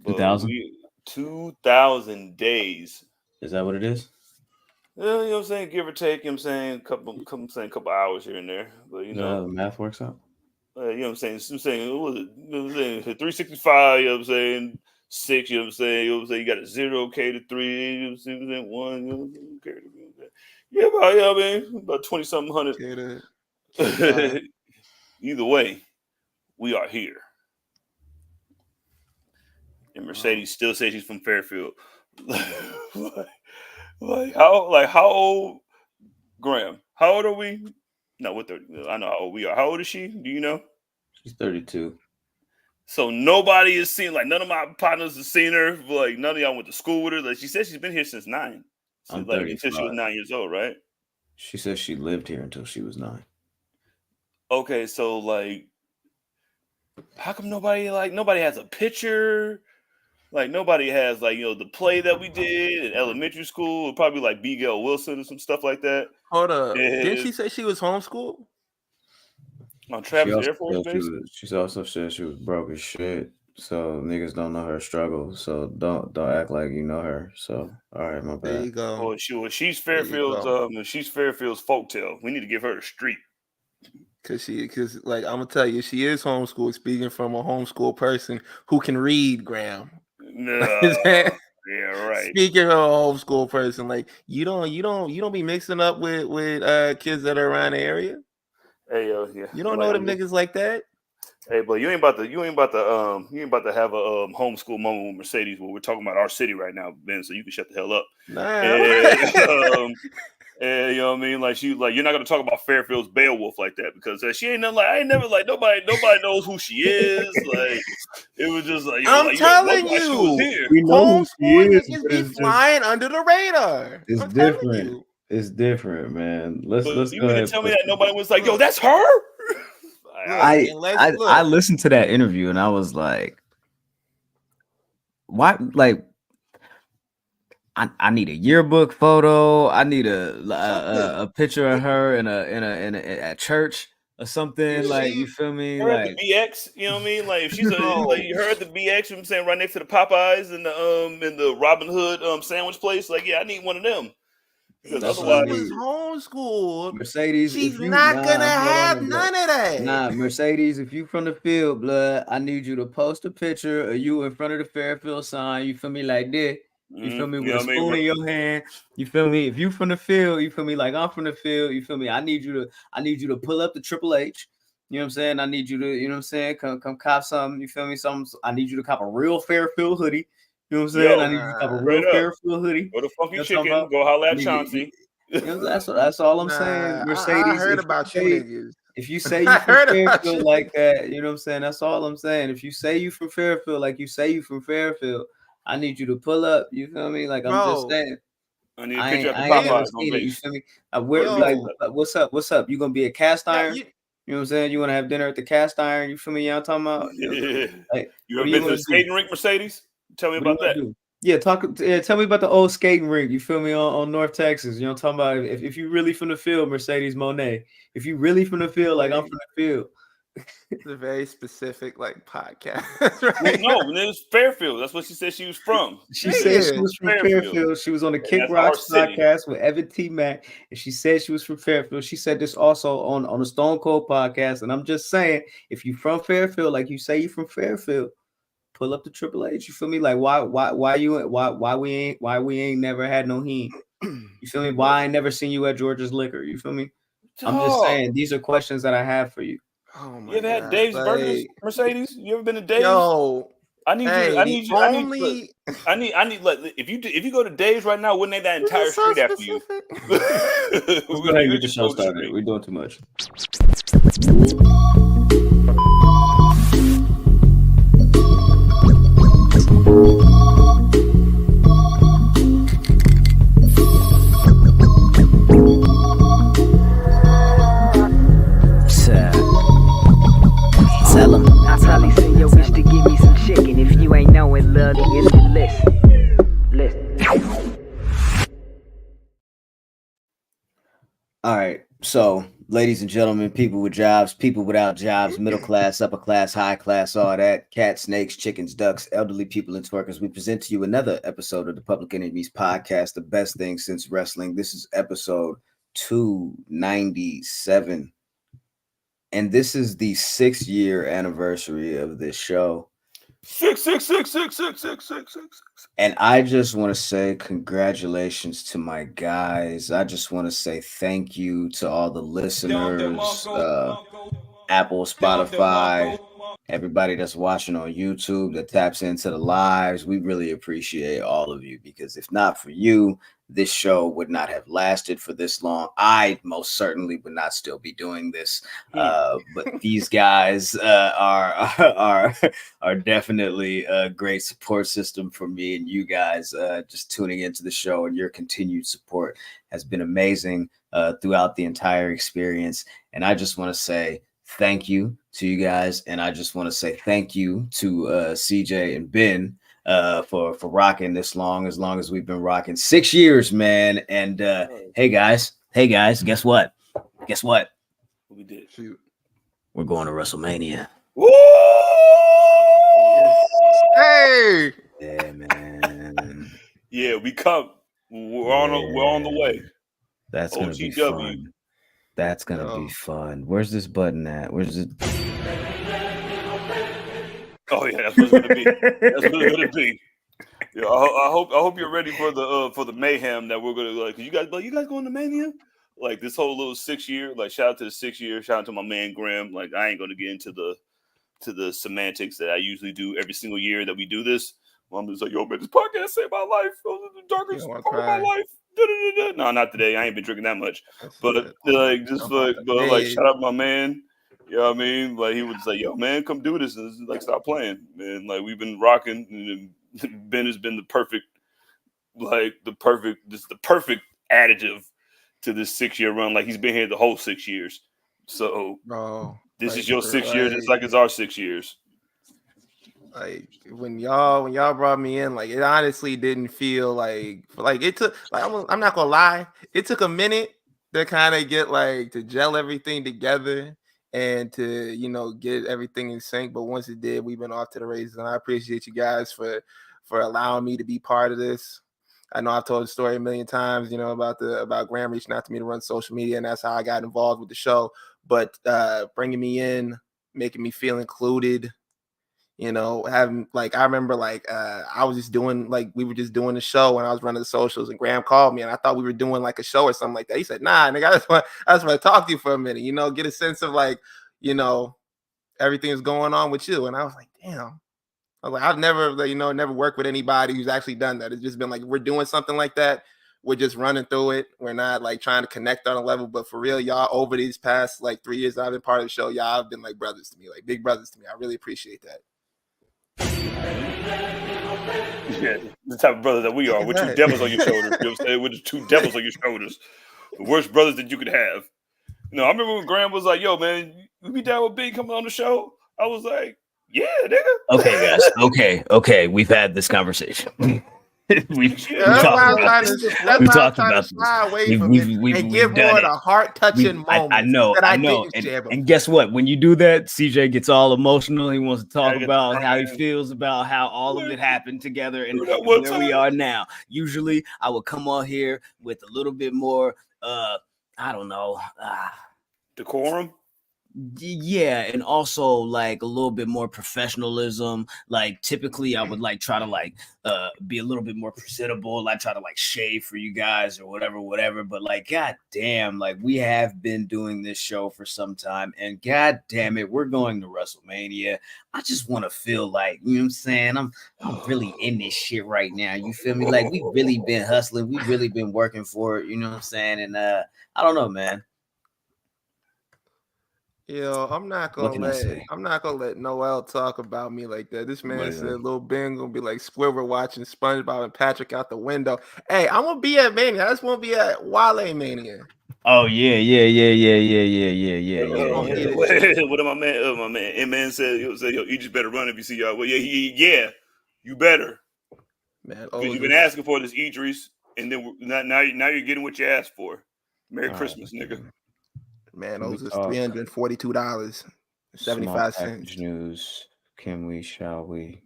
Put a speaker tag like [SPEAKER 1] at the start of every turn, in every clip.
[SPEAKER 1] 2,000?
[SPEAKER 2] 2,000 days.
[SPEAKER 1] Is that what it is?
[SPEAKER 2] You know what I'm saying? Give or take, you know what I'm saying? Couple hours here and there. But
[SPEAKER 1] Is that how the math works out?
[SPEAKER 2] You know what I'm saying? What was it? You know what I'm saying? 365, you know what I'm saying? 6, you know what I'm saying? You know what I'm saying? You got a 0, K to 3, you know what I'm saying? 1, you know what I'm saying? K to, yeah, about, you know what I mean? About 20-something hundred. Either way, we are here. And Mercedes still says she's from Fairfield. how old, Graham? How old are we? No, what 30? I know how old we are. How old is she? Do you know?
[SPEAKER 1] She's 32.
[SPEAKER 2] So nobody has seen, like, none of my partners have seen her. Like, none of y'all went to school with her. Like, she said she's been here since 9.
[SPEAKER 1] I'm
[SPEAKER 2] like
[SPEAKER 1] 35.
[SPEAKER 2] until she was 9 years old, right?
[SPEAKER 1] She says she lived here until she was 9.
[SPEAKER 2] Okay, so like, how come nobody has a picture? Like, nobody has, like, the play that we did in elementary school, probably like B. Gail Wilson or some stuff like that.
[SPEAKER 3] Hold up. Didn't she say she was homeschooled?
[SPEAKER 2] On Travis Air Force Base?
[SPEAKER 1] She also said she was broke as shit. So niggas don't know her struggle. So don't act like you know her. So all right, my bad.
[SPEAKER 3] There you go.
[SPEAKER 2] She's Fairfield's folktale. We need to give her a street.
[SPEAKER 3] Because like I'm gonna tell you, she is homeschooled. Speaking from a homeschool person who can read, Graham.
[SPEAKER 2] No, yeah, right.
[SPEAKER 3] Speaking of a homeschool person, like you don't be mixing up with kids that are around the area.
[SPEAKER 2] Hey, yeah.
[SPEAKER 3] You don't know them niggas like that.
[SPEAKER 2] Hey, but you ain't about to have a homeschool moment with Mercedes where we're talking about our city right now, Ben. So you can shut the hell up.
[SPEAKER 3] Nah.
[SPEAKER 2] And you know what I mean? Like you're not gonna talk about Fairfield's Beowulf like that because she ain't nothing like I ain't never like nobody knows who she is. Like it was just like
[SPEAKER 3] I'm telling you,
[SPEAKER 1] we know who she is.
[SPEAKER 3] Niggas be flying under the radar.
[SPEAKER 1] It's different. It's different, man. Let's
[SPEAKER 2] you
[SPEAKER 1] go
[SPEAKER 2] mean
[SPEAKER 1] ahead.
[SPEAKER 2] To tell me that nobody was like, yo, that's her?
[SPEAKER 1] I listened to that interview and I was like, why? Like, I need a yearbook photo. I need a picture of her in a at church or something. Like, you feel me?
[SPEAKER 2] Her
[SPEAKER 1] like
[SPEAKER 2] at the BX, you know what I mean? Like if she's like her at the BX, you know what I'm saying, right next to the Popeyes and the Robin Hood sandwich place. Like, yeah, I need one of them. Because otherwise,
[SPEAKER 3] she was homeschooled.
[SPEAKER 1] Mercedes,
[SPEAKER 3] she's not gonna have none of that.
[SPEAKER 1] Nah, Mercedes, if you from the field, blood, I need you to post a picture of you in front of the Fairfield sign. You feel me, like this? You feel me, with a spoon in your hand? You feel me? If you from the field, you feel me, like I'm from the field. You feel me? I need you to pull up the Triple H. You know what I'm saying? I need you to, you know what I'm saying? Come cop something. You feel me? I need you to cop a real Fairfield hoodie. You know what I'm saying? I need you to cop a real Fairfield hoodie.
[SPEAKER 2] Go to Funky Chicken. Go holla at Chauncey.
[SPEAKER 1] That's all I'm saying. Mercedes,
[SPEAKER 3] I heard about you niggas.
[SPEAKER 1] If you say you from Fairfield like that, you know what I'm saying? That's all I'm saying. If you say you from Fairfield like you say you from Fairfield, I need you to pull up. You feel me? Like I'm just saying.
[SPEAKER 2] I need a picture of the Popeyes on base.
[SPEAKER 1] You feel me? Like, what's up? What's up? You gonna be a cast iron? You know what I'm saying? You want to have dinner at the cast iron? You feel me? Y'all talking about?
[SPEAKER 2] Like, you ever been to the skating rink, Mercedes? Tell me about that.
[SPEAKER 1] Yeah, tell me about the old skating rink. You feel me on North Texas? You know what I'm talking about? If you really from the field, Mercedes Moné. If you really from the field, like I'm from the field.
[SPEAKER 3] It's a very specific like podcast.
[SPEAKER 2] Right? Well, no, it was Fairfield. That's what she said she was from.
[SPEAKER 1] She said she was from Fairfield. She was on the Kick Rocks podcast with Evan T. Mac, and she said she was from Fairfield. She said this also on the Stone Cold podcast. And I'm just saying, if you from Fairfield, like you say you from Fairfield, pull up the Triple H. You feel me? Like why we ain't never had no heat? You feel me? Why I ain't never seen you at George's Liquor? You feel me? I'm just saying these are questions that I have for you.
[SPEAKER 3] Oh my
[SPEAKER 2] you ever had Dave's Burgers, Mercedes? You ever been to Dave's?
[SPEAKER 3] Yo,
[SPEAKER 2] I need like if you go to Dave's right now, wouldn't they that entire street after you?
[SPEAKER 1] Let's go ahead and get the show started. We're doing too much.
[SPEAKER 4] Tell him. I probably send your bitch to give me some chicken. If you ain't knowing, love, it's the list.
[SPEAKER 1] All right, so ladies and gentlemen, people with jobs, people without jobs, middle class, upper class, high class, all that, cats, snakes, chickens, ducks, elderly people, and twerkers, we present to you another episode of the Public Enemies Podcast, the best thing since wrestling. This is episode 297. And this is the 6-year anniversary of this show.
[SPEAKER 2] 666666666.
[SPEAKER 1] And I just want to say congratulations to my guys. I just want to say thank you to all the listeners, Apple, Spotify, everybody that's watching on YouTube that taps into the lives. We really appreciate all of you, because if not for you, this show would not have lasted for this long. I most certainly would not still be doing this. But these guys are definitely a great support system for me, and you guys just tuning into the show, and your continued support has been amazing throughout the entire experience. And I just want to say thank you to you guys, and I just want to say thank you to CJ and Ben for rocking this long as we've been rocking. 6 years, man. And hey guys, guess what?
[SPEAKER 2] We did.
[SPEAKER 3] Shoot.
[SPEAKER 1] We're going to WrestleMania.
[SPEAKER 2] Woo!
[SPEAKER 3] Hey.
[SPEAKER 1] Yeah, man.
[SPEAKER 2] Yeah, we come. We're on the way.
[SPEAKER 1] That's gonna be fun. That's gonna be fun. Where's this button at? Where's it?
[SPEAKER 2] Oh yeah, that's what it's gonna be. That's what it's gonna be. Yeah, I hope you're ready for the mayhem that we're gonna like. You guys going to Mania? Like this whole little 6 year. Like shout out to the 6 year. Shout out to my man Grim. Like I ain't gonna get into the semantics that I usually do every single year that we do this. I'm just like, yo, man, this podcast saved my life. It was the darkest part of my life. Da-da-da-da. No, not today. I ain't been drinking that much. But shout out my man. You know what I mean? Like he would say, yo, man, come do this. And like, stop playing. Man, like we've been rocking. And Ben has been the perfect additive to this 6 year run. Like he's been here the whole 6 years. So this is your 6 years. It's like it's our 6 years.
[SPEAKER 3] Like when y'all brought me in, like it honestly didn't feel like it took. Like I'm not gonna lie, it took a minute to kind of get to gel everything together and to get everything in sync. But once it did, we've been off to the races, and I appreciate you guys for allowing me to be part of this. I know I've told the story a million times, about Graham reaching out to me to run social media, and that's how I got involved with the show. But bringing me in, making me feel included. Having I remember I was just doing we were just doing the show and I was running the socials, and Graham called me and I thought we were doing a show or something like that. He said, "Nah, nigga, I just want to talk to you for a minute, get a sense of everything is going on with you." And I was like, damn. I was like, I've never never worked with anybody who's actually done that. It's just been we're doing something like that. We're just running through it. We're not trying to connect on a level, but for real, y'all, over these past 3 years that I've been part of the show, y'all have been brothers to me, big brothers to me. I really appreciate that.
[SPEAKER 2] Yeah, the type of brothers that we are. We're two devils on your shoulders. You know what I'm saying? We're just two devils on your shoulders. The worst brothers that you could have. I remember when Graham was like, yo, man, you be down with Big coming on the show? I was like, yeah, nigga.
[SPEAKER 1] Okay, guys. Okay. We've had this conversation. We've talked about this. We've talked about this.
[SPEAKER 3] And give more the heart-touching moments.
[SPEAKER 1] I know. And guess what? When you do that, CJ gets all emotional. He wants to talk about how he feels about how all of it happened together and where we are now. Usually, I would come on here with a little bit more, I don't know,
[SPEAKER 2] decorum.
[SPEAKER 1] Yeah, and also a little bit more professionalism. Typically I would try to be a little bit more presentable. I try to shave for you guys or whatever. But god damn, we have been doing this show for some time, and god damn it, we're going to WrestleMania. I just want to feel you know what I'm saying? I'm really in this shit right now. You feel me? We've really been hustling. We've really been working for it. You know what I'm saying? And I don't know, man.
[SPEAKER 3] Yo, I'm not gonna let Noel talk about me like that. This man said Lil Ben gonna be like Squidward watching SpongeBob and Patrick out the window. Hey, I'm gonna be at Mania. I just won't be at Wale Mania.
[SPEAKER 1] Oh yeah.
[SPEAKER 2] What did my man M-Man said? He said, yo, you just better run if you see y'all. Well, yeah, you better.
[SPEAKER 3] Man,
[SPEAKER 2] because you've been asking for this Idris, and then now you're getting what you asked for. Merry Christmas, nigga.
[SPEAKER 3] Man, those is $342.75.
[SPEAKER 1] Small package news. Can we? Shall we?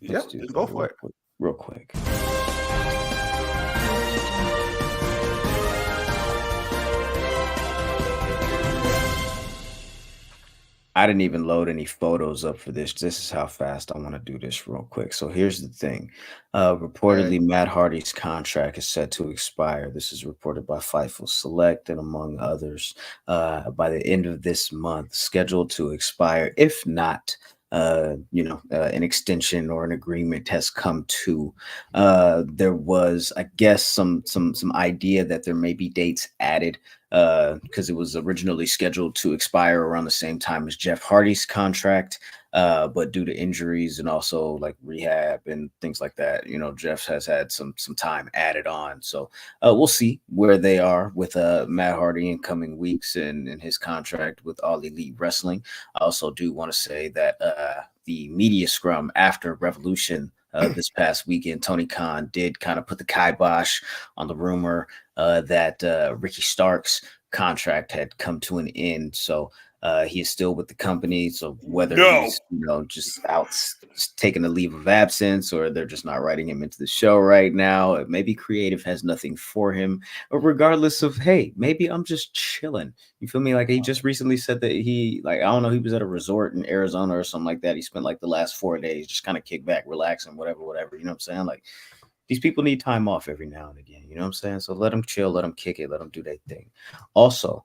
[SPEAKER 3] Yep, go for it.
[SPEAKER 1] Real quick. I didn't even load any photos up for this. This is how fast I want to do this real quick. So here's the thing. Reportedly, Matt Hardy's contract is set to expire. This is reported by Fightful Select and among others by the end of this month, scheduled to expire. If not, an extension or an agreement has come to. There was, I guess, some idea that there may be dates added because it was originally scheduled to expire around the same time as Jeff Hardy's contract, but due to injuries and also like rehab and things like that, Jeff has had some time added on. So we'll see where they are with Matt Hardy in coming weeks and his contract with All Elite Wrestling. I also do want to say that the media scrum after Revolution this past weekend, Tony Khan did kind of put the kibosh on the rumor that Ricky Stark's contract had come to an end. So he is still with the company. So whether he's just out taking a leave of absence or they're just not writing him into the show right now, maybe creative has nothing for him. Or regardless of, hey, maybe I'm just chilling. You feel me? Like he just recently said that he was at a resort in Arizona or something like that. He spent like the last 4 days just kind of kick back, relaxing, whatever. You know what I'm saying? Like these people need time off every now and again. You know what I'm saying? So let them chill, let them kick it, let them do their thing. Also,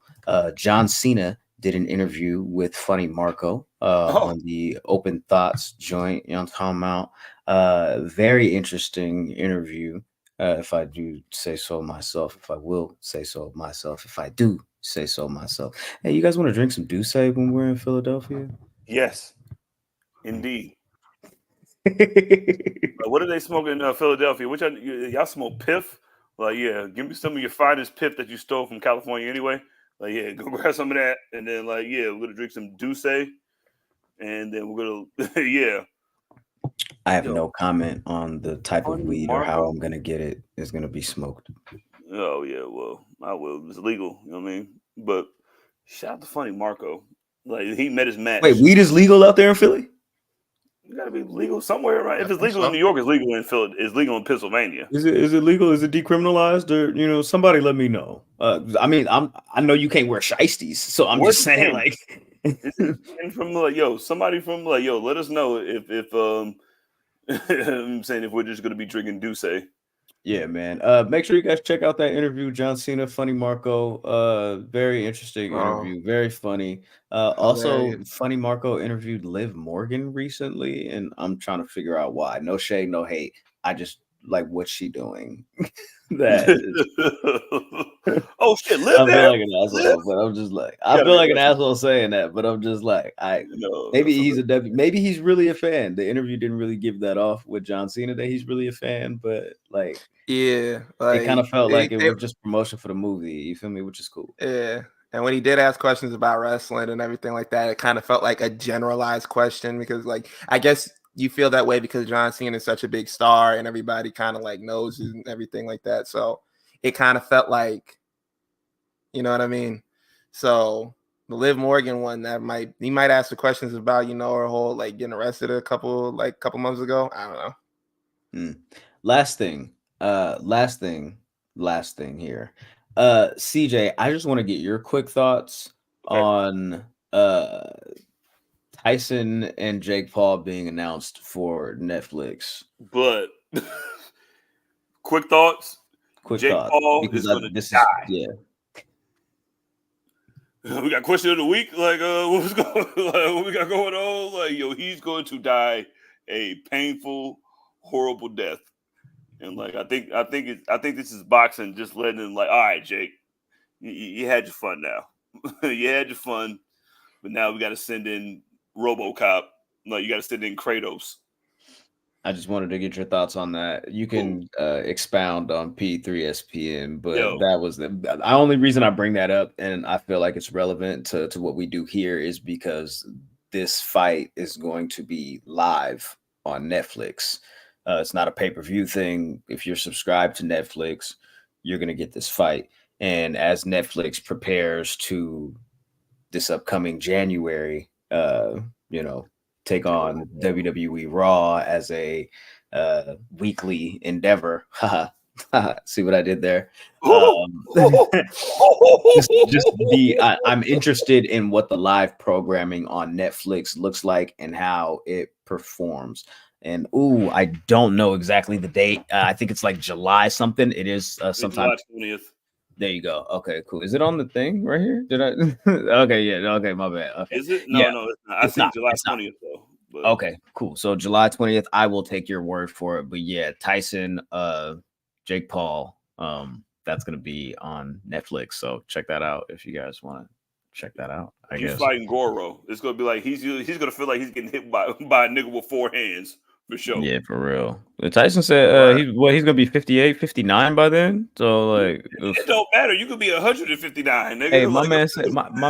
[SPEAKER 1] John Cena did an interview with Funny Marco on the Open Thoughts joint. You know what I'm talking about? Very interesting interview. If I do say so myself, if I will say so myself, if I do say so myself. Hey, you guys want to drink some Douce when we're in Philadelphia?
[SPEAKER 2] Yes, indeed. What are they smoking in Philadelphia? Y'all smoke Piff? Like, yeah, give me some of your finest Piff that you stole from California anyway. Like, yeah, go grab some of that, and then like, yeah, we're gonna drink some Douce, and then we're gonna, yeah.
[SPEAKER 1] I have no comment on the type of weed or how I'm gonna get it. It's gonna be smoked.
[SPEAKER 2] Oh yeah, well, I will. It's legal, you know what I mean? But shout out to Funny Marco. Like he met his match.
[SPEAKER 1] Wait, weed is legal out there in Philly?
[SPEAKER 2] You gotta be legal somewhere, right? If it's legal in New York, it's legal in Philly. It's legal in Pennsylvania.
[SPEAKER 1] Is it legal? Is it decriminalized? Or somebody let me know. I mean, I know you can't wear shiesties, so I'm just saying, like,
[SPEAKER 2] from like, somebody from like, let us know if I'm saying if we're just gonna be drinking Douce.
[SPEAKER 1] Yeah, man. Make sure you guys check out that interview, John Cena, Funny Marco. Very interesting interview, very funny. Also, Funny Marco interviewed Liv Morgan recently, and I'm trying to figure out why. No shade, no hate. I just like what's she doing.
[SPEAKER 2] Oh shit, Liv
[SPEAKER 1] I
[SPEAKER 2] there.
[SPEAKER 1] feel like an asshole, but I'm just like I feel like an asshole saying that, but I'm just like maybe he's a W. Maybe he's really a fan. The interview didn't really give that off with John Cena that he's really a fan, but like it kind of felt like it was just promotion for the movie. You feel me? Which is cool.
[SPEAKER 3] Yeah. And when he did ask questions about wrestling and everything like that, it kind of felt like a generalized question because, like, I guess you feel that way because John Cena is such a big star and everybody kind of like knows and everything like that. So it kind of felt like, you know what I mean? So the Liv Morgan one, he might ask the questions about, her whole like getting arrested a couple months ago. I don't know.
[SPEAKER 1] Last thing here. CJ, I just want to get your quick thoughts on Tyson and Jake Paul being announced for Netflix.
[SPEAKER 2] But quick thoughts. Jake Paul is going to die. We got question of the week. Like, what we got going on? Like, he's going to die a painful, horrible death. And like, I think this is boxing just letting him like, all right, Jake, you had your fun now. You had your fun, but now we got to send in RoboCop. No, you got to send in Kratos.
[SPEAKER 1] I just wanted to get your thoughts on that. You can expound on P3SPN, but that was the only reason I bring that up, and I feel like it's relevant to what we do here is because this fight is going to be live on Netflix. It's not a pay-per-view thing. If you're subscribed to Netflix, you're going to get this fight. And as Netflix prepares to this upcoming January, take on WWE Raw as a weekly endeavor. See what I did there? I'm interested in what the live programming on Netflix looks like and how it performs. And I don't know exactly the date. I think it's like July something. It is sometime.
[SPEAKER 2] July 20th.
[SPEAKER 1] There you go. Okay, cool. Is it on the thing right here? Did I? Okay, yeah. Okay, my bad. Okay.
[SPEAKER 2] Is it? No, no, it's not. I think July 20th though. But...
[SPEAKER 1] Okay, cool. So July 20th, I will take your word for it. But yeah, Tyson, Jake Paul, that's gonna be on Netflix. So check that out if you guys want to check that out.
[SPEAKER 2] He's fighting Goro. It's gonna be like he's gonna feel like he's getting hit by a nigga with 4 hands. For sure.
[SPEAKER 1] Yeah, for real. Tyson said he's gonna be 58, 59 by then. So like
[SPEAKER 2] it don't matter. You could be 159. Nigga.
[SPEAKER 1] Hey, my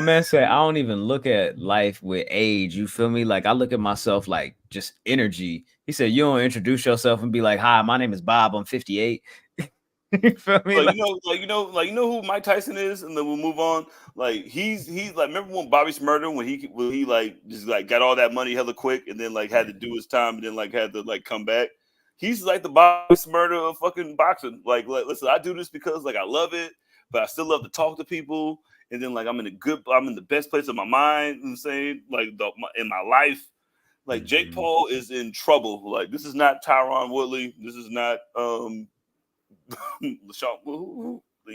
[SPEAKER 1] man said I don't even look at life with age. You feel me? Like I look at myself like just energy. He said you don't introduce yourself and be like, "Hi, my name is Bob. I'm 58." You feel me?
[SPEAKER 2] You know who Mike Tyson is, and then we'll move on. Like he's like, remember when Bobby Shmurda when he like just like got all that money hella quick, and then like had to do his time, and then like had to like come back. He's like the Bobby Shmurda of fucking boxing. Like listen, I do this because like I love it, but I still love to talk to people, and then like I'm in the best place of my mind. You know what I'm saying, like in my life. Like Jake Paul is in trouble. Like this is not Tyron Woodley. This is not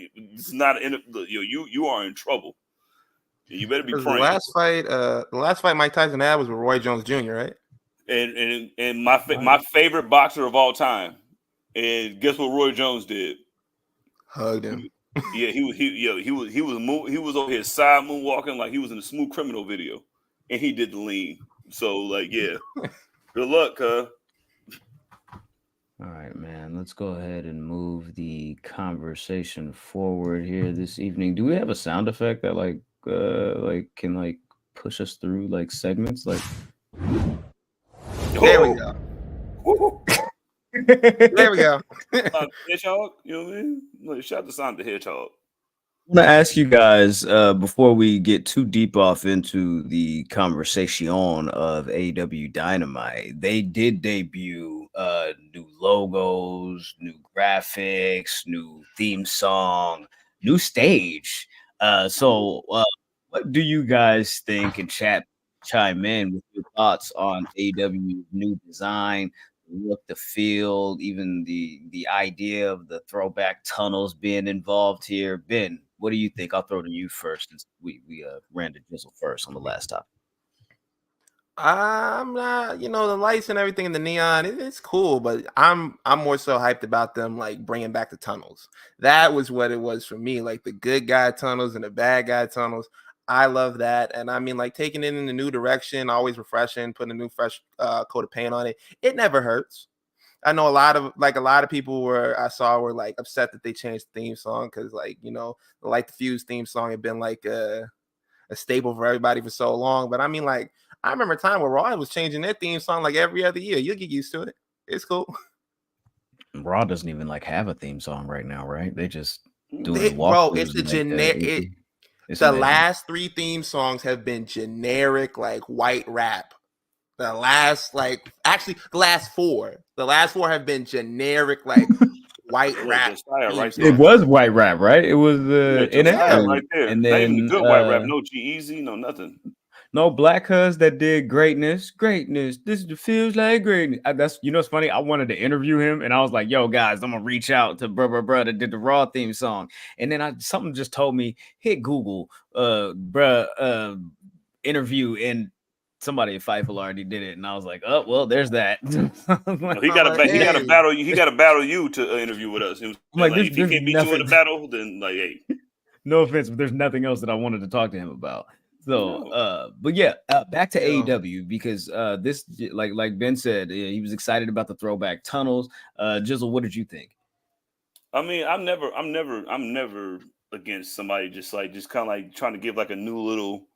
[SPEAKER 2] it's not you are in trouble. You better be praying.
[SPEAKER 3] The last fight Mike Tyson had was with Roy Jones Jr., right?
[SPEAKER 2] And my favorite boxer of all time. And guess what Roy Jones did?
[SPEAKER 3] Hugged him.
[SPEAKER 2] Yeah, he was over here side moonwalking like he was in a Smooth Criminal video, and he did the lean. So like, yeah, good luck, cuz.
[SPEAKER 1] All right, man. Let's go ahead and move the conversation forward here this evening. Do we have a sound effect that can like push us through like segments? Like,
[SPEAKER 3] there we go. There we go.
[SPEAKER 2] Hedgehog, you know what I mean? Like, shout out to Sonic the Hedgehog.
[SPEAKER 1] I want to ask you guys before we get too deep off into the conversation of AEW Dynamite. They did debut new logos, new graphics, new theme song, new stage. So what do you guys think? And chat chime in with your thoughts on AEW's new design, look, the feel, even the idea of the throwback tunnels being involved here. Ben, what do you think? I'll throw to you first, since we ran to Jizzle first on the last topic.
[SPEAKER 3] I'm not, the lights and everything in the neon, it's cool, but I'm more so hyped about them like bringing back the tunnels. That was what it was for me, like the good guy tunnels and the bad guy tunnels. I love that, and I mean, like taking it in a new direction, always refreshing. Putting a new fresh coat of paint on it, it never hurts. I know a lot of people were like upset that they changed the theme song because the Light the Fuse theme song had been like a staple for everybody for so long. But I mean, like I remember a time where Raw was changing their theme song like every other year. You'll get used to it. It's cool.
[SPEAKER 1] Raw doesn't even like have a theme song right now, right? They just
[SPEAKER 3] it's a generic. The last 3 theme songs have been generic, like white rap. The last 4. The last 4 have been generic, like white rap.
[SPEAKER 1] It was white rap, right? It was NXT
[SPEAKER 2] right there. And then the good white rap, no G-Eazy, no nothing.
[SPEAKER 1] No Black Cuz that did greatness. This feels like greatness. That's it's funny. I wanted to interview him, and I was like, "Yo, guys, I'm gonna reach out to bruh that did the Raw theme song." And then something just told me hit Google, interview, and somebody at Fightful already did it, and I was like, "Oh, well, there's that."
[SPEAKER 2] He got to battle you. He got to battle you to interview with us. Like, if he can't beat you in a battle, then like, hey,
[SPEAKER 1] no offense, but there's nothing else that I wanted to talk to him about. So, but yeah, back to AEW, because this, like Ben said, he was excited about the throwback tunnels. Jizzle, what did you think?
[SPEAKER 2] I mean, I'm never against somebody just kind of like trying to give like a new little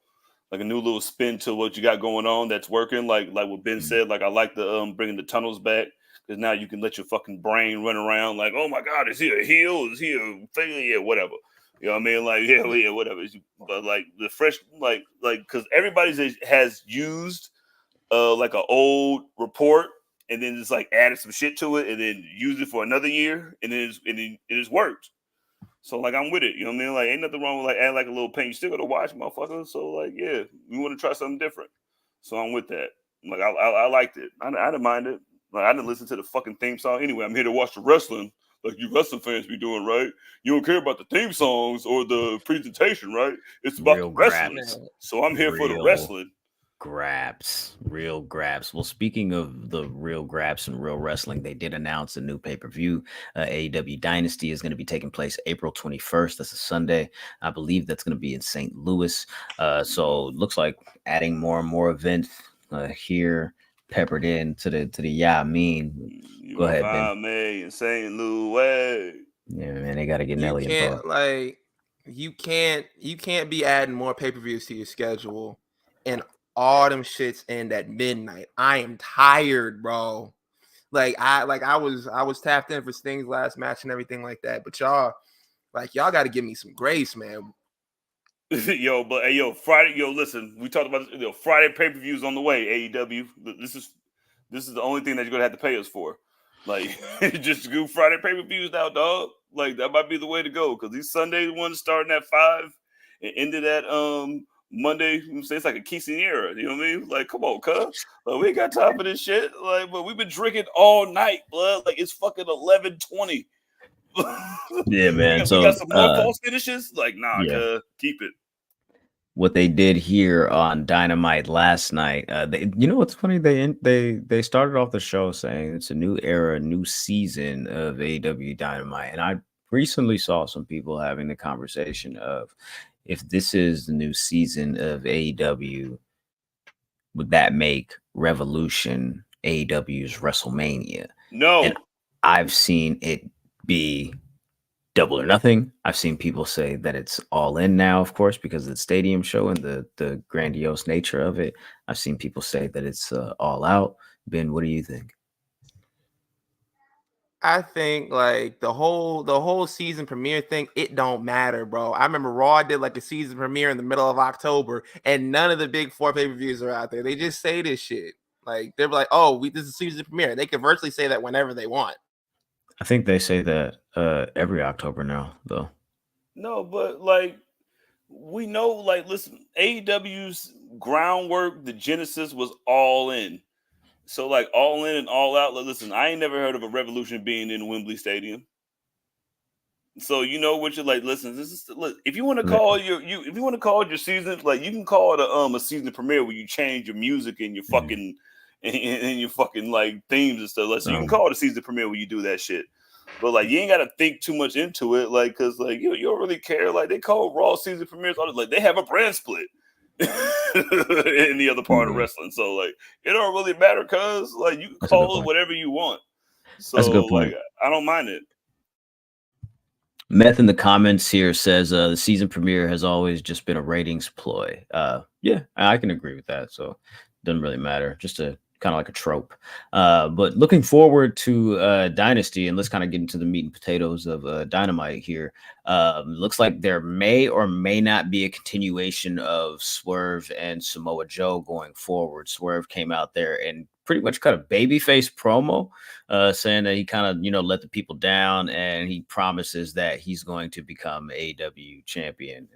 [SPEAKER 2] spin to what you got going on that's working. Like what Ben said, like I like the bringing the tunnels back, because now you can let your fucking brain run around like, oh my God, is he a heel? Is he a failure? Whatever. You know what I mean? Like, yeah, whatever. But like the fresh, like, because everybody has used like an old report and then just like added some shit to it and then used it for another year and then it's worked. So like I'm with it. You know what I mean? Like ain't nothing wrong with like adding like a little pain. You still gotta watch, motherfucker. So like yeah, we want to try something different. So I'm with that. Like I liked it. I didn't mind it. Like I didn't listen to the fucking theme song anyway. I'm here to watch the wrestling. Like you wrestling fans be doing, right? You don't care about the theme songs or the presentation, right? It's about the wrestling. So I'm here for the wrestling.
[SPEAKER 1] Real grabs. Well, speaking of the real grabs and real wrestling, they did announce a new pay-per-view. AEW Dynasty is going to be taking place April 21st. That's a Sunday. I believe that's going to be in St. Louis. So it looks like adding more and more events here, peppered in to the yeah, I mean. Go ahead, Ben.
[SPEAKER 2] Me in St. Louis.
[SPEAKER 1] Yeah, man, they got to get Nelly involved.
[SPEAKER 3] Like, you can't be adding more pay-per-views to your schedule and all them shits end at midnight. I am tired, bro. I was tapped in for Sting's last match and everything like that. But y'all got to give me some grace, man.
[SPEAKER 2] Friday, listen, we talked about this, Friday pay-per-views on the way, AEW. This is the only thing that you're gonna have to pay us for. Like, just do Friday pay-per-views now, dog. Like, that might be the way to go. Because these Sunday ones starting at 5 and ended at Monday, it's like a quinceañera. You know what I mean? Like, come on, cuz. Like, we ain't got time for this shit. Like, but we've been drinking all night, blood. Like, it's fucking 11:20.
[SPEAKER 1] Yeah, man.
[SPEAKER 2] We got some more false finishes. Like, nah, keep it.
[SPEAKER 1] What they did here on Dynamite last night, you know what's funny? They started off the show saying it's a new era, new season of AEW Dynamite, and I recently saw some people having the conversation of if this is the new season of AEW, would that make Revolution AEW's WrestleMania?
[SPEAKER 2] No,
[SPEAKER 1] and I've seen it be double or nothing. I've seen people say that it's all in now, of course, because of the stadium show and the grandiose nature of it. I've seen people say that it's all out. Ben, what do you think?
[SPEAKER 3] I think like the whole season premiere thing, it don't matter, bro. I remember Raw did like a season premiere in the middle of October, and none of the big 4 pay-per-views are out there. They just say this shit. Like they're like, oh, this is season premiere. They can virtually say that whenever they want.
[SPEAKER 1] I think they say that every October now, though.
[SPEAKER 2] No, but like we know, like listen, AEW's groundwork, the genesis was all in. So like all in and all out. Like, listen, I ain't never heard of a Revolution being in Wembley Stadium. So you know what you're like. Listen, if you want to call if you want to call it your season, like you can call it a season premiere where you change your music and your fucking and your fucking like themes and stuff. Like, so you can call it a season premiere where you do that shit. But like you ain't gotta think too much into it, like because like you don't really care. Like they call Raw season premieres, like they have a brand split. In the other part of wrestling, so like it don't really matter because like you can call it whatever you want. So
[SPEAKER 1] that's a good point.
[SPEAKER 2] Like I don't mind it.
[SPEAKER 1] Meth in the comments here says the season premiere has always just been a ratings ploy. Yeah, I can agree with that. So it doesn't really matter. Just a kind of like a trope. But looking forward to Dynasty, and let's kind of get into the meat and potatoes of Dynamite here. Looks like there may or may not be a continuation of Swerve and Samoa Joe going forward. Swerve came out there and pretty much cut a babyface promo, saying that he kind of, let the people down, and he promises that he's going to become AEW champion.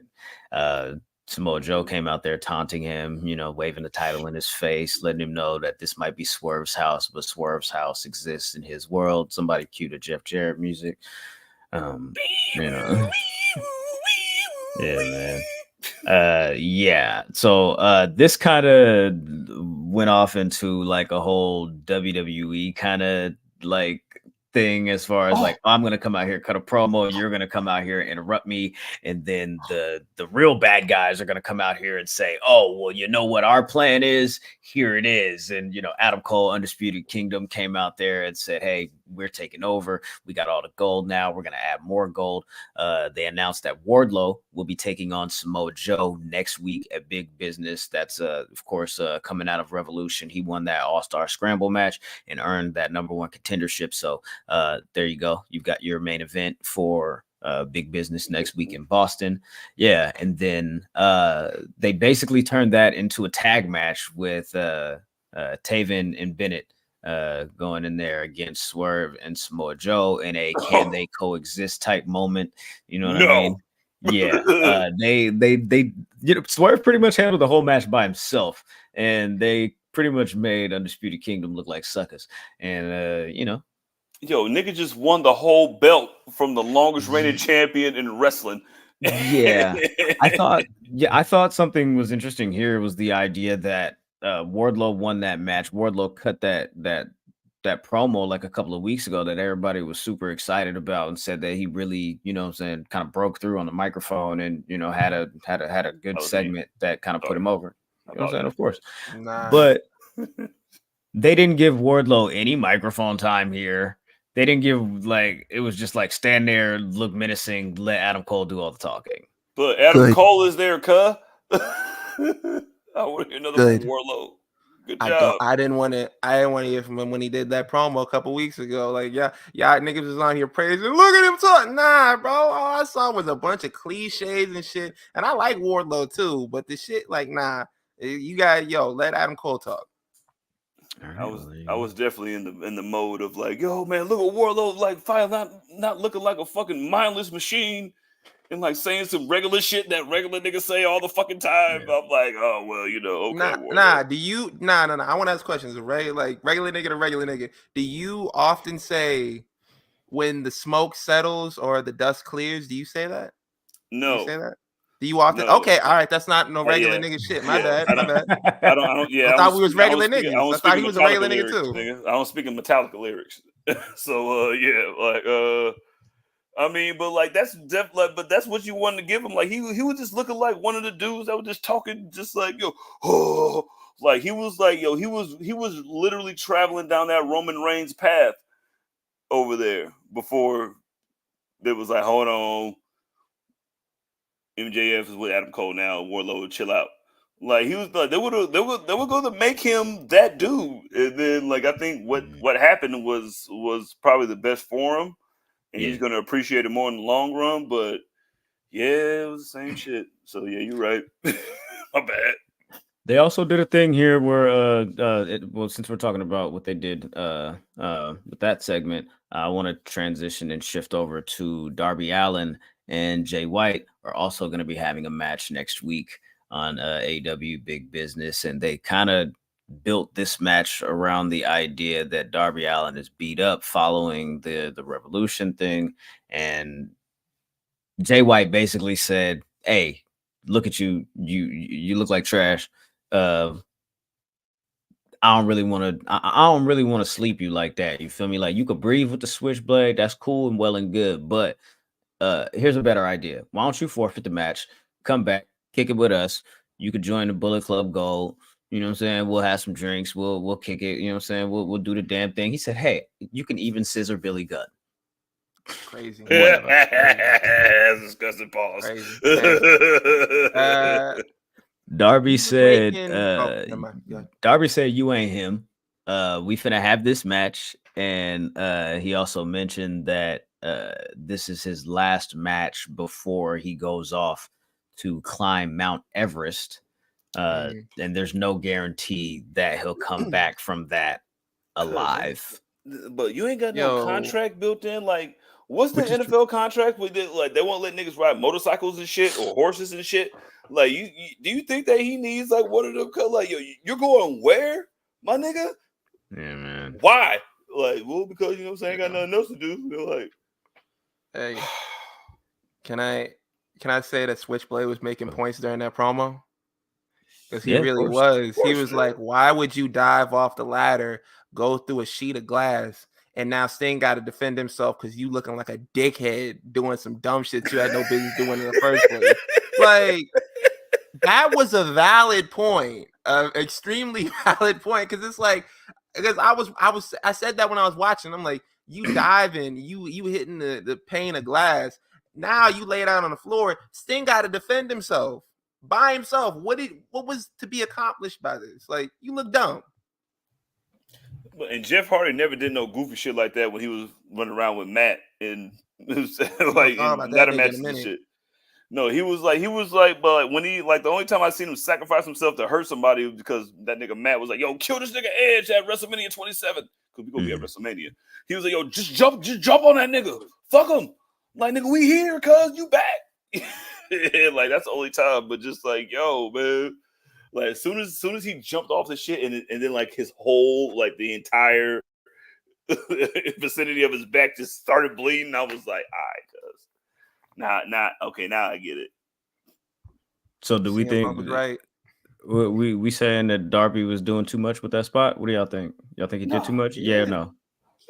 [SPEAKER 1] Samoa Joe came out there taunting him, waving the title in his face, letting him know that this might be Swerve's house, but Swerve's house exists in his world. Somebody cue the Jeff Jarrett music. Yeah, man. Yeah. So this kind of went off into like a whole WWE kind of like thing as far as like, I'm gonna come out here, cut a promo, you're gonna come out here, interrupt me, and then the real bad guys are gonna come out here and say, oh, well, you know what our plan is, here it is. And Adam Cole, Undisputed Kingdom, came out there and said, hey, we're taking over, we got all the gold now, we're gonna add more gold. They announced that Wardlow will be taking on Samoa Joe next week at Big Business. That's of course coming out of Revolution. He won that All-Star Scramble match and earned that #1 contendership. So there you go. You've got your main event for Big Business next week in Boston. Yeah, and then they basically turned that into a tag match with Taven and Bennett going in there against Swerve and Samoa Joe in a can they coexist type moment. You know what I mean? Yeah. They Swerve pretty much handled the whole match by himself, and they pretty much made Undisputed Kingdom look like suckers. And
[SPEAKER 2] yo, nigga just won the whole belt from the longest reigning champion in wrestling.
[SPEAKER 1] Yeah. I thought something was interesting here was the idea that Wardlow won that match. Wardlow cut that promo like a couple of weeks ago that everybody was super excited about and said that he really, kind of broke through on the microphone and, had a good segment that kind of put him over. You know what I'm saying? Of course.
[SPEAKER 3] Nah.
[SPEAKER 1] But they didn't give Wardlow any microphone time here. They didn't give it was just like stand there, look menacing, let Adam Cole do all the talking.
[SPEAKER 2] But Adam Cole is there, cuh. I want to hear another from Wardlow. Good job.
[SPEAKER 3] I didn't want to hear from him when he did that promo a couple weeks ago. Like, y'all niggas was on here praising. Look at him talking. Nah, bro. All I saw was a bunch of cliches and shit. And I like Wardlow too, but the shit, nah. You got let Adam Cole talk.
[SPEAKER 2] I was definitely in the mode of yo man, look at Wardlow finally not looking like a fucking mindless machine and saying some regular shit that regular niggas say all the fucking time. Yeah. I'm like, oh well, okay.
[SPEAKER 3] I want to ask questions. Regular nigga to regular nigga. Do you often say when the smoke settles or the dust clears? Do you say that?
[SPEAKER 2] No.
[SPEAKER 3] Do you say that? Do you often? No. Okay, all right. That's not no regular nigga shit. My bad.
[SPEAKER 2] I don't. Yeah,
[SPEAKER 3] I thought we was regular niggas. I thought he was a regular nigga too.
[SPEAKER 2] Nigga. I don't speak in Metallica lyrics. So I mean, but that's but that's what you wanted to give him. He was just looking like one of the dudes that was just talking, just he was literally traveling down that Roman Reigns path over there before there was hold on. MJF is with Adam Cole now. Wardlow would chill out. He was they were going to make him that dude, and then I think what happened was probably the best for him, and he's going to appreciate it more in the long run. But yeah, it was the same shit. So yeah, you're right. My bad.
[SPEAKER 1] They also did a thing here where since we're talking about what they did with that segment, I want to transition and shift over to Darby Allin and Jay White are also going to be having a match next week on AEW Big Business. And they kind of built this match around the idea that Darby Allin is beat up following the Revolution thing. And Jay White basically said, hey, look at you. You look like trash. I don't really want to sleep you like that. You feel me? You could breathe with the switchblade. That's cool and well and good. But here's a better idea. Why don't you forfeit the match, come back, kick it with us. You could join the Bullet Club Gold. You know what I'm saying? We'll have some drinks. We'll kick it. You know what I'm saying? We'll do the damn thing. He said, hey, you can even scissor Billy Gunn.
[SPEAKER 3] Crazy.
[SPEAKER 2] Whatever. That's disgusting. Pause.
[SPEAKER 3] Crazy.
[SPEAKER 1] Darby said, you ain't him. We finna have this match. And he also mentioned that this is his last match before he goes off to climb Mount Everest. And there's no guarantee that he'll come back from that alive.
[SPEAKER 2] But you ain't got no contract built in. What's the NFL contract with it? They won't let niggas ride motorcycles and shit or horses and shit. Do you think that he needs one of them? You're going where, my nigga?
[SPEAKER 1] Yeah, man.
[SPEAKER 2] Why? Because you know what I'm saying, got nothing else to do.
[SPEAKER 3] Hey, can I say that Switchblade was making points during that promo? Because he really was. He was like, why would you dive off the ladder, go through a sheet of glass, and now Sting got to defend himself because you looking like a dickhead doing some dumb shit you had no business doing in the first place? That was a valid point, extremely valid point. Because it's because I said that when I was watching. I'm like, you diving, you hitting the pane of glass. Now you lay down on the floor. Sting got to defend himself by himself. What was to be accomplished by this? You look dumb.
[SPEAKER 2] And Jeff Hardy never did no goofy shit like that when he was running around with Matt in Like in ladder matches and shit. No, he was like, but like when he like the only time I seen him sacrifice himself to hurt somebody was because that nigga Matt was like, yo, kill this nigga Edge at WrestleMania 27. Because we gonna be at WrestleMania. He was like, yo, just jump on that nigga. Fuck him. Like, nigga, we here, cuz you back. Like, that's the only time. But just like, yo, man. Like, as soon as he jumped off the shit and then like his whole, like the entire vicinity of his back just started bleeding, I was like, all right, cuz. Okay, now I get it.
[SPEAKER 1] So do we think
[SPEAKER 3] right?
[SPEAKER 1] We saying that Darby was doing too much with that spot? What do y'all think? Y'all think he did too much? Yeah or no?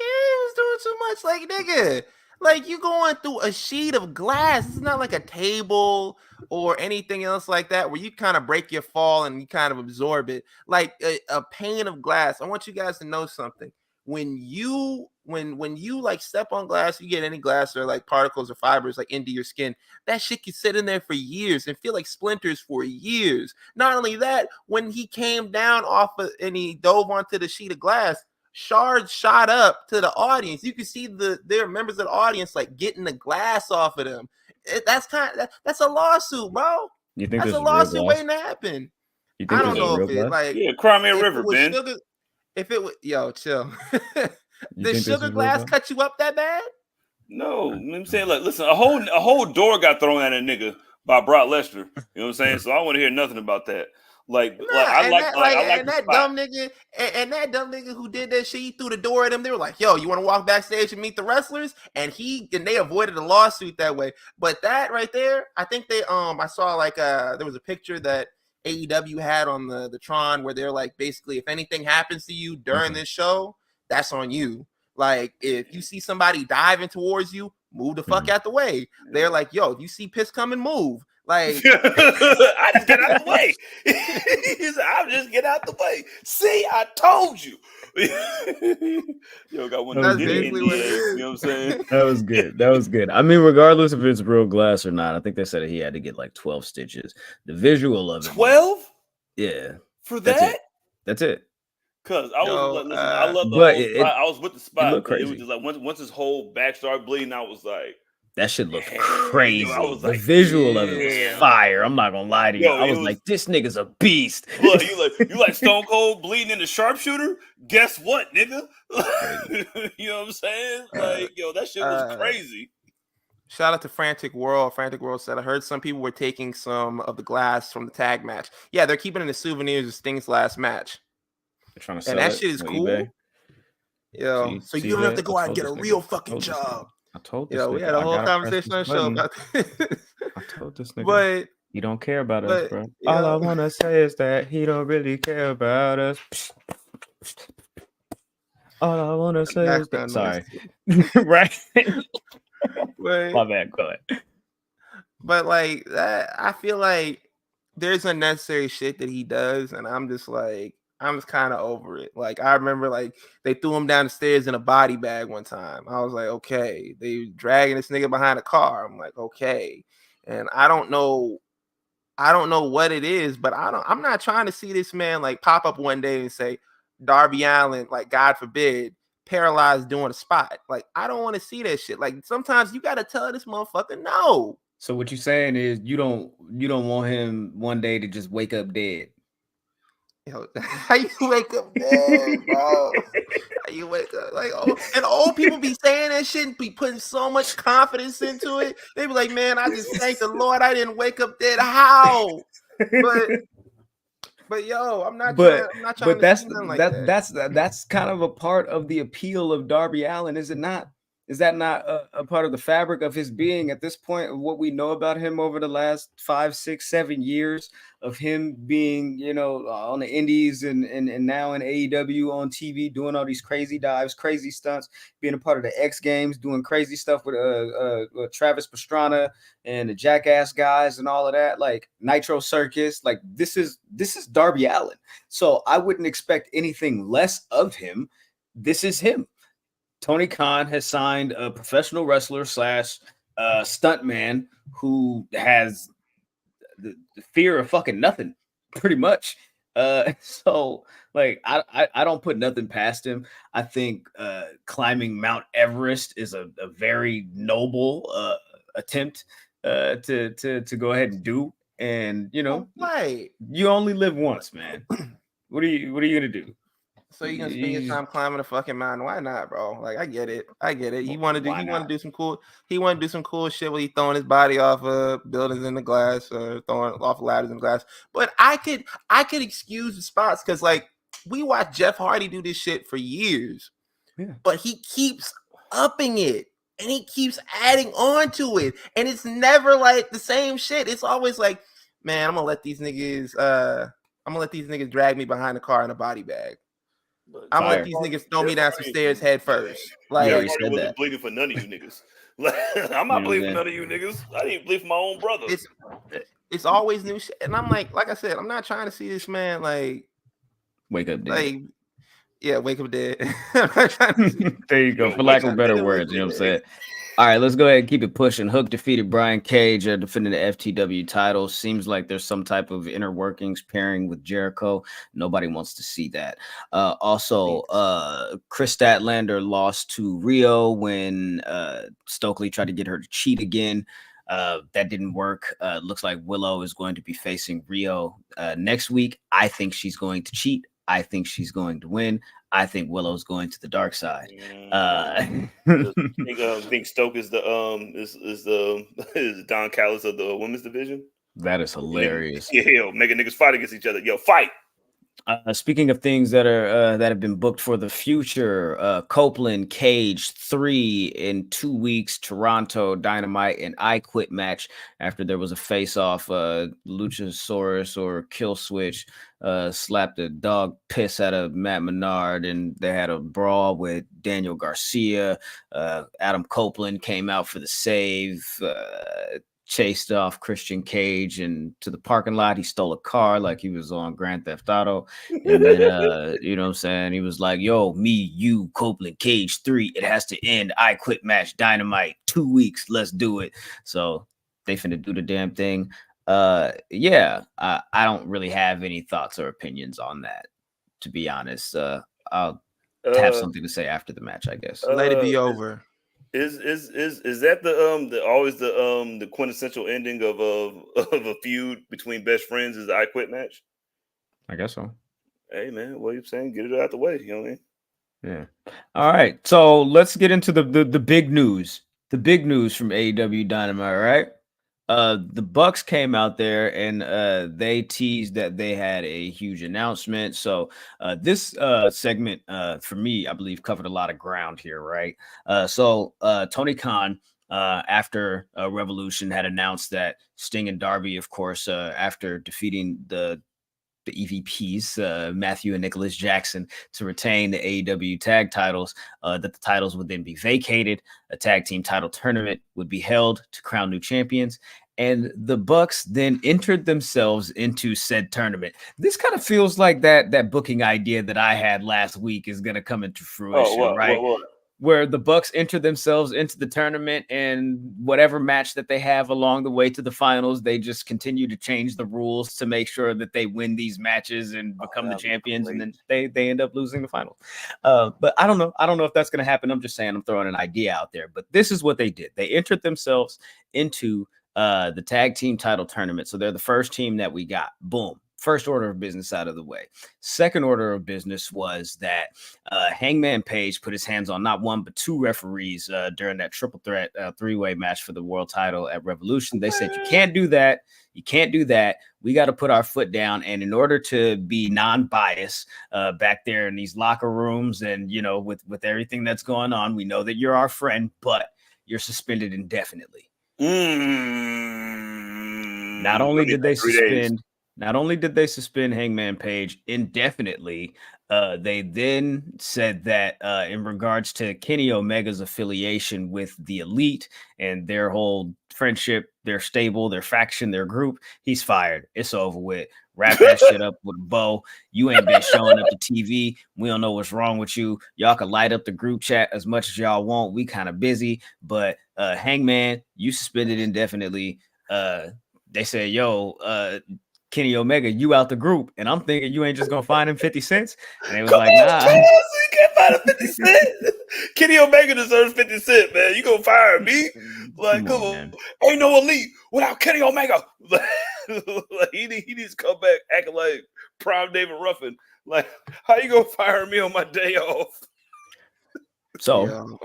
[SPEAKER 3] Yeah, he was doing too much. Like, nigga, like you going through a sheet of glass. It's not like a table or anything else like that where you kind of break your fall and you kind of absorb it. Like a pane of glass. I want you guys to know something. When you like step on glass, you get any glass or like particles or fibers like into your skin, that shit can sit in there for years and feel like splinters for years. Not only that, when he came down off of and he dove onto the sheet of glass, shards shot up to the audience. You can see their members of the audience like getting the glass off of them. That's a lawsuit, bro.
[SPEAKER 1] You think
[SPEAKER 3] that's a lawsuit waiting to happen?
[SPEAKER 1] You think
[SPEAKER 3] I don't know if it like
[SPEAKER 2] Crimea River, Ben.
[SPEAKER 3] If it was, yo, chill. Did sugar glass cut you up that bad?
[SPEAKER 2] No, I'm saying, like, listen, a whole door got thrown at a nigga by Brock Lesnar. You know what I'm saying? So I want to hear nothing about that. Like, that
[SPEAKER 3] dumb nigga who did that shit, he threw the door at him. They were like, "Yo, you want to walk backstage and meet the wrestlers?" And they avoided a lawsuit that way. But that right there, I think they I saw like there was a picture that AEW had on the Tron where they're like, basically, if anything happens to you during this show, that's on you. Like, if you see somebody diving towards you, move the fuck out the way. They're like, yo, if you see piss coming, move. Like,
[SPEAKER 2] I just get out the way. He said, I'll just get out the way. See, I told you. Yo, got one of those. You know what I'm saying?
[SPEAKER 1] That was good. That was good. I mean, regardless if it's real glass or not, I think they said that he had to get like 12 stitches. The visual of it.
[SPEAKER 2] 12?
[SPEAKER 1] Yeah.
[SPEAKER 2] For that?
[SPEAKER 1] That's it.
[SPEAKER 2] Cause I was listen, I love the whole I was with the spot. It was just like once his whole back started bleeding, I was like,
[SPEAKER 1] that shit looked crazy. The visual of it was fire. I'm not gonna lie to you. I was like, this nigga's a beast.
[SPEAKER 2] Look, you like Stone Cold bleeding in the sharpshooter? Guess what, nigga? You know what I'm saying? Like, yo, that shit was crazy.
[SPEAKER 3] Shout out to Frantic World. Frantic World said, I heard some people were taking some of the glass from the tag match. Yeah, they're keeping it as souvenirs of Sting's last match.
[SPEAKER 1] Trying to sell
[SPEAKER 3] and that shit is cool.
[SPEAKER 1] eBay.
[SPEAKER 3] Yo, so you don't have to go out and get a real fucking job.
[SPEAKER 1] I told this
[SPEAKER 3] nigga. We had a whole conversation on the show about this.
[SPEAKER 1] I told this nigga,
[SPEAKER 3] but
[SPEAKER 1] he don't care about us, bro. All I want to say is that he don't really care about us. All I want to say is that. Sorry. Right. My bad. Go ahead.
[SPEAKER 3] But like that, I feel like there's unnecessary shit that he does, and I'm just kind of over it. Like, I remember, like, they threw him down the stairs in a body bag one time. I was like, okay. They dragging this nigga behind a car. I'm like, okay. And I don't know what it is, but I'm not trying to see this man, like, pop up one day and say, Darby Allin, like, God forbid, paralyzed doing a spot. Like, I don't want to see that shit. Like, sometimes you got to tell this motherfucker no.
[SPEAKER 1] So what you're saying is you don't want him one day to just wake up dead.
[SPEAKER 3] Yo, how you wake up dead, bro? How you wake up like and old people be saying that shit and be putting so much confidence into it. They be like, man, I just thank the Lord I didn't wake up dead. How? But yo, I'm not trying to
[SPEAKER 1] that's
[SPEAKER 3] do nothing like that.
[SPEAKER 1] That's kind of a part of the appeal of Darby Allin, is it not? Is that not a part of the fabric of his being at this point, of what we know about him over the last 5, 6, 7 years of him being, on the indies and now in AEW on TV, doing all these crazy dives, crazy stunts, being a part of the X Games, doing crazy stuff with Travis Pastrana and the Jackass guys and all of that, like Nitro Circus. Like, this is Darby Allin. So I wouldn't expect anything less of him. This is him. Tony Khan has signed a professional wrestler / stuntman who has the fear of fucking nothing, pretty much. So like I don't put nothing past him. I think climbing Mount Everest is a very noble attempt to go ahead and do. And you know,
[SPEAKER 3] Right.
[SPEAKER 1] you only live once, man. What are you gonna do?
[SPEAKER 3] So you gonna spend your time climbing a fucking mountain? Why not, bro? Like I get it. He want to do some cool. He want to do some cool shit where he throwing his body off buildings in the glass or throwing off ladders in the glass. But I could excuse the spots because like we watched Jeff Hardy do this shit for years.
[SPEAKER 1] Yeah. But
[SPEAKER 3] he keeps upping it and he keeps adding on to it, and it's never like the same shit. It's always like, man, I'm gonna let these niggas drag me behind the car in a body bag. I'm gonna let these niggas throw me down some stairs head first.
[SPEAKER 1] Like,
[SPEAKER 2] I wasn't bleeding for none of you niggas. I'm not bleeding for none of you niggas. I didn't bleed for my own brother.
[SPEAKER 3] It's always new shit, and I'm like I said, I'm not trying to see this man like
[SPEAKER 1] wake up dead.
[SPEAKER 3] Like, yeah, wake up dead.
[SPEAKER 1] There you go. For lack of better words, you know what I'm saying. All right, let's go ahead and keep it pushing. Hook defeated Brian Cage, defending the FTW title. Seems like there's some type of inner workings pairing with Jericho. Nobody wants to see that. Also, Chris Statlander lost to Rio when Stokely tried to get her to cheat again. That didn't work. Looks like Willow is going to be facing Rio next week. I think she's going to cheat. I think she's going to win. I think Willow's going to the dark side.
[SPEAKER 2] Think Stoke is the is Don Callis of the women's division?
[SPEAKER 1] That is hilarious.
[SPEAKER 2] Yeah, making niggas fight against each other. Yo, fight.
[SPEAKER 1] Speaking of things that are that have been booked for the future, Copeland Cage 3 in 2 weeks, Toronto Dynamite and I Quit match after there was a face-off. Luchasaurus or Kill Switch slapped a dog piss out of Matt Menard, and they had a brawl with Daniel Garcia. Adam Copeland came out for the save. Chased off Christian Cage and to the parking lot. He stole a car like he was on Grand Theft Auto. And then, you know what I'm saying? He was like, yo, me, you, Copeland, Cage 3. It has to end. I Quit match, Dynamite. 2 weeks. Let's do it. So they finna do the damn thing. Yeah, I don't really have any thoughts or opinions on that, to be honest. I'll have something to say after the match, I guess.
[SPEAKER 3] Let it be over.
[SPEAKER 2] Is that the quintessential ending of a feud between best friends is the I Quit match?
[SPEAKER 1] I guess so.
[SPEAKER 2] Hey man, what are you saying? Get it out the way, you know what I mean?
[SPEAKER 1] Yeah. All right. So let's get into the big news. The big news from AEW Dynamite, right? The Bucks came out there and they teased that they had a huge announcement. So this segment for me, I believe, covered a lot of ground here, right? So Tony Khan, after Revolution, had announced that Sting and Darby, of course, after defeating the EVPs, Matthew and Nicholas Jackson, to retain the AEW tag titles, that the titles would then be vacated. A tag team title tournament would be held to crown new champions. And the Bucks then entered themselves into said tournament. This kind of feels like that booking idea that I had last week is going to come into fruition, right? What? Where the Bucks enter themselves into the tournament, and whatever match that they have along the way to the finals, they just continue to change the rules to make sure that they win these matches and become the champions, and then they end up losing the final. But I don't know. I don't know if that's going to happen. I'm just saying, I'm throwing an idea out there. But this is what they did. They entered themselves into the tag team title tournament. So they're the first team that we got. Boom. First order of business out of the way. Second order of business was that Hangman Page put his hands on not one, but two referees during that triple threat three-way match for the world title at Revolution. They said, you can't do that. You can't do that. We got to put our foot down. And in order to be non-biased back there in these locker rooms and, you know, with everything that's going on, we know that you're our friend, but you're suspended indefinitely. Not only did they suspend Hangman Page indefinitely, they then said that in regards to Kenny Omega's affiliation with the Elite and their whole friendship, their stable, their faction, their group, he's fired. It's over with. Wrap that shit up with a bow. You ain't been showing up to TV. We don't know what's wrong with you. Y'all can light up the group chat as much as y'all want. We kind of busy, but Hangman, you suspended indefinitely. They said, yo, Kenny Omega, you out the group. And I'm thinking you ain't just gonna find him 50 cents. And they was
[SPEAKER 2] Come
[SPEAKER 1] like,
[SPEAKER 2] on,
[SPEAKER 1] nah.
[SPEAKER 2] Charles, you can't find a 50 cent. Kenny Omega deserves 50 cent, man. You gonna fire me? Like, come on,
[SPEAKER 1] man.
[SPEAKER 2] Ain't no elite without Kenny Omega. Like, he needs to come back acting like prime David Ruffin. Like, how you gonna fire me on my day off?
[SPEAKER 1] So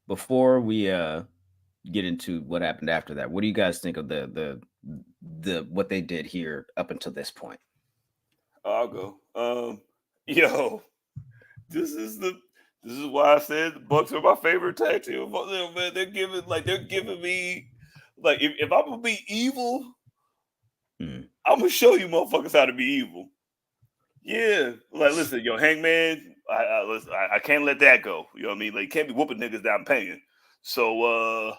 [SPEAKER 1] before we get into what happened after that, what do you guys think of the what they did here up until this point?
[SPEAKER 2] I'll go. Yo, this is why I said the Bucks are my favorite tag team. Man, they're giving me like if I'm gonna be evil, I'm gonna show you motherfuckers how to be evil. Yeah, like listen, yo, Hangman, I can't let that go. You know what I mean? Like, you can't be whooping niggas that I'm paying. So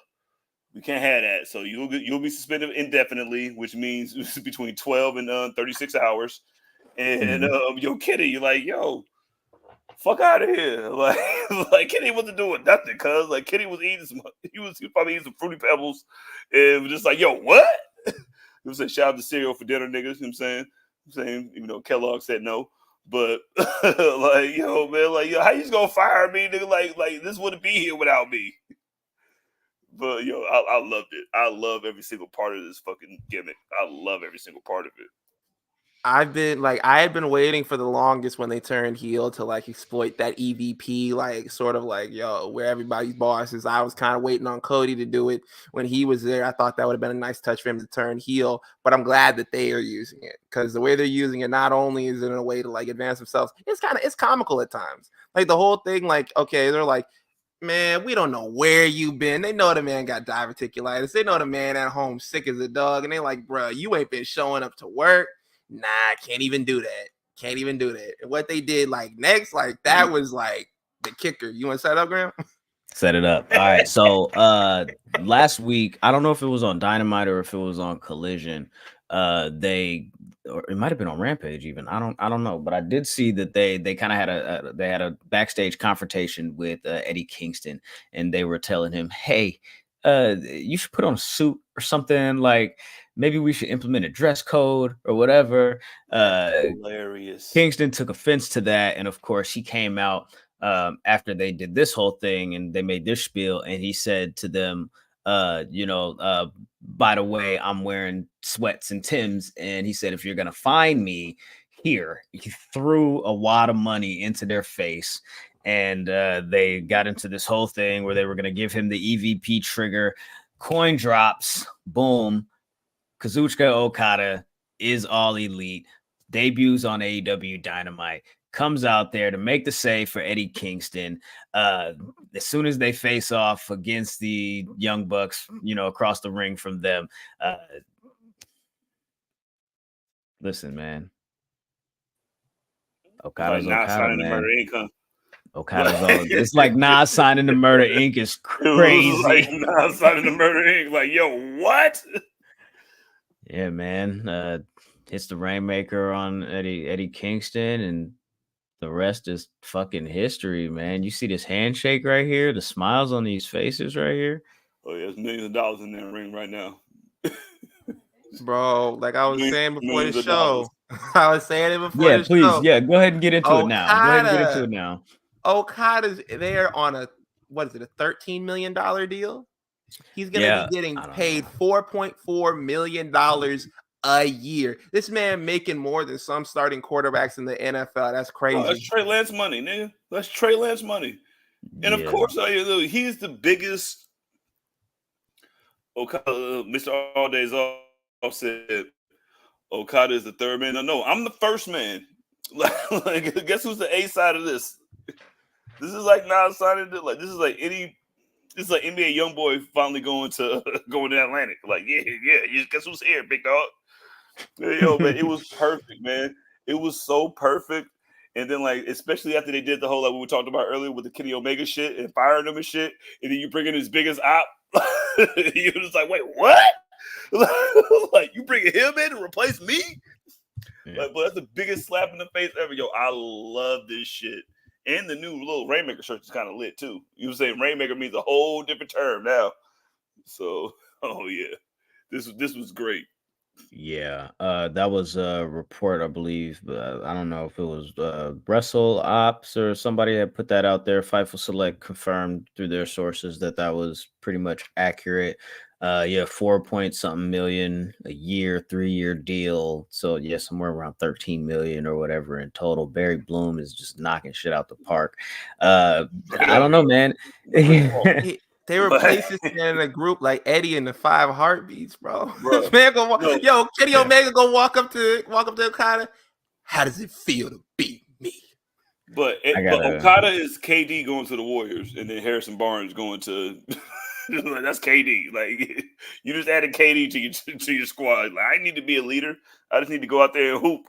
[SPEAKER 2] we can't have that. So you'll be suspended indefinitely, which means it's between 12 and 36 hours. And yo, Kenny, you're like, yo, fuck out of here. Like Kenny wasn't doing nothing, cuz like Kenny was eating he was probably eating some Fruity Pebbles and was just like, yo, what? He was saying shout out to cereal for dinner, niggas. You know what I'm saying, even though Kellogg said no. But like, yo, man, like, yo, how you just gonna fire me, nigga? Like this wouldn't be here without me. But yo, I loved it. I love every single part of this fucking gimmick. I love every single part of it.
[SPEAKER 3] I had been waiting for the longest when they turned heel to like exploit that EVP, like sort of like, yo, where everybody's boss is. I was kind of waiting on Cody to do it when he was there. I thought that would have been a nice touch for him to turn heel, but I'm glad that they are using it, because the way they're using it, not only is it in a way to like advance themselves, it's comical at times. Like the whole thing, like, okay, they're like, man, we don't know where you've been. They know the man got diverticulitis. They know the man at home sick as a dog, and they're like, bro, you ain't been showing up to work. Nah, can't even do that. Can't even do that. And what they did like next, like that was like the kicker. You want to set it up, Graham?
[SPEAKER 1] Set it up. All right. So last week, I don't know if it was on Dynamite or if it was on Collision. Or it might have been on Rampage even. I don't know, but I did see that they kind of had a backstage confrontation with Eddie Kingston, and they were telling him, hey, you should put on a suit or something, like maybe we should implement a dress code or whatever.
[SPEAKER 2] Hilarious.
[SPEAKER 1] Kingston took offense to that, and of course he came out after they did this whole thing and they made this spiel, and he said to them, by the way, I'm wearing sweats and Timbs, and he said, if you're gonna find me here, he threw a wad of money into their face. And they got into this whole thing where they were going to give him the EVP trigger. Coin drops. Boom. Kazuchika Okada is All Elite. Debuts on AEW Dynamite. Comes out there to make the save for Eddie Kingston. As soon as they face off against the Young Bucks, across the ring from them. Listen, man. Okada's
[SPEAKER 2] like
[SPEAKER 1] Okada, man. Okada's all. It's like Nas signing the Murder Inc. is crazy.
[SPEAKER 2] It was like Nas signing the Murder Inc. Like, yo, what?
[SPEAKER 1] Yeah, man. Hits the Rainmaker on Eddie Kingston, and the rest is fucking history, man. You see this handshake right here, the smiles on these faces right here.
[SPEAKER 2] Oh, yeah, there's millions of dollars in that ring right now.
[SPEAKER 3] Bro, like I was saying before the show.
[SPEAKER 2] Dollars.
[SPEAKER 3] I was saying it before the
[SPEAKER 1] please,
[SPEAKER 3] show.
[SPEAKER 1] Yeah, go ahead and get into it now.
[SPEAKER 3] Okada's there on a $13 million deal? He's gonna be getting paid $4.4 million a year. This man making more than some starting quarterbacks in the NFL. That's crazy.
[SPEAKER 2] Oh, that's Trey Lance money, nigga. That's Trey Lance money. And of course, he's the biggest. Okada, Mr. All Days Off said Okada is the third man. No, I'm the first man. Like, guess who's the A side of this? This is like Nas signing it. Like, this is like NBA young boy finally going to Atlantic. Like, yeah. Guess who's here, big dog? Yo, man, it was perfect, man. It was so perfect. And then, like, especially after they did the whole, like, we talked about earlier with the Kenny Omega shit and firing him and shit, and then you bring in his biggest op. You're just like, wait, what? Like, you bringing him in to replace me? Yeah. Like, but that's the biggest slap in the face ever. Yo, I love this shit. And the new little Rainmaker shirt is kind of lit, too. You were saying Rainmaker means a whole different term now. So, oh, yeah. This was great.
[SPEAKER 1] Yeah, that was a report, I believe. But I don't know if it was Wrestle Ops or somebody that put that out there. Fightful Select confirmed through their sources that that was pretty much accurate. Yeah, 4 point something million a year, 3-year deal. So yeah, somewhere around 13 million or whatever in total. Barry Bloom is just knocking shit out the park. I don't know, man.
[SPEAKER 3] They replaced this man in a group like Eddie and the Five Heartbeats, bro.
[SPEAKER 2] Bro,
[SPEAKER 3] This man gonna
[SPEAKER 2] no.
[SPEAKER 3] yo, Kenny Omega gonna walk up to Okada. How does it feel to beat me?
[SPEAKER 2] But Okada is KD going to the Warriors, and then Harrison Barnes going to. That's KD. Like you just added KD to your squad. Like I need to be a leader. I just need to go out there and hoop.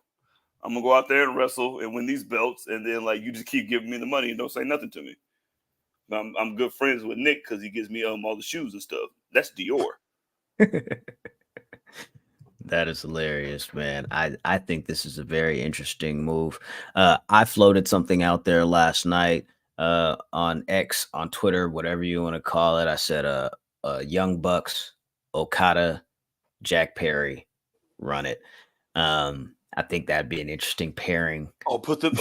[SPEAKER 2] I'm gonna go out there and wrestle and win these belts, and then like you just keep giving me the money and don't say nothing to me. I'm good friends with Nick because he gives me all the shoes and stuff. That's Dior.
[SPEAKER 1] That is hilarious, man. I think this is a very interesting move. I floated something out there last night on X, on Twitter, whatever you want to call it. I said Young Bucks, Okada, Jack Perry, run it. I think that'd be an interesting pairing.
[SPEAKER 2] Put man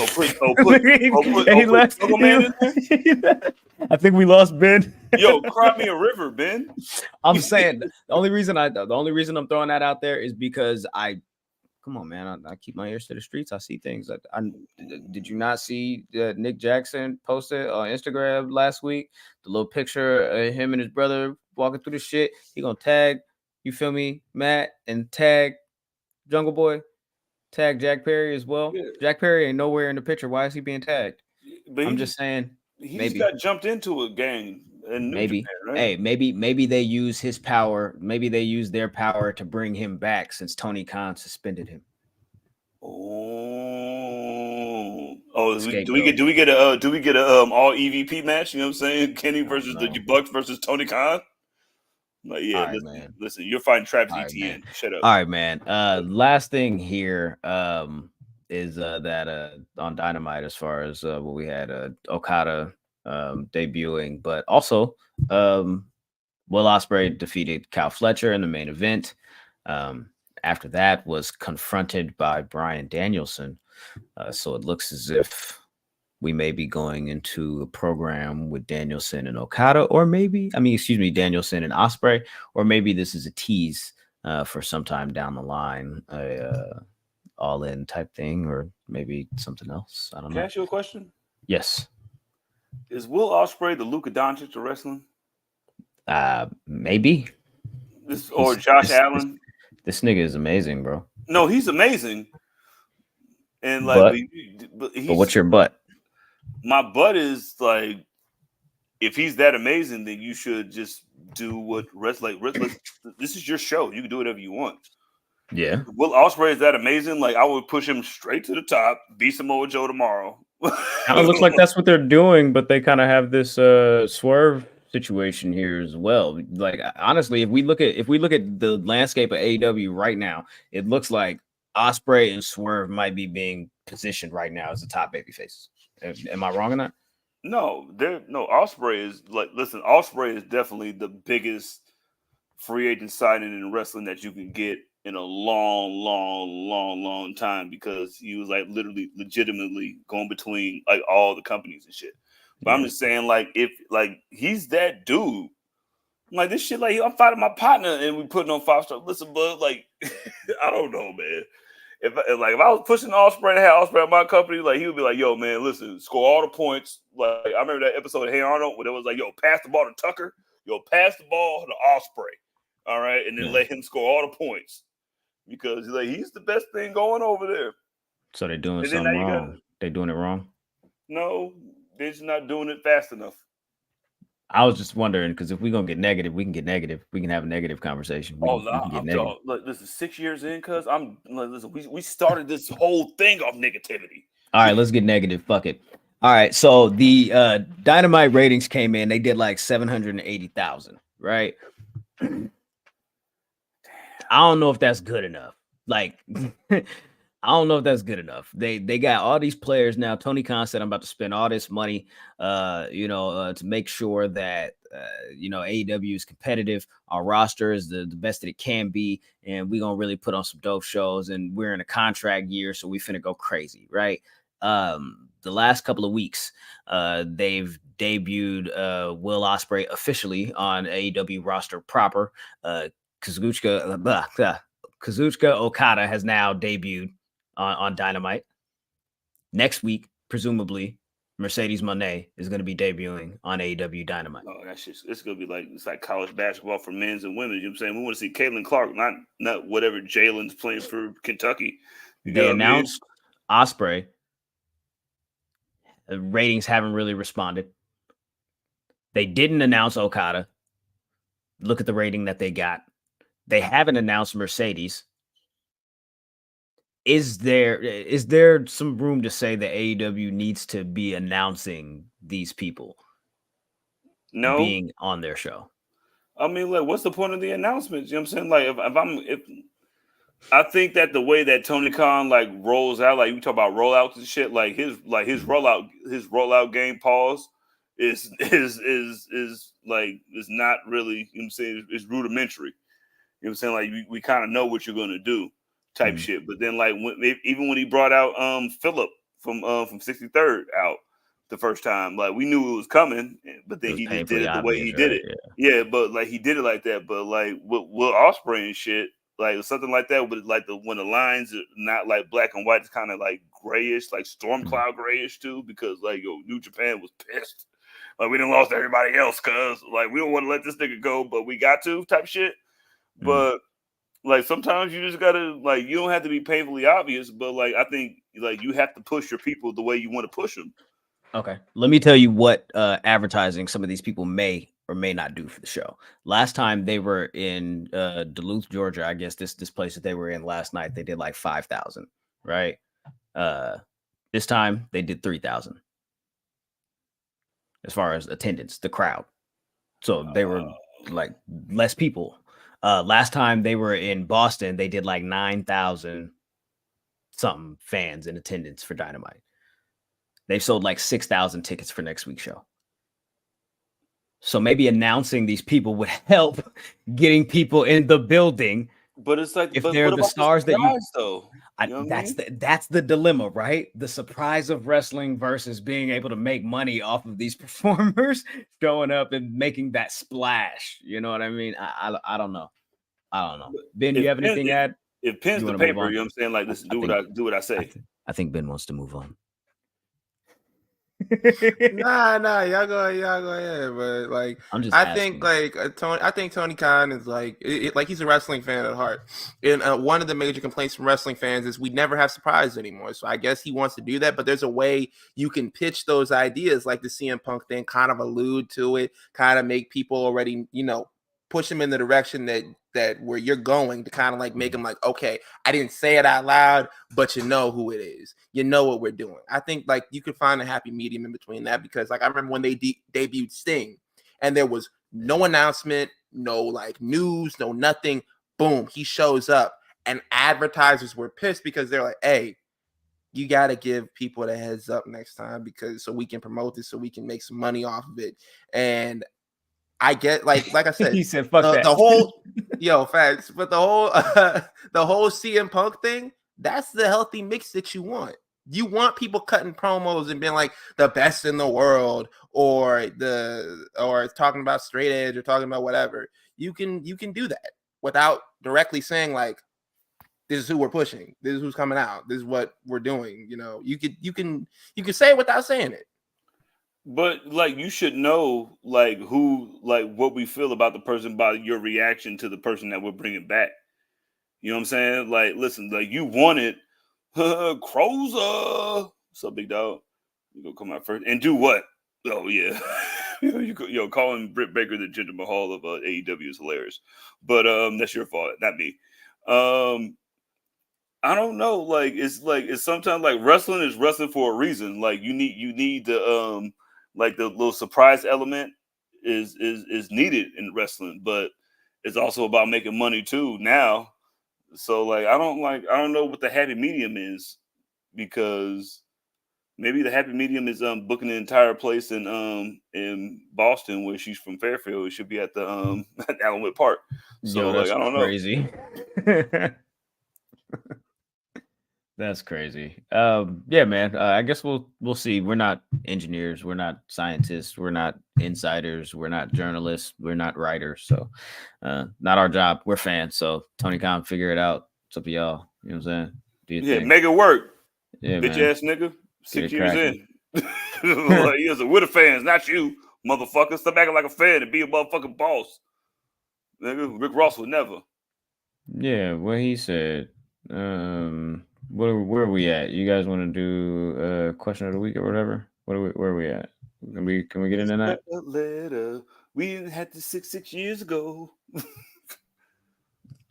[SPEAKER 1] in there. I think we lost Ben.
[SPEAKER 2] Yo, cry me a river, Ben.
[SPEAKER 1] I'm saying the only reason I'm throwing that out there is because come on, man. I keep my ears to the streets. I see things. Did you not see Nick Jackson posted on Instagram last week? The little picture of him and his brother walking through the shit. He gonna tag, you feel me, Matt, and tag Jungle Boy. Tag Jack Perry as well. Yeah. Jack Perry ain't nowhere in the picture. Why is he being tagged? But I'm just saying.
[SPEAKER 2] He just got jumped into a gang.
[SPEAKER 1] Maybe. Japan, right? Hey, maybe they use his power. Maybe they use their power to bring him back since Tony Khan suspended him.
[SPEAKER 2] Do we get a all EVP match? You know what I'm saying? Kenny versus the Bucks versus Tony Khan. Like, yeah, listen, you're fighting Travis Etienne. Shut up.
[SPEAKER 1] All right, man. Last thing here is that on Dynamite, as far as what we had Okada debuting, but also Will Ospreay defeated Kyle Fletcher in the main event. After that was confronted by Bryan Danielson. So it looks as if we may be going into a program with Danielson and Okada, or Danielson and Ospreay, or maybe this is a tease for sometime down the line, all-in type thing, or maybe something else. I don't know.
[SPEAKER 2] Can I ask you a question?
[SPEAKER 1] Yes.
[SPEAKER 2] Is Will Ospreay the Luka Doncic of wrestling?
[SPEAKER 1] Maybe.
[SPEAKER 2] Josh Allen?
[SPEAKER 1] This nigga is amazing, bro.
[SPEAKER 2] No, he's amazing. And like,
[SPEAKER 1] but what's your butt?
[SPEAKER 2] My butt is like, if he's that amazing, then you should just do what this is your show. You can do whatever you want.
[SPEAKER 1] Yeah.
[SPEAKER 2] Will Ospreay is that amazing? Like, I would push him straight to the top, beat Samoa Joe tomorrow.
[SPEAKER 1] Kind of looks like that's what they're doing, but they kind of have this swerve situation here as well. Like, honestly, if we look at the landscape of AEW right now, it looks like Ospreay and Swerve might be being positioned right now as the top baby faces. Am I wrong in that?
[SPEAKER 2] No, Ospreay is Ospreay is definitely the biggest free agent signing in wrestling that you can get in a long time, because he was like legitimately going between like all the companies and shit. But I'm just saying, like, if like he's that dude, like this shit, like I'm fighting my partner and we putting on 5-star. Listen, bud, like I don't know, man. If I was pushing Ospreay to have Ospreay at my company, like he would be like, "Yo, man, listen, score all the points." Like I remember that episode of Hey Arnold where it was like, "Yo, pass the ball to Tucker. Yo, pass the ball to Ospreay. All right, and then let him score all the points because like he's the best thing going over there."
[SPEAKER 1] So they're doing something wrong. They're doing it wrong.
[SPEAKER 2] No, they're just not doing it fast enough.
[SPEAKER 1] I was just wondering, because if we're gonna get negative, we can get negative. We can have a negative conversation.
[SPEAKER 2] Look, this is 6 years in, cuz we started this whole thing off negativity.
[SPEAKER 1] All right, let's get negative. Fuck it. All right, so the Dynamite ratings came in. They did like 780,000, right? I don't know if that's good enough. Like, I don't know if that's good enough. They got all these players now. Tony Khan said, I'm about to spend all this money, to make sure that, AEW is competitive. Our roster is the best that it can be. And we're going to really put on some dope shows. And we're in a contract year, so we finna go crazy, right? The last couple of weeks, they've debuted Will Ospreay officially on AEW roster proper. Kazuchika Okada has now debuted on Dynamite. Next week, presumably, Mercedes Moné is going to be debuting on AEW Dynamite.
[SPEAKER 2] Oh, that's just, it's going to be it's like college basketball for men's and women. You know what I'm saying? We want to see Caitlin Clark, not whatever Jalen's playing for Kentucky.
[SPEAKER 1] They announced Ospreay. The ratings haven't really responded. They didn't announce Okada. Look at the rating that they got. They haven't announced Mercedes. Is there some room to say that AEW needs to be announcing these people being on their show?
[SPEAKER 2] I mean, what's the point of the announcements? You know what I'm saying? If I think that the way that Tony Khan rolls out, you talk about rollouts and shit, his rollout game pause is not really, you know what I'm saying, it's rudimentary. You know what I'm saying? We kind of know what you're gonna do. Type shit, but then even when he brought out Phillip from 63rd out the first time, we knew it was coming, but then he just did it the way he did it. Yeah, but he did it like that. But with Will Ospreay and shit, something like that, but when the lines are not black and white, it's kind of grayish, storm cloud grayish too, because New Japan was pissed. We done lost everybody else, cuz we don't want to let this nigga go, but we got to type shit. But sometimes you just gotta you don't have to be painfully obvious, but I think you have to push your people the way you want to push them.
[SPEAKER 1] Okay, let me tell you what advertising some of these people may or may not do for the show. Last time they were in Duluth, Georgia, I guess this place that they were in last night, they did 5,000, right? This time they did 3,000 as far as attendance, the crowd. So they were less people. Last time they were in Boston, they did 9,000 something fans in attendance for Dynamite. They've sold 6,000 tickets for next week's show. So maybe announcing these people would help getting people in the building.
[SPEAKER 2] But it's
[SPEAKER 1] if they're the stars that you,
[SPEAKER 2] though.
[SPEAKER 1] That's the dilemma, right? The surprise of wrestling versus being able to make money off of these performers showing up and making that splash. You know what I mean? I don't know. Ben, you have anything to add?
[SPEAKER 2] If pen's the paper, you know what I'm saying? Listen, do what I say.
[SPEAKER 1] I think Ben wants to move on.
[SPEAKER 3] Nah, y'all go ahead. But I think Tony Khan is he's a wrestling fan at heart. And one of the major complaints from wrestling fans is we never have surprise anymore. So I guess he wants to do that, but there's a way you can pitch those ideas, like the CM Punk thing, kind of allude to it, kind of make people already, push them in the direction that where you're going, to kind of make them okay, I didn't say it out loud, but you know who it is. You know what we're doing. I think you could find a happy medium in between that, because I remember when they debuted Sting and there was no announcement, no news, no nothing. Boom, he shows up and advertisers were pissed because they're hey, you got to give people the heads up next time, because so we can promote this, so we can make some money off of it. And I get like I said,
[SPEAKER 1] he said, "Fuck that."
[SPEAKER 3] The whole facts, but the whole CM Punk thing, that's the healthy mix that you want. You want people cutting promos and being the best in the world, or talking about straight edge, or talking about whatever. You can do that without directly saying this is who we're pushing, this is who's coming out, this is what we're doing. You can say it without saying it.
[SPEAKER 2] But you should know who what we feel about the person by your reaction to the person that we're bringing back. You know what I'm saying? Listen, you wanted Croza. What's up, big dog? You gonna come out first and do what? Oh yeah, calling Britt Baker the Jinder Mahal of AEW is hilarious. But that's your fault, not me. I don't know. It's sometimes wrestling is wrestling for a reason. You need the the little surprise element is needed in wrestling, but it's also about making money too. Now, So like I don't know what the happy medium is, because maybe the happy medium is booking the entire place in Boston, where she's from Fairfield. It should be at the at Allenwood Park. So
[SPEAKER 1] Yo, that's
[SPEAKER 2] like I don't
[SPEAKER 1] crazy. That's crazy. Yeah, man. I guess we'll see. We're not engineers. We're not scientists. We're not insiders. We're not journalists. We're not writers. So, not our job. We're fans. So, Tony Khan, figure it out. It's up to y'all. You know what I'm saying? Do your thing.
[SPEAKER 2] Make it work.
[SPEAKER 1] Yeah,
[SPEAKER 2] bitch
[SPEAKER 1] man.
[SPEAKER 2] ass nigga. 6 years
[SPEAKER 1] cracking.
[SPEAKER 2] in. Like, he was with the fans, not you, motherfucker. Stop acting like a fan and be a motherfucking boss. Nigga, Rick Ross would never.
[SPEAKER 1] Yeah, what he said. Where are we at? You guys want to do question of the week or whatever? Where are we at? Can we get into that?
[SPEAKER 2] A letter. We had this 6 years ago.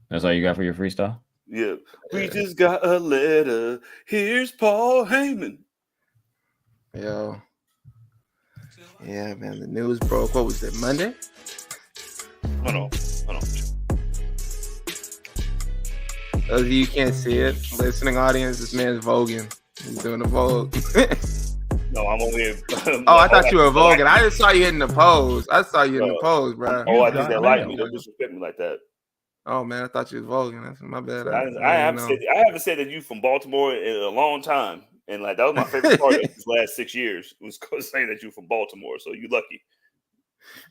[SPEAKER 1] That's all you got for your freestyle?
[SPEAKER 2] Yeah. We just got a letter. Here's Paul Heyman.
[SPEAKER 3] Yo. Yeah, man. The news broke. What was it? Monday?
[SPEAKER 2] Hold on.
[SPEAKER 3] Those of you can't see it, listening audience, this man's voguing. He's doing a vogue.
[SPEAKER 2] No, I'm over here.
[SPEAKER 3] Oh, I thought you were voguing. I just saw you hitting the pose. I saw you in the pose, bro.
[SPEAKER 2] Oh, I just didn't like me. Don't disrespect me like that.
[SPEAKER 3] Oh man, I thought you was voguing. That's my bad.
[SPEAKER 2] I haven't said that you from Baltimore in a long time, and like that was my favorite part of these last 6 years. Was saying that you from Baltimore, so you lucky.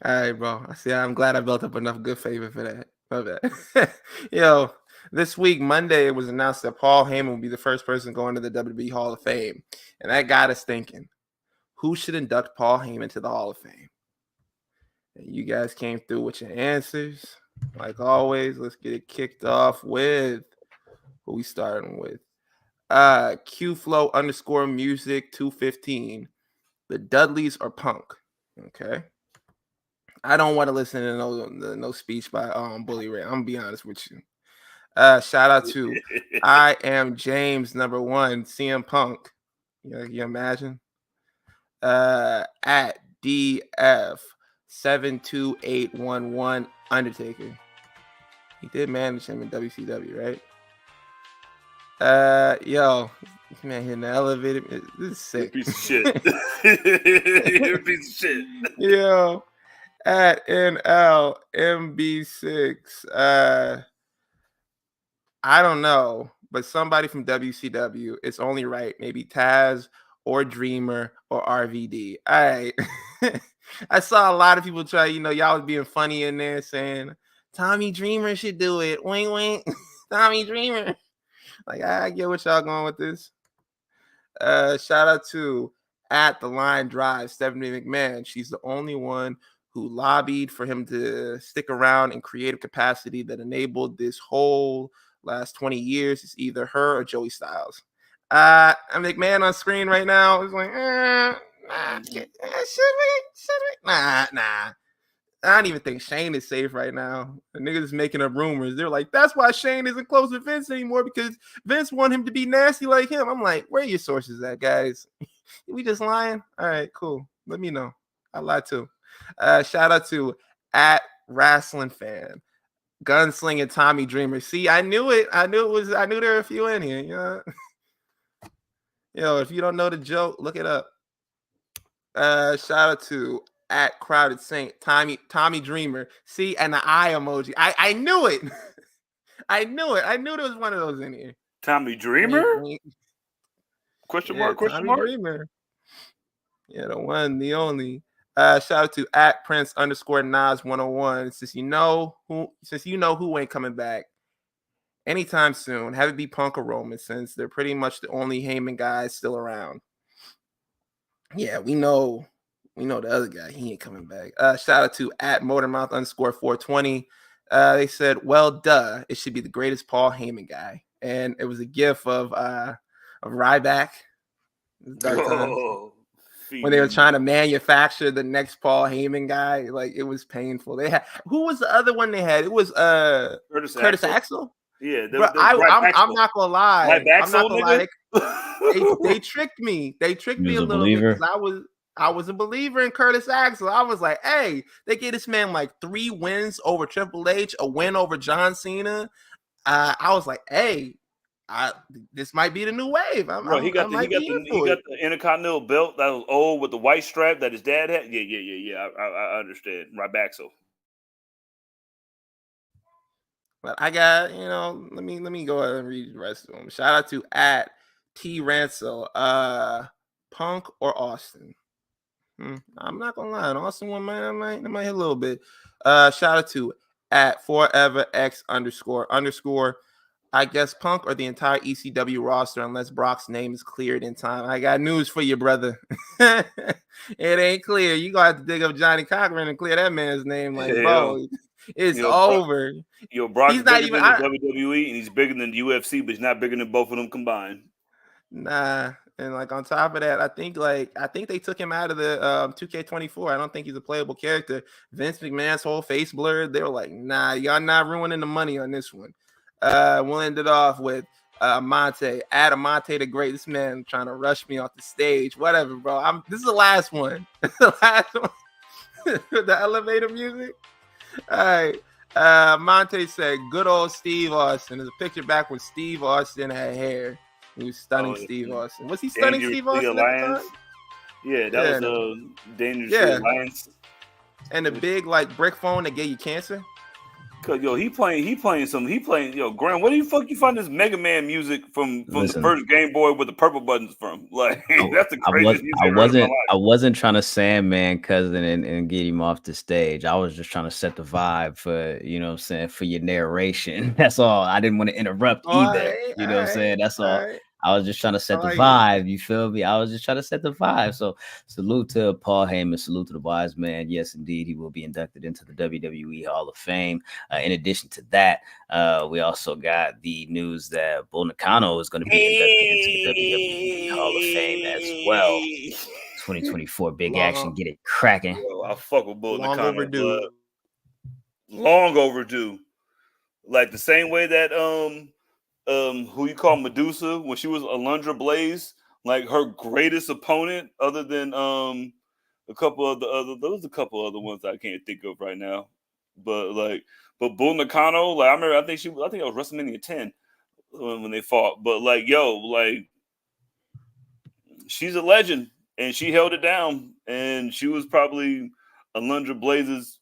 [SPEAKER 3] All right, bro. I see. I'm glad I built up enough good favor for that. My bad. Yo, this week, Monday, it was announced that Paul Heyman will be the first person going to the WWE Hall of Fame, and that got us thinking: who should induct Paul Heyman to the Hall of Fame? And you guys came through with your answers. Like always, let's get it kicked off with who we starting with. QFlow _ music 215. The Dudleys or Punk. Okay. I don't want to listen to no speech by Bully Ray. I'm gonna be honest with you. Shout out to I am James #1 CM Punk. You imagine? At DF 72811 Undertaker. He did manage him in WCW, right? Yo, this man hitting the elevator. This is sick.
[SPEAKER 2] You're a piece of shit. You're a piece of shit.
[SPEAKER 3] Yo, at NLMB6. I don't know, but somebody from WCW. It's only right. Maybe Taz or Dreamer or RVD. All right. I saw a lot of people try, y'all was being funny in there saying Tommy Dreamer should do it. Wink, wink. Tommy Dreamer. Like, I get what y'all going with this. Shout out to at the Line Drive, Stephanie McMahon. She's the only one who lobbied for him to stick around in creative capacity that enabled this whole last 20 years. It's either her or Joey Styles. McMahon on screen right now is like, should we? Nah. I don't even think Shane is safe right now. The niggas is making up rumors. They're like, that's why Shane isn't close with Vince anymore, because Vince want him to be nasty like him. I'm like, where are your sources at, guys? We just lying? All right, cool. Let me know. I lied too. Shout out to at Wrestling Fan. Gunslinging Tommy Dreamer. See, I knew it. I knew there were a few in here. Yo, if you don't know the joke, look it up. Shout out to at Crowded Saint, Tommy Dreamer. See, and the eye emoji. I knew it. I knew it. I knew there was one of those in here.
[SPEAKER 2] Tommy Dreamer? Question mark?
[SPEAKER 3] Dreamer. Yeah, the one, the only. Shout out to at Prince _ Nas 101. Since you know who ain't coming back anytime soon, have it be Punk or Roman, since they're pretty much the only Heyman guys still around. Yeah, we know the other guy, he ain't coming back. Shout out to at Motormouth _ 420. They said, well, duh, it should be the greatest Paul Heyman guy. And it was a gif of Ryback. When they were trying to manufacture the next Paul Heyman guy, like, it was painful. They had, who was the other one they had? It was Curtis Axel.
[SPEAKER 2] Yeah,
[SPEAKER 3] I'm not gonna lie. I'm not gonna lie. They tricked me. They tricked me a little bit, because I was a believer in Curtis Axel. I was like, hey, they gave this man like 3 wins over Triple H, a win over John Cena. I was like, hey, this might be the new wave.
[SPEAKER 2] Bro, he got the Intercontinental belt that was old with the white stripe that his dad had. Yeah. I understand. Right back, so.
[SPEAKER 3] But I got, let me go ahead and read the rest of them. Shout out to at T Ransel, Punk or Austin. I'm not gonna lie, Austin one might hit a little bit. Shout out to at Forever X __. I guess Punk or the entire ECW roster, unless Brock's name is cleared in time. I got news for you, brother. It ain't clear. You gonna have to dig up Johnny Cochran and clear that man's name. Like, bro, it's over.
[SPEAKER 2] Brock's he's not even than the WWE, and he's bigger than the UFC, but he's not bigger than both of them combined.
[SPEAKER 3] Nah, and like on top of that, I think they took him out of the 2K24. I don't think he's a playable character. Vince McMahon's whole face blurred. They were like, nah, y'all not ruining the money on this one. We'll end it off with Monte. Adam Monte the Great. This man trying to rush me off the stage. Whatever, bro. This is the last one. The last one. The elevator music. All right. Monte said, good old Steve Austin. There's a picture back when Steve Austin had hair. He was stunning Steve Austin. Was he stunning Steve Austin at the time?
[SPEAKER 2] Yeah, that was Dangerous Alliance.
[SPEAKER 3] And the big brick phone that gave you cancer.
[SPEAKER 2] Cause he playing Graham, where the fuck you find this Mega Man music from the first Game Boy with the purple buttons from? Like that's the craziest music
[SPEAKER 1] I wasn't trying to Sandman cousin and get him off the stage. I was just trying to set the vibe for for your narration. That's all. I didn't want to interrupt either. What I'm saying? That's all. I was just trying to set the vibe. You feel me? I was just trying to set the vibe. So salute to Paul Heyman. Salute to the wise man. Yes, indeed. He will be inducted into the WWE Hall of Fame. In addition to that, we also got the news that Bull Nakano is going to be inducted into the WWE Hall of Fame as well. 2024 big action. Get it cracking.
[SPEAKER 2] Yo, I fuck with Bull Nakano. Long overdue. Like the same way that who you call Medusa when she was Alundra Blaze, like her greatest opponent, other than a couple of the other ones I can't think of right now. But Bull Nakano, I remember I think it was WrestleMania 10 when they fought. But she's a legend and she held it down, and she was probably Alundra Blaze's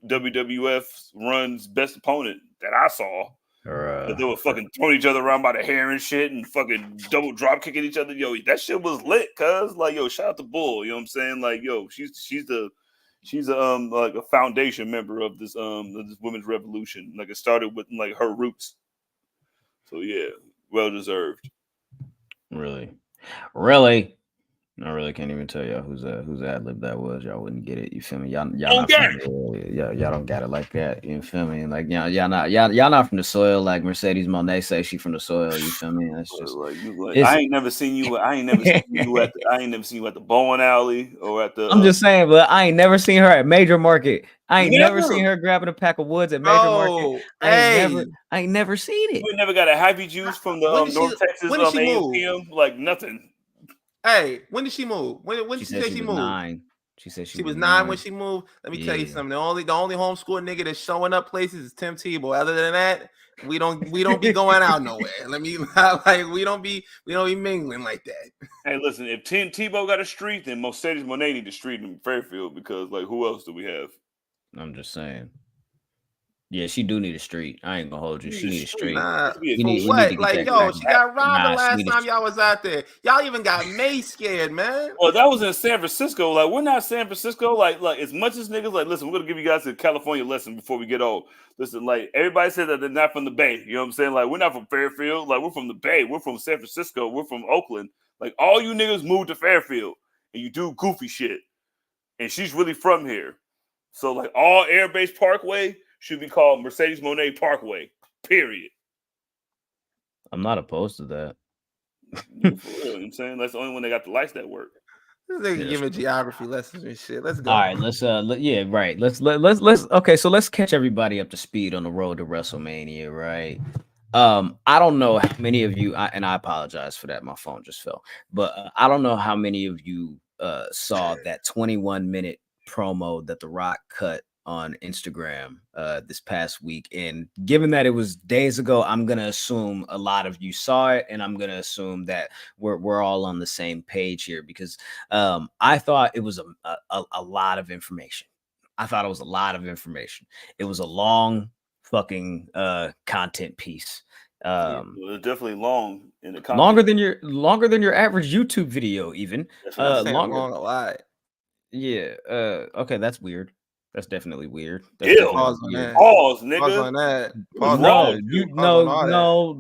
[SPEAKER 2] WWF run's best opponent that I saw. They were fucking throwing each other around by the hair and shit, and fucking double drop kicking each other. Yo, that shit was lit, cuz shout out to Bull. You know what I'm saying? She's a foundation member of this women's revolution. Like it started with her roots. So yeah, well deserved.
[SPEAKER 1] Really. I really can't even tell y'all whose ad lib that was. Y'all wouldn't get it. You feel me? Y'all not y'all don't got it like that. You feel me? Like y'all not from the soil. Like Mercedes Moné say she from the soil. You feel me? That's just
[SPEAKER 2] I ain't never seen you. I ain't never seen you at the bowling alley or at the.
[SPEAKER 1] I'm just saying, but I ain't never seen her at Major Market. I ain't never seen her grabbing a pack of woods at Major Market. I ain't never seen it.
[SPEAKER 2] We never got a happy juice from the North Texas AMPM. Like nothing.
[SPEAKER 3] Hey, when did she move? When did she say she moved?
[SPEAKER 1] 9. She said she was
[SPEAKER 3] 9 when she moved. Let me tell you something. The only homeschool nigga that's showing up places is Tim Tebow. Other than that, we don't be going out nowhere. We don't be mingling like that.
[SPEAKER 2] Hey, listen, if Tim Tebow got a street, then Mercedes Moné need a street in Fairfield, because who else do we have?
[SPEAKER 1] I'm just saying. Yeah, she do need a street. I ain't gonna hold you. She need a street.
[SPEAKER 3] She got robbed the last time y'all was out there. Y'all even got May scared, man.
[SPEAKER 2] Well, that was in San Francisco. We're not San Francisco. As much as niggas listen, we're gonna give you guys a California lesson before we get old. Listen, everybody said that they're not from the Bay. You know what I'm saying? We're not from Fairfield. We're from the Bay. We're from San Francisco. We're from Oakland. All you niggas moved to Fairfield and you do goofy shit. And she's really from here. So all Airbase Parkway should be called Mercedes Moné Parkway, period.
[SPEAKER 1] I'm not opposed to that.
[SPEAKER 2] For real, you know what I'm saying? That's the only one that got the lights that work.
[SPEAKER 3] This nigga giving geography lessons and shit. Let's go.
[SPEAKER 1] All right, let's okay, so let's catch everybody up to speed on the road to WrestleMania, right? I don't know how many of you, and I apologize for that, my phone just fell, but I don't know how many of you saw that 21-minute promo that The Rock cut on Instagram this past week, and given that it was days ago, I'm gonna assume a lot of you saw it, and I'm gonna assume that we're all on the same page here, because I thought it was a lot of information. I thought it was a lot of information. It was a long fucking content piece.
[SPEAKER 2] It was definitely long in the content.
[SPEAKER 1] Longer than your average YouTube video, even.
[SPEAKER 3] Longer. Long a lot.
[SPEAKER 1] Yeah. Okay, that's weird. That's definitely weird.
[SPEAKER 3] Pause on that.
[SPEAKER 2] Pause, nigga.
[SPEAKER 3] Pause on that.
[SPEAKER 2] Pause
[SPEAKER 1] no.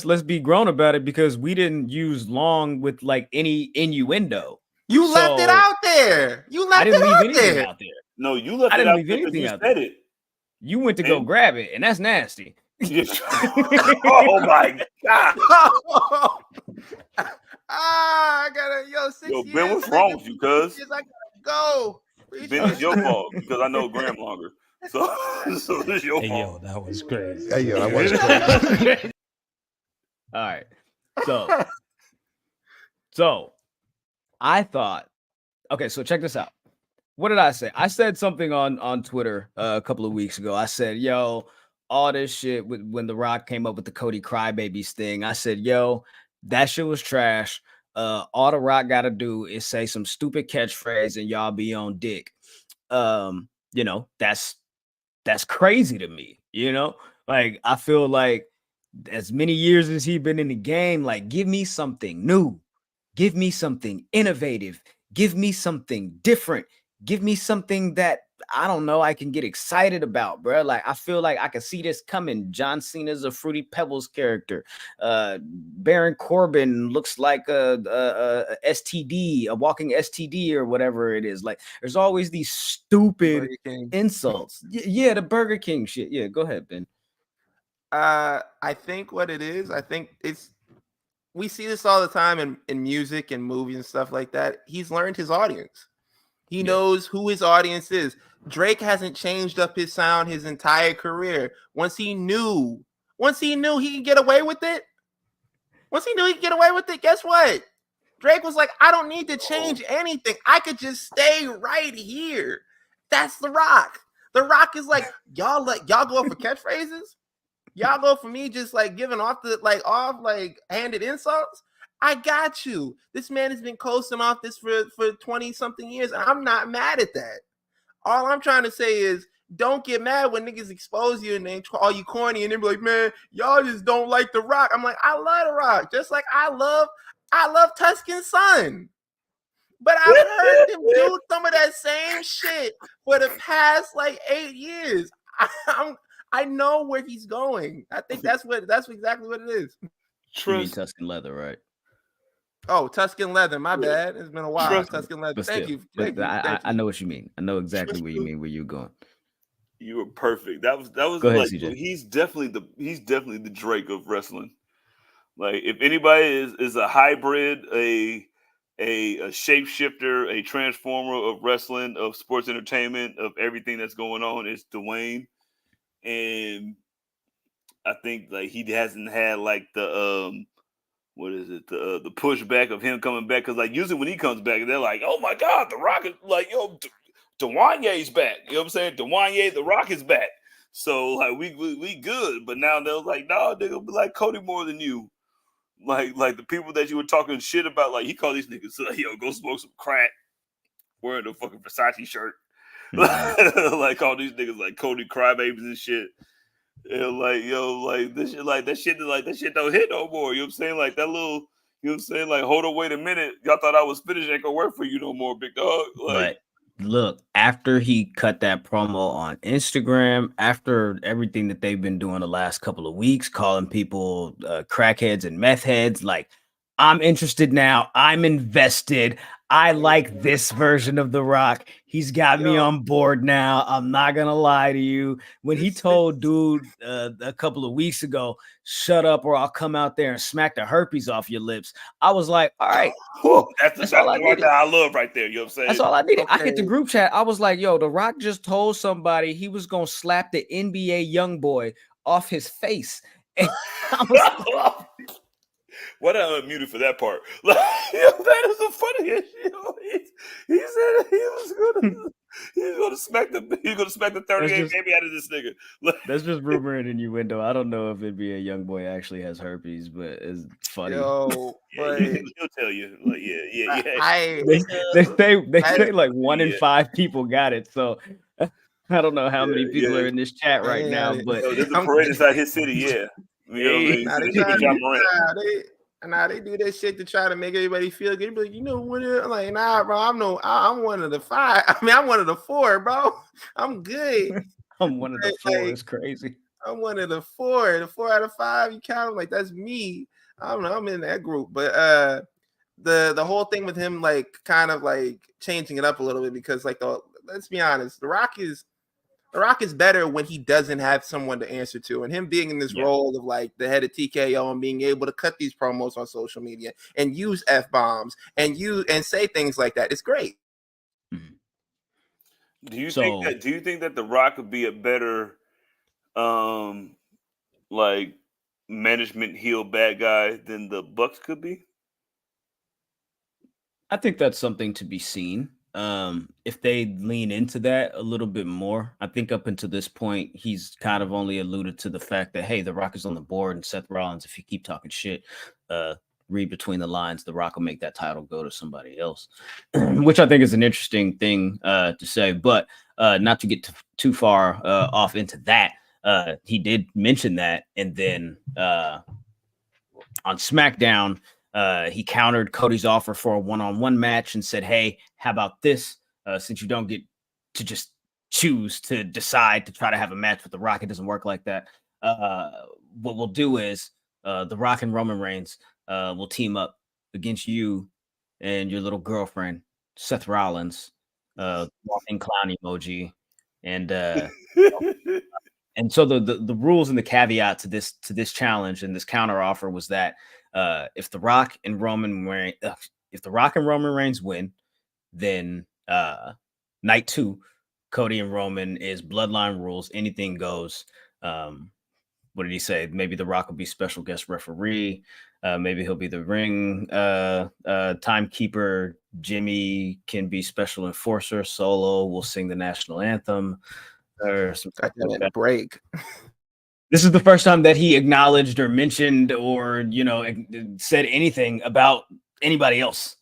[SPEAKER 1] Let's be grown about it, because we didn't use long with like any innuendo.
[SPEAKER 3] You left it out there.
[SPEAKER 1] I didn't leave anything out there.
[SPEAKER 2] No, you left it out there because you said it.
[SPEAKER 1] You went to go grab it, and that's nasty.
[SPEAKER 2] Oh my God.
[SPEAKER 3] I gotta, 6 years.
[SPEAKER 2] Ben, what's wrong with you, cuz?
[SPEAKER 3] I gotta go.
[SPEAKER 2] Ben, it's your fault because I know Graham longer. So it's your fault.
[SPEAKER 5] Yo, that was crazy.
[SPEAKER 6] Hey, yo, that was crazy.
[SPEAKER 1] All right. So I thought, okay, so check this out. What did I say? I said something on Twitter a couple of weeks ago. I said, yo, all this shit when The Rock came up with the Cody Crybabies thing, I said, yo, that shit was trash. All The Rock got to do is say some stupid catchphrase and y'all be on dick. That's crazy to me. Like, I feel like as many years as he's been in the game, like, give me something new, give me something innovative, give me something different, give me something that I don't know I can get excited about, bro. Like, I feel like I can see this coming. John Cena's a Fruity Pebbles character. Baron Corbin looks like a STD, a walking STD or whatever it is. Like, there's always these stupid insults. Yeah, the Burger King shit. Yeah, go ahead, Ben.
[SPEAKER 3] I think what it is, we see this all the time in music and movies and stuff like that. He's learned his audience. He knows who his audience is. Drake hasn't changed up his sound his entire career. Once he knew he could get away with it. Guess what? Drake was like, I don't need to change anything. I could just stay right here. That's The Rock. The Rock is like, y'all go for catchphrases? Y'all go for me just like giving off handed insults? I got you. This man has been coasting off this for 20 something years, and I'm not mad at that. All I'm trying to say is, don't get mad when niggas expose you and they call you corny and they be like, man, y'all just don't like The Rock. I'm like, I love The Rock, just like I love Tuscan Sun. But I've heard him do some of that same shit for the past 8 years. I know where he's going. I think that's exactly what it is.
[SPEAKER 1] You mean Tuscan leather, right?
[SPEAKER 3] Oh, Tuscan leather. My bad. It's been a while. Tuscan leather. Thank you.
[SPEAKER 1] I know what you mean. I know exactly what you mean. Where you're going.
[SPEAKER 2] You were perfect. That was
[SPEAKER 1] Go ahead,
[SPEAKER 2] like
[SPEAKER 1] CJ.
[SPEAKER 2] he's definitely the Drake of wrestling. Like, if anybody is a hybrid, a shapeshifter, a transformer of wrestling, of sports entertainment, of everything that's going on, it's Dwayne. And I think like he hasn't had like the the pushback of him coming back, because like usually when he comes back they're like, oh my God, The Rock is like, yo, Dwanye's back. You know what I'm saying? Dwanye, The Rock is back. So like we good, but now they're like, no, they're gonna be like Cody more than you. Like the people that you were talking shit about, like he called these niggas like, yo, go smoke some crack, wearing a fucking Versace shirt. Like all these niggas like Cody Crybabies and shit. And like, yo, like this shit, that shit don't hit no more. You know what I'm saying? Like that little, you know what I'm saying? Like, hold on, wait a minute. Y'all thought I was finished, ain't gonna work for you no more, big dog. Like,
[SPEAKER 1] but look, after he cut that promo on Instagram, after everything that they've been doing the last couple of weeks, calling people crackheads and meth heads, like, I'm interested now. I'm invested. I like this version of The Rock. He's got me on board now. I'm not going to lie to you. When he told dude a couple of weeks ago, shut up or I'll come out there and smack the herpes off your lips, I was like, all right.
[SPEAKER 2] That's all I needed. I love right there. You know what I'm saying?
[SPEAKER 1] That's all I needed. Okay. I hit the group chat. I was like, yo, The Rock just told somebody he was going to slap the NBA young boy off his face. And I was like,
[SPEAKER 2] what I unmuted for that part? Like, that is the funniest shit. He said he was gonna. He's gonna smack the 38 baby out of this nigga.
[SPEAKER 1] That's just rumor and innuendo. I don't know if NBA young boy actually has herpes, but it's funny.
[SPEAKER 3] Yo, but
[SPEAKER 2] he'll tell you. Like, yeah.
[SPEAKER 1] They say like 1 in 5 people got it. So I don't know how many people are in this chat right now, but
[SPEAKER 2] there's a parade inside his city. Yeah, you know what I mean?
[SPEAKER 3] They do that shit to try to make everybody feel good. But you know what? I'm like, nah, bro. I'm one of the 5. I mean, I'm one of the 4, bro. I'm good.
[SPEAKER 1] I'm one of the 4. It's crazy.
[SPEAKER 3] I'm one of the 4. The 4 out of 5. You count them like that's me. I don't know. I'm in that group, but the whole thing with him like kind of like changing it up a little bit because like let's be honest, The Rock is better when he doesn't have someone to answer to, and him being in this role of like the head of TKO and being able to cut these promos on social media and use F-bombs and say things like that. It's great.
[SPEAKER 2] Do you think that The Rock would be a better like management heel bad guy than the Bucks could be?
[SPEAKER 1] I think that's something to be seen. If they lean into that a little bit more, I think up until this point, he's kind of only alluded to the fact that, hey, The Rock is on the board and Seth Rollins, if you keep talking shit, read between the lines, The Rock will make that title go to somebody else, which I think is an interesting thing to say, but not to get too far off into that. He did mention that. And then on SmackDown, he countered Cody's offer for a one-on-one match and said, hey, how about this? Since you don't get to just choose to decide to try to have a match with The Rock, it doesn't work like that. What we'll do is The Rock and Roman Reigns will team up against you and your little girlfriend, Seth Rollins, walking clown emoji. And and so the rules and the caveat to this challenge and this counter offer was that if The Rock and Roman Reigns win, then night 2, Cody and Roman is bloodline rules, anything goes. What did he say? Maybe The Rock will be special guest referee. Maybe he'll be the ring timekeeper. Jimmy can be special enforcer. Solo will sing the national anthem. Or some
[SPEAKER 3] break.
[SPEAKER 1] This is the first time that he acknowledged or mentioned or, said anything about anybody else.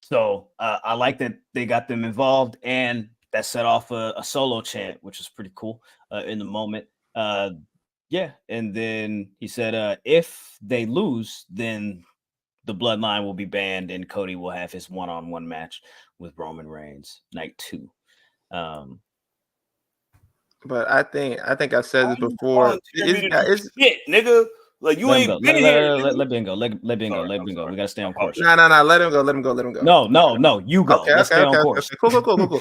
[SPEAKER 1] So I like that they got them involved, and that set off a solo chant, which is pretty cool in the moment. Yeah. And then he said, if they lose, then the bloodline will be banned and Cody will have his one-on-one match with Roman Reigns night 2.
[SPEAKER 3] But I think I said this before.
[SPEAKER 2] It's shit, nigga. Like you ain't been here.
[SPEAKER 1] Let Ben go. Let Ben go. We gotta stay on course.
[SPEAKER 3] No. Let him go.
[SPEAKER 1] No. You go.
[SPEAKER 3] Okay,
[SPEAKER 1] Let's stay on course.
[SPEAKER 3] Cool.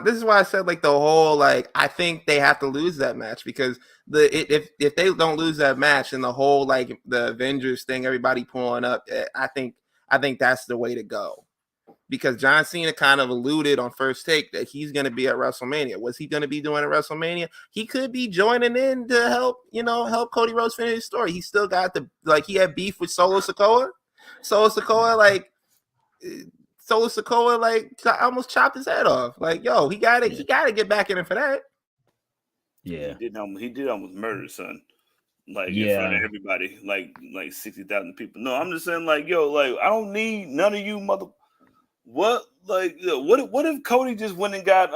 [SPEAKER 3] This is why I said like the whole like I think they have to lose that match because if they don't lose that match and the whole like the Avengers thing, everybody pulling up, I think that's the way to go. Because John Cena kind of alluded on First Take that he's going to be at WrestleMania. What's he going to be doing at WrestleMania? He could be joining in to help Cody Rhodes finish his story. He still got he had beef with Solo Sikoa. Solo Sikoa almost chopped his head off. Like, yo, he got to get back in it for that.
[SPEAKER 1] Yeah.
[SPEAKER 2] He did almost murder, son. Like in front of everybody, like 60,000 people. No, I'm just saying, like, yo, like I don't need none of you mother. What if Cody just went and got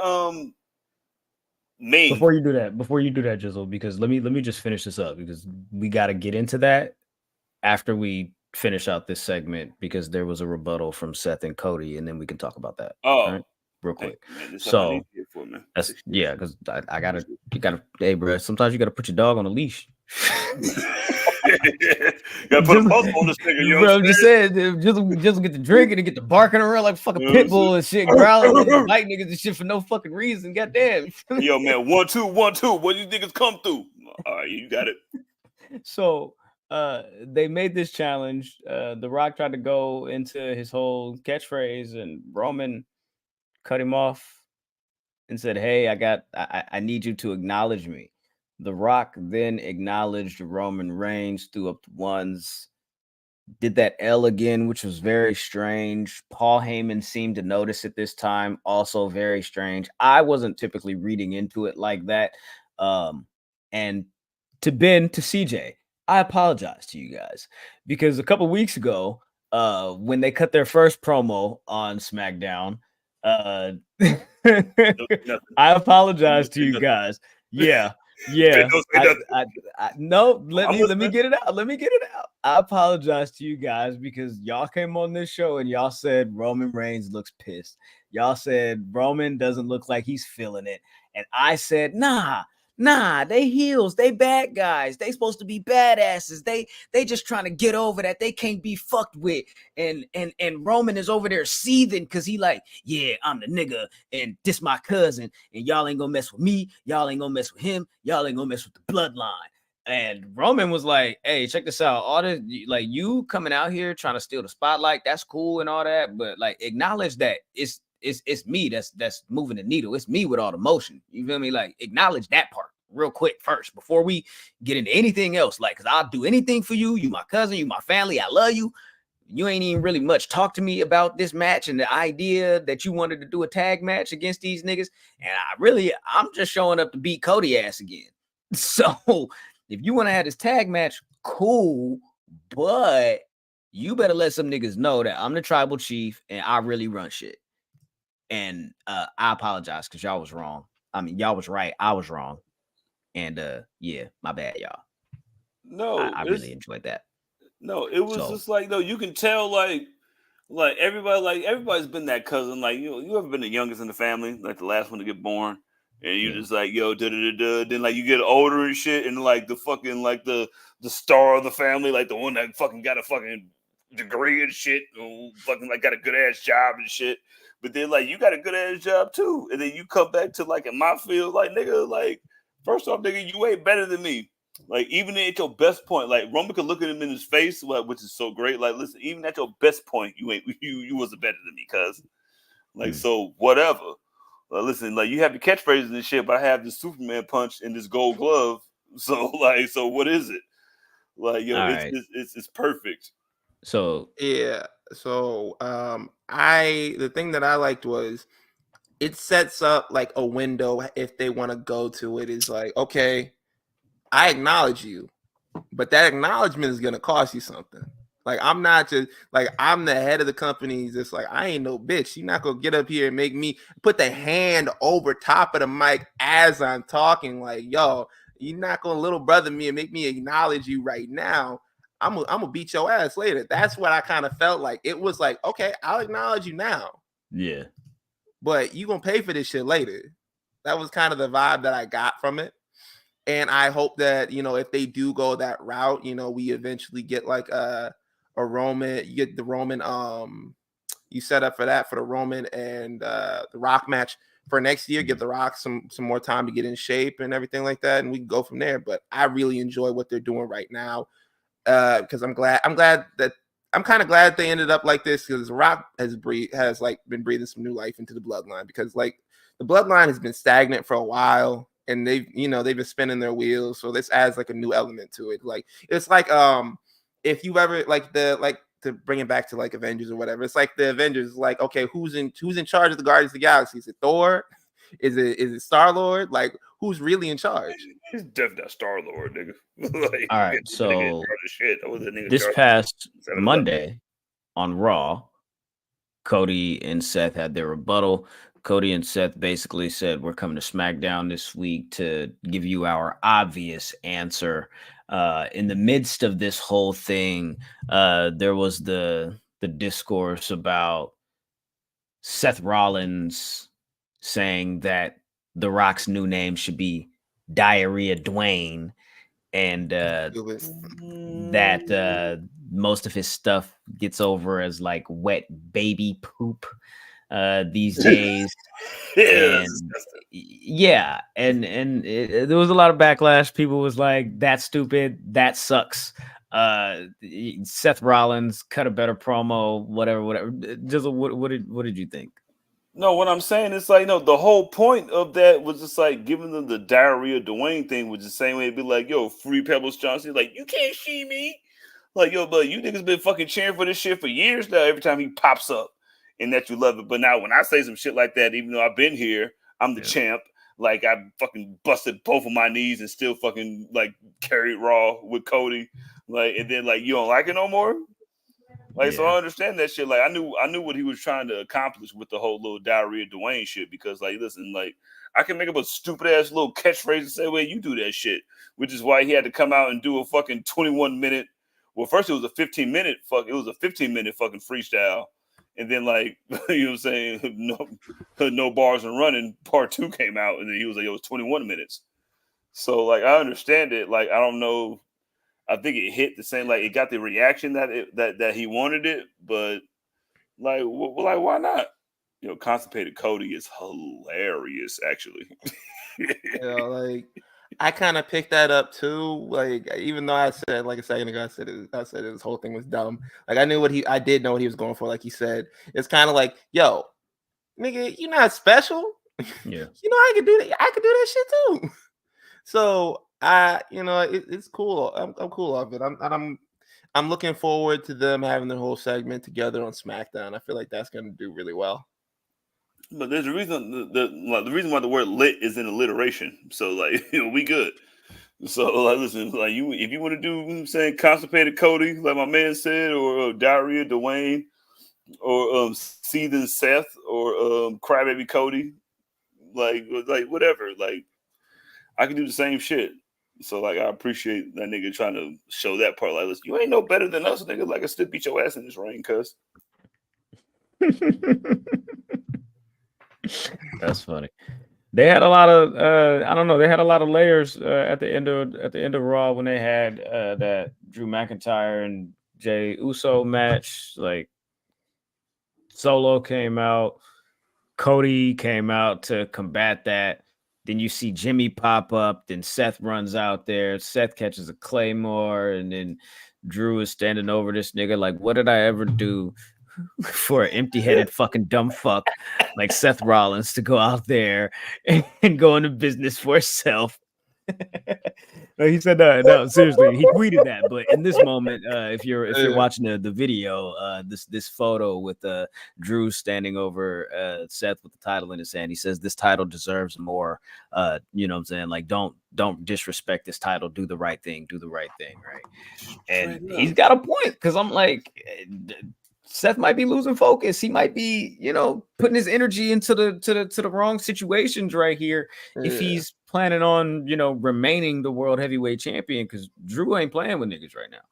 [SPEAKER 2] made?
[SPEAKER 1] Before you do that, Jizzle, because let me just finish this up because we got to get into that after we finish out this segment because there was a rebuttal from Seth and Cody, and then we can talk about that.
[SPEAKER 2] Right?
[SPEAKER 1] Real quick.
[SPEAKER 2] Man,
[SPEAKER 1] so that's because I gotta hey bro, sometimes you gotta put your dog on a leash.
[SPEAKER 2] Gotta put a post on this nigga, you know what I'm
[SPEAKER 1] just saying, just get the drinking and get the barking around like fucking pit bull and shit, growling and bite niggas and shit for no fucking reason. Goddamn.
[SPEAKER 2] Yo, man, 1-2, 1-2. What do you niggas come through? All right, you got it.
[SPEAKER 1] So they made this challenge. The Rock tried to go into his whole catchphrase, and Roman cut him off and said, "Hey, I need you to acknowledge me." The Rock then acknowledged Roman Reigns, threw up the ones, did that L again, which was very strange. Paul Heyman seemed to notice it this time, also very strange. I wasn't typically reading into it like that. And to CJ, I apologize to you guys because a couple weeks ago, when they cut their first promo on SmackDown, I apologize to you guys. Yeah. No, let me get it out. Let me get it out. I apologize to you guys because y'all came on this show and y'all said Roman Reigns looks pissed. Y'all said Roman doesn't look like he's feeling it. And I said, nah, they heels, they bad guys. They supposed to be badasses. They just trying to get over that they can't be fucked with. And Roman is over there seething because he like, yeah, I'm the nigga and this my cousin and y'all ain't gonna mess with me. Y'all ain't gonna mess with him. Y'all ain't gonna mess with the bloodline. And Roman was like, hey, check this out. All this, like, you coming out here trying to steal the spotlight, that's cool and all that, but like acknowledge that it's me that's moving the needle. It's me with all the motion. You feel me? Like, acknowledge that part real quick first before we get into anything else. Like, because I'll do anything for you. You my cousin, you my family. I love you. You ain't even really much talk to me about this match and the idea that you wanted to do a tag match against these niggas. And I'm just showing up to beat Cody ass again. So if you want to have this tag match, cool, but you better let some niggas know that I'm the tribal chief and I really run shit. And I apologize because y'all was wrong. I mean, y'all was right. I was wrong. And yeah, my bad, y'all.
[SPEAKER 2] No,
[SPEAKER 1] I really enjoyed that.
[SPEAKER 2] No, it was just like, no, you can tell like everybody's been that cousin. Like, you ever been the youngest in the family, like the last one to get born, and you just like, yo, then like you get older and shit, and like the fucking like the star of the family, like the one that fucking got a fucking degree and shit, who fucking like got a good ass job and shit. But then like you got a good ass job too, and then you come back to like in my field, like nigga, like first off, nigga, you ain't better than me. Like, even at your best point, like Roman could look at him in his face, which is so great. Like, listen, even at your best point, you wasn't better than me, cuz. Like, so whatever. Listen, like you have the catchphrases and shit, but I have this Superman punch and this gold glove. So like, so what is it? Like, yo, it's perfect.
[SPEAKER 1] So
[SPEAKER 3] yeah. So the thing that I liked was it sets up like a window if they want to go to it. Is like, okay, I acknowledge you, but that acknowledgement is going to cost you something. Like, I'm not just like, I'm the head of the company. Just like, I ain't no bitch. You're not going to get up here and make me put the hand over top of the mic as I'm talking. Like, yo, you're not going to little brother me and make me acknowledge you right now. I'm going to beat your ass later. That's what I kind of felt like. It was like, okay, I'll acknowledge you now.
[SPEAKER 1] Yeah.
[SPEAKER 3] But you going to pay for this shit later. That was kind of the vibe that I got from it. And I hope that, if they do go that route, we eventually get like a Roman, you get the Roman, you set up for that for the Roman and the Rock match for next year, give the Rock some more time to get in shape and everything like that. And we can go from there. But I really enjoy what they're doing right now because I'm kind of glad they ended up like this because Rock has been breathing some new life into the bloodline because like the bloodline has been stagnant for a while. And they've been spinning their wheels, so this adds like a new element to it. Like it's like if you ever to bring it back to like Avengers or whatever, it's like the Avengers. Like, okay, who's in charge of the Guardians of the Galaxy? Is it Thor? Is it Star-Lord? Like, who's really in charge?
[SPEAKER 2] He's definitely not Star-Lord, nigga. Like,
[SPEAKER 1] all right, so this past Monday on Raw, Cody and Seth had their rebuttal. Cody and Seth basically said, we're coming to SmackDown this week to give you our obvious answer. In the midst of this whole thing, there was the discourse about Seth Rollins saying that The Rock's new name should be Diarrhea Dwayne, and that most of his stuff gets over as like wet baby poop these days. There was a lot of backlash. People was like, that's stupid, that sucks. Seth Rollins cut a better promo, whatever. Just what did you think?
[SPEAKER 2] No, what I'm saying is like, no, the whole point of that was just like giving them the Diarrhea Dwayne thing was the same way it'd be like, yo, free Pebbles Johnson, like, you can't see me. Like, yo, but you niggas been fucking cheering for this shit for years now. Every time he pops up, and that you love it. But now when I say some shit like that, even though I've been here, I'm the champ. Like I fucking busted both of my knees and still fucking like carried Raw with Cody. Like, and then like you don't like it no more. Like, so I understand that shit. Like, I knew what he was trying to accomplish with the whole little diarrhea Dwayne shit. Because like, listen, like I can make up a stupid ass little catchphrase and say, "Well, you do that shit," which is why he had to come out and do a fucking 21-minute. Well, first it was a 15-minute fucking freestyle. And then, like, you know what I'm saying? No bars and running. Part 2 came out, and then he was like, it was 21 minutes. So, like, I understand it. Like, I don't know. I think it hit the same. Like, it got the reaction that he wanted it. But, like, why not? You know, Constipated Cody is hilarious, actually.
[SPEAKER 3] Like, I kind of picked that up too. Like, even though I said, like a second ago, I said this whole thing was dumb. Like, I did know what he was going for. Like he said, it's kind of like, yo, nigga, you're not special.
[SPEAKER 1] Yeah.
[SPEAKER 3] You know, I could do that. I could do that shit too. So it's cool. I'm cool off it. I'm looking forward to them having the whole segment together on SmackDown. I feel like that's going to do really well.
[SPEAKER 2] But there's a reason the reason why the word lit is in alliteration. So like, you know, we good. So like, listen, like if you want to do saying Constipated Cody, like my man said, or Diarrhea Dwayne, or Seething Seth, or Crybaby Cody, like whatever. Like I can do the same shit. So like I appreciate that nigga trying to show that part. Like, listen, you ain't no better than us, nigga. Like I still beat your ass in this ring, cuz.
[SPEAKER 1] That's funny. They had a lot of I don't know. They had a lot of layers at the end of Raw when they had that Drew McIntyre and Jey Uso match. Like Solo came out, Cody came out to combat that. Then you see Jimmy pop up. Then Seth runs out there. Seth catches a Claymore, and then Drew is standing over this nigga. Like, what did I ever do for an empty-headed fucking dumb fuck like Seth Rollins to go out there and go into business for himself? He said no, seriously, he tweeted that. But in this moment, if you're watching the video, this photo with Drew standing over Seth with the title in his hand, he says this title deserves more. You know what I'm saying? Like, don't disrespect this title. Do the right thing, right? And he's got a point, because I'm like, Seth might be losing focus. He might be, putting his energy into the wrong situations right here. Yeah. If he's planning on, remaining the world heavyweight champion, because Drew ain't playing with niggas right now.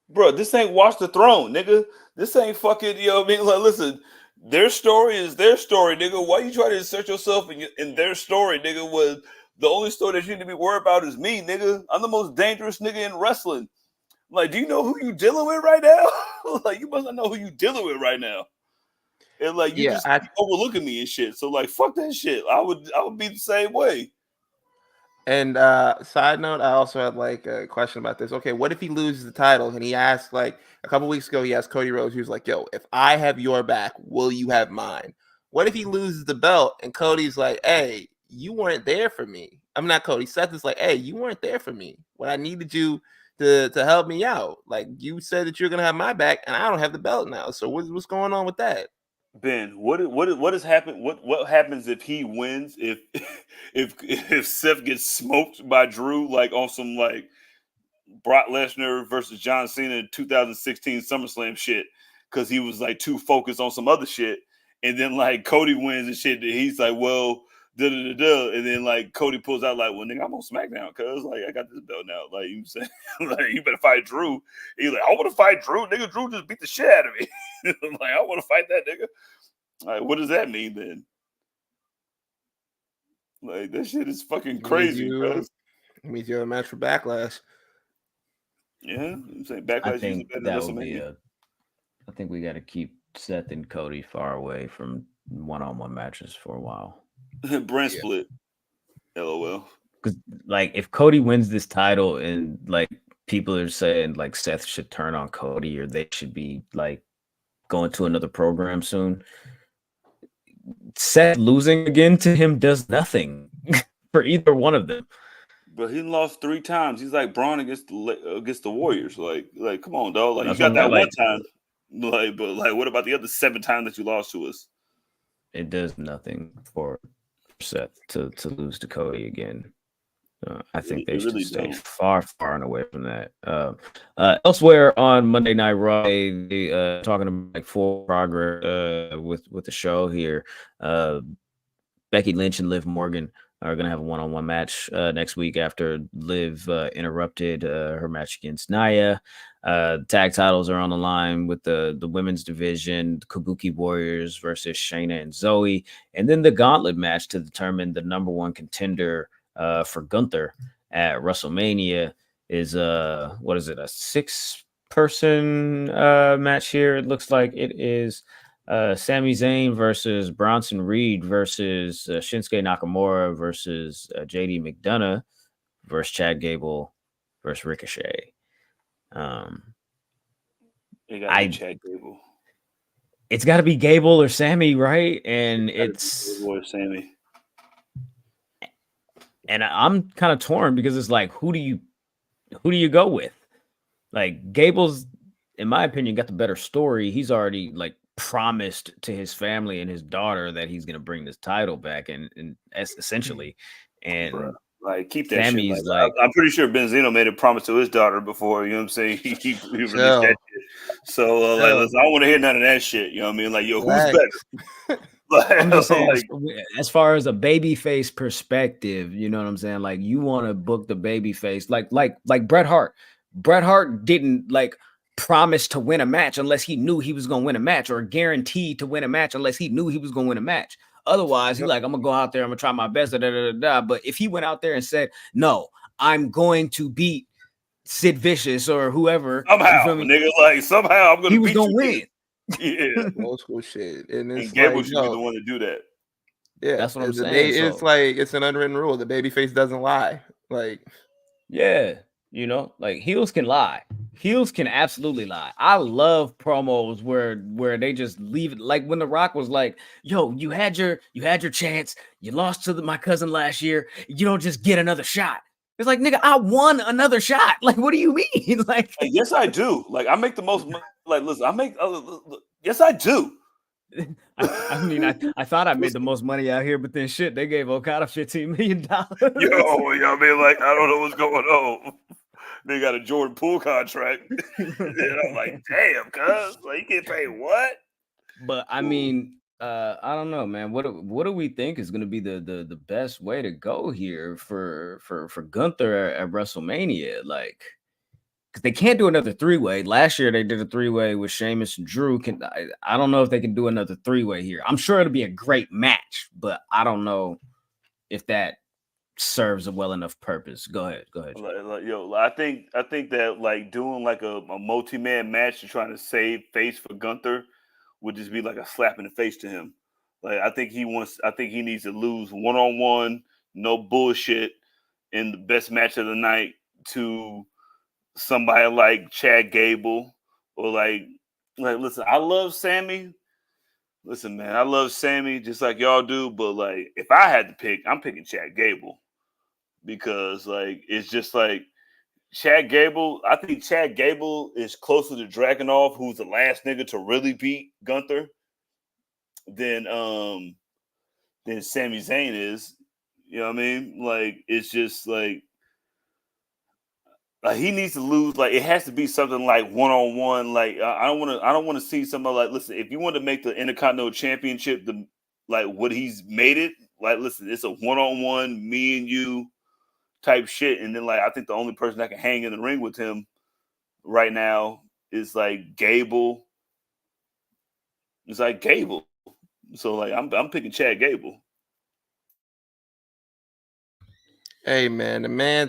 [SPEAKER 2] Bro, this ain't Watch the Throne, nigga. This ain't fucking, I mean? Like, listen, their story is their story, nigga. Why you try to insert yourself in their story, nigga? Was the only story that you need to be worried about is me, nigga. I'm the most dangerous nigga in wrestling. Like, do you know who you dealing with right now? Like, you must not know who you dealing with right now. And like, you just overlooking me and shit. So like, fuck that shit. I would be the same way.
[SPEAKER 3] And side note, I also had like a question about this. Okay, what if he loses the title? And he asked, like, a couple weeks ago, he asked Cody Rhodes, he was like, yo, if I have your back, will you have mine? What if he loses the belt and Cody's like, hey, you weren't there for me? I'm not Cody. Seth is like, hey, you weren't there for me when I needed you to help me out. Like, you said that you're gonna have my back, and I don't have the belt now. So what's going on with that?
[SPEAKER 2] Ben, what has happened? What happens if he wins? If Seth gets smoked by Drew, like on some like Brock Lesnar versus John Cena in 2016 SummerSlam shit, because he was like too focused on some other shit, and then like Cody wins and shit. And he's like, well, and then like Cody pulls out like, well, nigga, I'm on SmackDown, cuz like I got this belt now. Like, you saying, like, you better fight Drew. He's like, I want to fight Drew, nigga. Drew just beat the shit out of me. Like, I want to fight that nigga. Like, what does that mean then? Like, that shit is fucking crazy, cuz.
[SPEAKER 3] It means you have a match for Backlash.
[SPEAKER 2] Yeah, I'm saying Backlash.
[SPEAKER 1] I think that would be I think we got to keep Seth and Cody far away from one-on-one matches for a while.
[SPEAKER 2] Brand split. LOL.
[SPEAKER 1] Because like, if Cody wins this title and like people are saying like Seth should turn on Cody or they should be like going to another program soon, Seth losing again to him does nothing for either one of them.
[SPEAKER 2] But he lost 3 times. He's like Braun against the Warriors. Like, come on, dog. Like,
[SPEAKER 1] That's
[SPEAKER 2] you got that
[SPEAKER 1] like,
[SPEAKER 2] one time. Like, but like, what about the other 7 times that you lost to us?
[SPEAKER 1] It does nothing for Seth to lose to Cody again. I think they should stay far and away from that. Elsewhere on Monday Night Raw, they talking about like full progress with the show here. Becky Lynch and Liv Morgan are going to have a one-on-one match next week after Liv interrupted her match against Nia. Tag titles are on the line with the women's division, the Kabuki Warriors versus Shayna and Zoe, and then the gauntlet match to determine the number one contender for Gunther at WrestleMania is what is it, a 6-person match here? It looks like it is Sami Zayn versus Bronson Reed versus Shinsuke Nakamura versus JD McDonough versus Chad Gable versus Ricochet.
[SPEAKER 2] Chad Gable.
[SPEAKER 1] It's got to be Gable or Sammy, right? And it's
[SPEAKER 2] Sammy.
[SPEAKER 1] And I'm kind of torn because it's like, who do you go with? Like, Gable's, in my opinion, got the better story. He's already like promised to his family and his daughter that he's gonna bring this title back, and essentially, and
[SPEAKER 2] bruh, like keep that
[SPEAKER 1] Sammy's
[SPEAKER 2] shit.
[SPEAKER 1] like
[SPEAKER 2] I'm pretty sure Benzino made a promise to his daughter before. You know what I'm saying? He released that shit. So like, listen, I don't want to hear none of that shit. You know what I mean? Like, yo, who's better?
[SPEAKER 1] I'm just saying, like, as far as a babyface perspective, you know what I'm saying? Like, you want to book the babyface, like Bret Hart. Bret Hart didn't like promise to win a match unless he knew he was going to win a match, or guaranteed to win a match unless he knew he was going to win a match. Otherwise, he's like, I'm gonna go out there, I'm gonna try my best. But if he went out there and said, "No, I'm going to beat Sid Vicious or whoever,"
[SPEAKER 2] somehow, nigga, like somehow I'm gonna,
[SPEAKER 1] he was gonna win.
[SPEAKER 2] Yeah,
[SPEAKER 3] old school shit, and
[SPEAKER 2] Gable should be the one to do that.
[SPEAKER 3] Yeah,
[SPEAKER 1] that's what I'm saying.
[SPEAKER 3] It's like it's an unwritten rule. The babyface doesn't lie. Like,
[SPEAKER 1] yeah, you know, like heels can lie. Heels can absolutely lie. I love promos where they just leave it, like when The Rock was like, "Yo, you had your chance. You lost to my cousin last year. You don't just get another shot." It's like, nigga, I won another shot. Like, what do you mean? Like,
[SPEAKER 2] yes, I do. Like, I make the most money. Like, listen, I make. Yes, I do.
[SPEAKER 1] I mean, I thought I made the most money out here, but then shit, they gave Okada $15 million.
[SPEAKER 2] Yo, you know what I mean? Like, I don't know what's going on. They got a Jordan Poole contract. And I'm like, damn, cuz, like, you get paid what?
[SPEAKER 1] But I mean, I don't know, man. What do we think is going to be the best way to go here for Gunther at WrestleMania? Like, because they can't do another 3-way. Last year they did a 3-way with Sheamus and Drew. I don't know if they can do another 3-way here. I'm sure it'll be a great match, but I don't know if that serves a well enough purpose. Go ahead.
[SPEAKER 2] Yo, I think that like doing like a multi-man match and trying to save face for Gunther would just be like a slap in the face to him. Like, I think he needs to lose one-on-one, no bullshit, in the best match of the night to somebody like Chad Gable, or like listen, I love Sammy. Listen, man, I love Sammy just like y'all do, but like if I had to pick, I'm picking Chad Gable, because like it's just like Chad Gable. I think Chad Gable is closer to Dragunov, who's the last nigga to really beat Gunther, than Sami Zayn is. You know what I mean? Like, it's just like he needs to lose. Like, it has to be something like one-on-one. Like, I don't want to see somebody like, listen, if you want to make the Intercontinental Championship like what he's made it, like, listen, it's a one-on-one, me and you type shit. And then like, I think the only person that can hang in the ring with him right now is like Gable. It's like Gable. So like, I'm picking Chad Gable.
[SPEAKER 3] hey man, the man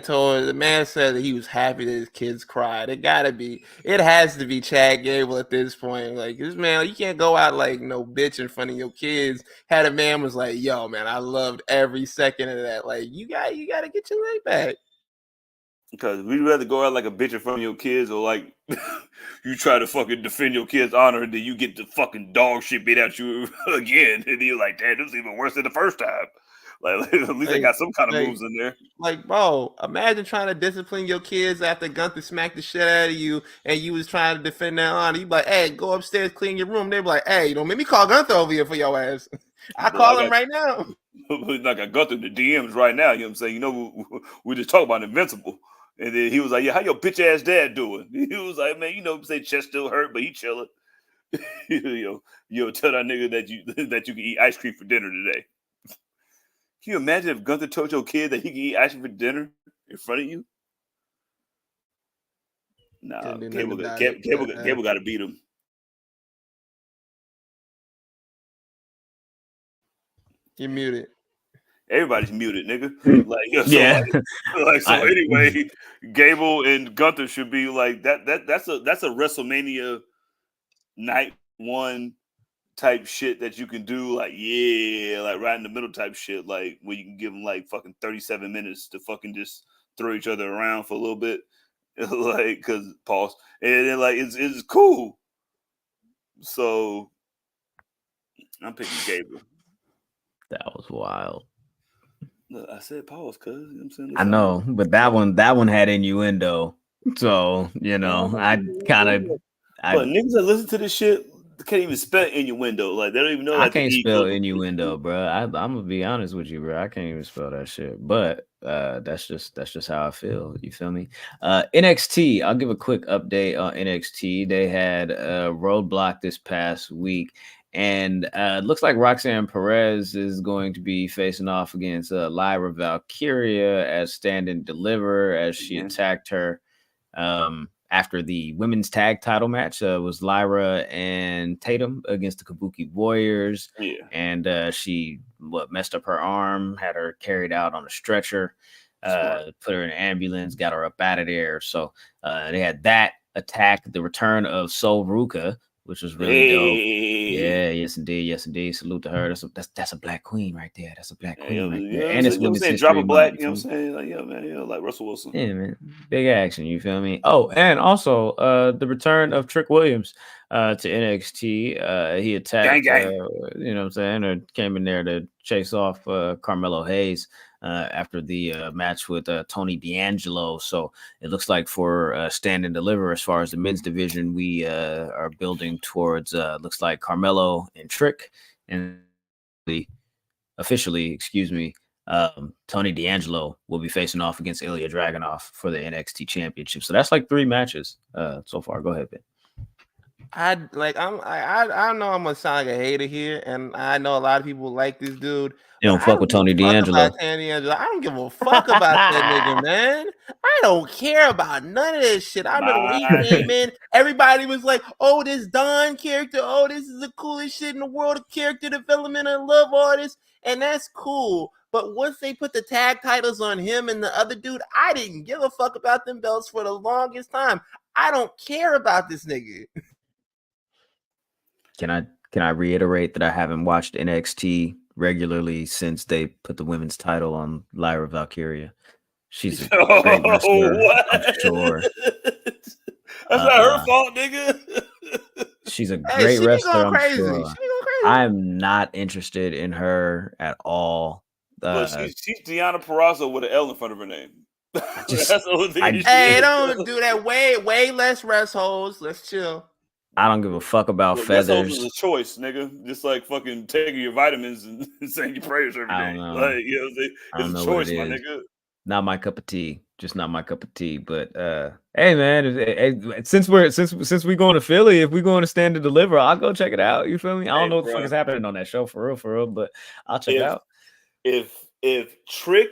[SPEAKER 3] said that he was happy that his kids cried. It has to be Chad Gable at this point. Like, this man, you can't go out like no bitch in front of your kids. Had a man was like, yo, man, I loved every second of that. Like, you gotta get your leg back.
[SPEAKER 2] Because we'd rather go out like a bitch in front of your kids, or like you try to fucking defend your kids' honor, and then you get the fucking dog shit beat out you again, and you're like, damn, this is even worse than the first time. Like at least they got some kind of moves in there.
[SPEAKER 3] Like, bro, imagine trying to discipline your kids after Gunther smacked the shit out of you and you was trying to defend that honor. You be like, hey, go upstairs, clean your room. They be like, hey, don't make me call Gunther over here for your ass. I call him right now.
[SPEAKER 2] Like I got through the DMs right now. You know what I'm saying? You know, we just talk about Invincible. And then he was like, yeah, how your bitch ass dad doing? He was like, man, you know, say chest still hurt, but he chilling. Tell that nigga that you can eat ice cream for dinner today. Can you imagine if Gunther told your kid that he can eat ice cream for dinner in front of you? Nah, Gable got to beat him.
[SPEAKER 3] You're muted.
[SPEAKER 2] Everybody's muted, nigga. Anyway, Gable and Gunther should be like that. That's a WrestleMania night one type shit that you can do, like right in the middle type shit, like where you can give them like fucking 37 minutes to fucking just throw each other around for a little bit, like because pause, and then like it's cool. So I'm picking Gable.
[SPEAKER 1] That was wild.
[SPEAKER 2] Look, I said pause, cuz you know what I'm saying.
[SPEAKER 1] I know, but that one had innuendo. So I
[SPEAKER 2] but niggas that listen to this shit can't even spell innuendo. Like they don't even know.
[SPEAKER 1] I can't spell innuendo, bro. I'm gonna be honest with you, bro. I can't even spell that shit. But that's just how I feel. You feel me? NXT. I'll give a quick update on NXT. They had Roadblock this past week, and it looks like Roxanne Perez is going to be facing off against Lyra Valkyria as Stand and Deliver, as she attacked her. After the women's tag title match was Lyra and Tatum against the Kabuki Warriors. Yeah. And she messed up her arm, had her carried out on a stretcher, put her in an ambulance, got her up out of there. So they had that attack, the return of Sol Ruka, which was really dope. Yeah, yes indeed. Salute to her. That's a black queen right there. That's a black queen right there. And it's women's history.
[SPEAKER 2] Drop a black, you know what I'm saying? Like, yeah, man, like Russell Wilson.
[SPEAKER 1] Yeah, man. Big action, you feel me? Oh, and also the return of Trick Williams to NXT. He attacked, you know what I'm saying, or came in there to chase off Carmelo Hayes after the match with Tony D'Angelo. So it looks like for Stand and Deliver, as far as the men's division, we are building towards looks like Carmelo and Trick, and officially, Tony D'Angelo will be facing off against Ilya Dragunov for the NXT Championship. So that's like 3 matches so far. Go ahead, Ben.
[SPEAKER 3] I know I'm gonna sound like a hater here, and I know a lot of people like this dude.
[SPEAKER 1] You don't fuck with Tony D'Angelo.
[SPEAKER 3] I don't give a fuck about that nigga, man. I don't care about none of this shit. I remember when he came in, everybody was like, "Oh, this Don character. Oh, this is the coolest shit in the world of character development. I love all this." And that's cool. But once they put the tag titles on him and the other dude, I didn't give a fuck about them belts for the longest time. I don't care about this nigga.
[SPEAKER 1] Can I reiterate that I haven't watched NXT regularly since they put the women's title on Lyra Valkyria? She's a great wrestler, I'm sure.
[SPEAKER 2] That's not her fault, nigga.
[SPEAKER 1] She's a great wrestler, I'm sure. I'm not interested in her at all.
[SPEAKER 2] But she's Deonna Purrazzo with an L in front of her name. That's the only thing.
[SPEAKER 3] Hey, don't do that. Way less rest holes. Let's chill.
[SPEAKER 1] I don't give a fuck about feathers.
[SPEAKER 2] It's a choice, nigga. Just like fucking taking your vitamins and saying your prayers every day. Like, you know, it's a choice, my nigga.
[SPEAKER 1] Not my cup of tea. Just not my cup of tea. But hey, man, since we going to Philly, if we going to Stand and Deliver, I'll go check it out. You feel me? I don't know what the fuck is happening on that show for real, but I'll check it out.
[SPEAKER 2] If Trick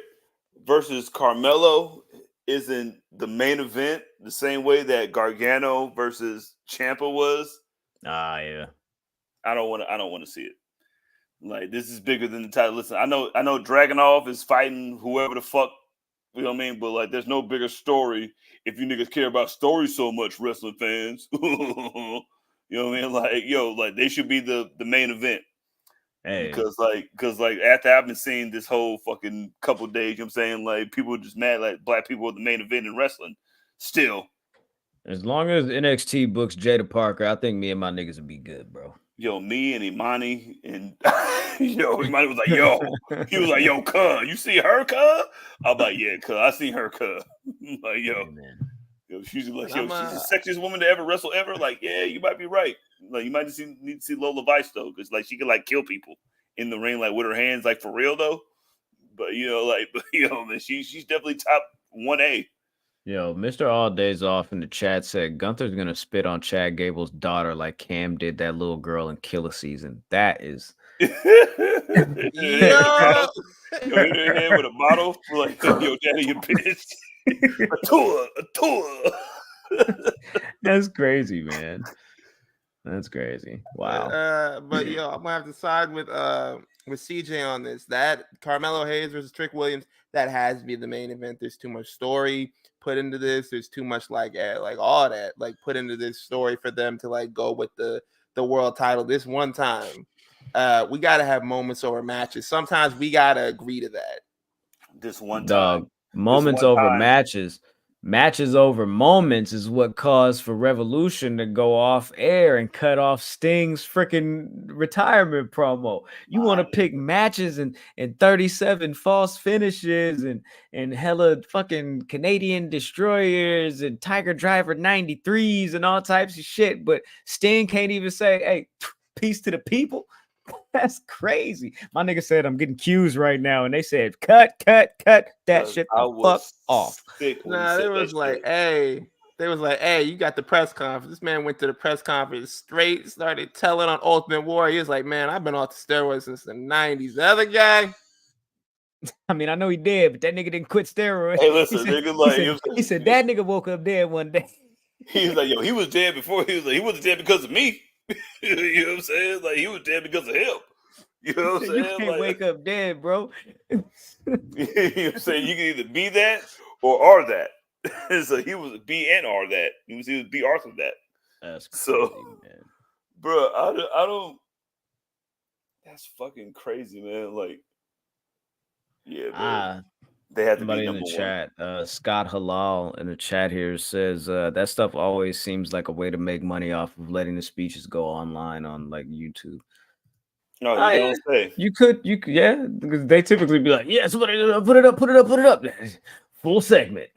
[SPEAKER 2] versus Carmelo isn't the main event the same way that Gargano versus Ciampa was,
[SPEAKER 1] yeah,
[SPEAKER 2] I don't want to see it. Like, this is bigger than the title. Listen, I know Dragunov is fighting whoever the fuck, you know what I mean? But like, there's no bigger story if you niggas care about stories so much, wrestling fans. You know what I mean? Like, like they should be the main event.
[SPEAKER 1] Hey.
[SPEAKER 2] Because after I've been seeing this whole fucking couple of days, you know what I'm saying, like, people are just mad like black people are the main event in wrestling. Still.
[SPEAKER 1] As long as NXT books Jada Parker, I think me and my niggas would be good, bro.
[SPEAKER 2] me and Imani and Imani was like, he was like, yo, cuz, you see her, cuz? I'm like, yeah, cuz, I seen her, cuz. Like, she's like, she's the sexiest woman to ever wrestle ever. Like, yeah, you might be right. Like, you might just need to see Lola Vice though, because like she could like kill people in the ring, like with her hands, like for real though. But man, she's definitely top 1A.
[SPEAKER 1] Yo, Mr. All Days Off in the chat said Gunther's gonna spit on Chad Gable's daughter like Cam did that little girl in Killer Season. That is
[SPEAKER 2] Hit her head with a bottle. Like, yo, daddy, you bitch. A tour.
[SPEAKER 1] That's crazy, man. That's crazy. Wow.
[SPEAKER 3] But I'm gonna have to side with CJ on this. That Carmelo Hayes versus Trick Williams, that has to be the main event. There's too much story put into this. There's too much like all that like put into this story for them to like go with the world title this one time. We gotta have moments over matches. Sometimes we gotta agree to that.
[SPEAKER 2] This one time.
[SPEAKER 1] Moments over matches. Matches over moments is what caused for Revolution to go off air and cut off Sting's freaking retirement promo. You want to pick matches and 37 false finishes and hella fucking Canadian destroyers and Tiger Driver 93s and all types of shit, but Sting can't even say, hey, peace to the people. That's crazy. My nigga said I'm getting cues right now, and they said cut that shit the fuck off.
[SPEAKER 3] Nah, they was like, hey, you got the press conference. This man went to the press conference straight, started telling on Ultimate Warrior. He was like, man, I've been off the steroids since the 90s. The other guy,
[SPEAKER 1] I mean, I know he did, but that nigga didn't quit steroids.
[SPEAKER 2] Hey, listen,
[SPEAKER 1] he said that nigga woke up dead one day.
[SPEAKER 2] He was like, yo, he was dead before. He was like, he wasn't dead because of me. You know what I'm saying? Like, he was dead because of him. You know what I'm saying?
[SPEAKER 1] You can't
[SPEAKER 2] like,
[SPEAKER 1] wake up dead, bro.
[SPEAKER 2] You know what I'm saying? You can either be that or are that. So he was be and are that. He was be Arthur that.
[SPEAKER 1] That's crazy,
[SPEAKER 2] so,
[SPEAKER 1] man.
[SPEAKER 2] Bro, I don't. That's fucking crazy, man. Like, yeah, man. They had to be number
[SPEAKER 1] in the chat. Scott Halal in the chat here says that stuff always seems like a way to make money off of letting the speeches go online on like YouTube.
[SPEAKER 2] No, you don't say.
[SPEAKER 1] You could, yeah, because they typically be like, yes, put it up. Full segment.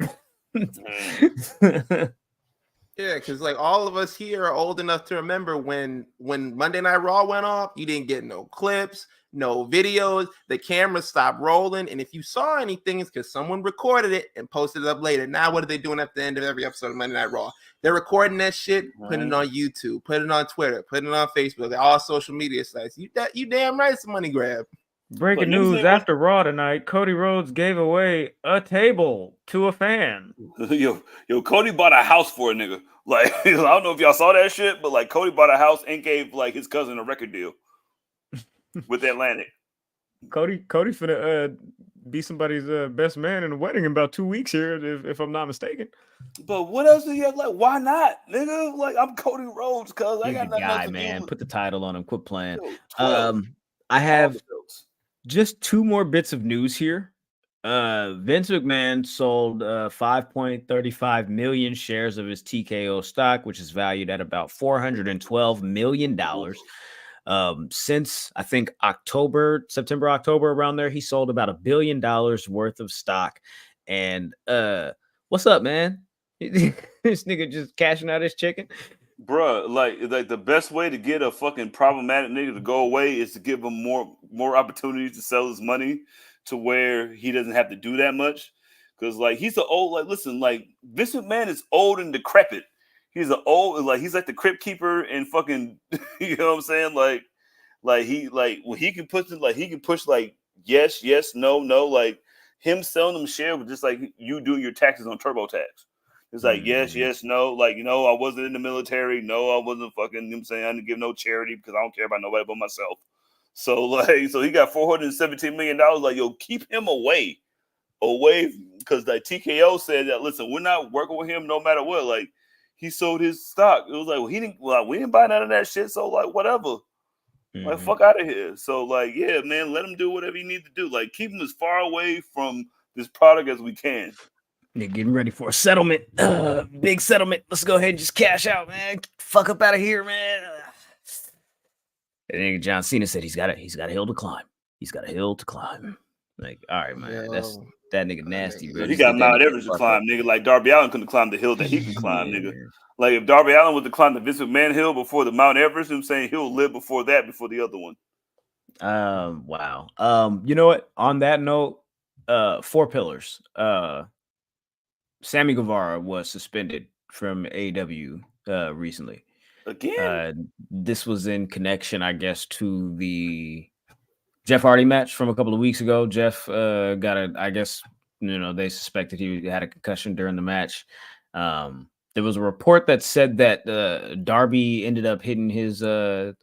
[SPEAKER 3] Yeah, because like all of us here are old enough to remember when Monday Night Raw went off, you didn't get no clips, no videos, the camera stopped rolling, and if you saw anything, it's because someone recorded it and posted it up later. Now, what are they doing at the end of every episode of Monday Night Raw? They're recording that shit, putting it on YouTube, putting it on Twitter, putting it on Facebook, all social media sites. You damn right, it's a money grab.
[SPEAKER 1] Breaking news after Raw tonight, Cody Rhodes gave away a table to a fan.
[SPEAKER 2] Yo, Cody bought a house for a nigga. Like, I don't know if y'all saw that shit, but like Cody bought a house and gave like his cousin a record deal with Atlantic.
[SPEAKER 1] Cody finna be somebody's best man in a wedding in about 2 weeks here, if I'm not mistaken.
[SPEAKER 2] But what else do you have? Like, why not, nigga? Like, I'm Cody Rhodes, cuz I got nothing else to do.
[SPEAKER 1] Put the title on him. Quit playing. I have just 2 more bits of news here. Vince McMahon sold 5.35 million shares of his TKO stock, which is valued at about $412 million. Since I think September, October, around there, he sold about $1 billion worth of stock. And what's up, man? This nigga just cashing out his chicken.
[SPEAKER 2] Bruh, like the best way to get a fucking problematic nigga to go away is to give him more opportunities to sell his money to where he doesn't have to do that much. Because like he's an old, like, listen, like Vince McMahon is old and decrepit. He's an old, like he's like the crypt keeper and fucking, you know what I'm saying? Like he can push like yes, no, like him selling them shares was just like you doing your taxes on TurboTax. It's like, yes, no. Like, you know, I wasn't in the military. No, I wasn't fucking, you know what I'm saying? I didn't give no charity because I don't care about nobody but myself. So, like, so he got $417 million. Like, yo, keep him away. Because, like, TKO said that, listen, we're not working with him no matter what. Like, he sold his stock. It was like, well, we didn't buy none of that shit. So, like, whatever. Like, fuck out of here. So, like, yeah, man, let him do whatever he needs to do. Like, keep him as far away from this product as we can.
[SPEAKER 1] They're getting ready for a settlement. Big settlement. Let's go ahead and just cash out, man. Fuck up out of here, man. And then John Cena said he's got a hill to climb. He's got a hill to climb. Like, all right, man, that's that nigga nasty, bro.
[SPEAKER 2] He got Mount Everest to climb, nigga. Like Darby Allin couldn't climb the hill that he could climb, nigga. Like if Darby Allin was to climb the Vince McMahon hill before the Mount Everest, I'm saying he'll live before that, before the other one.
[SPEAKER 1] Wow. You know what? On that note, 4 pillars. Sammy Guevara was suspended from AEW recently.
[SPEAKER 2] Again?
[SPEAKER 1] This was in connection, I guess, to the Jeff Hardy match from a couple of weeks ago. Jeff I guess, they suspected he had a concussion during the match. There was a report that said that Darby ended up hitting his go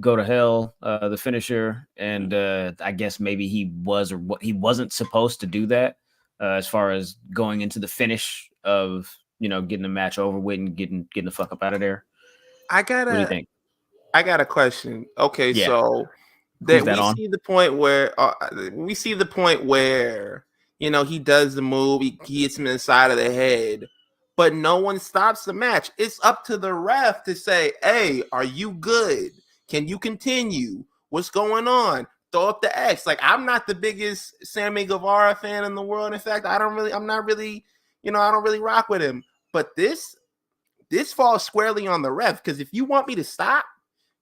[SPEAKER 1] to hell, the finisher, and I guess maybe he wasn't supposed to do that as far as going into the finish of getting the match over with and getting the fuck up out of there. What do you think?
[SPEAKER 3] I got a question. Okay,
[SPEAKER 1] yeah.
[SPEAKER 3] So that we see the point where he does the move, he hits him in the side of the head, but no one stops the match. It's up to the ref to say, "Hey, are you good? Can you continue? What's going on?" Throw up the X. Like, I'm not the biggest Sammy Guevara fan in the world. In fact, I don't really rock with him. But this falls squarely on the ref, because if you want me to stop,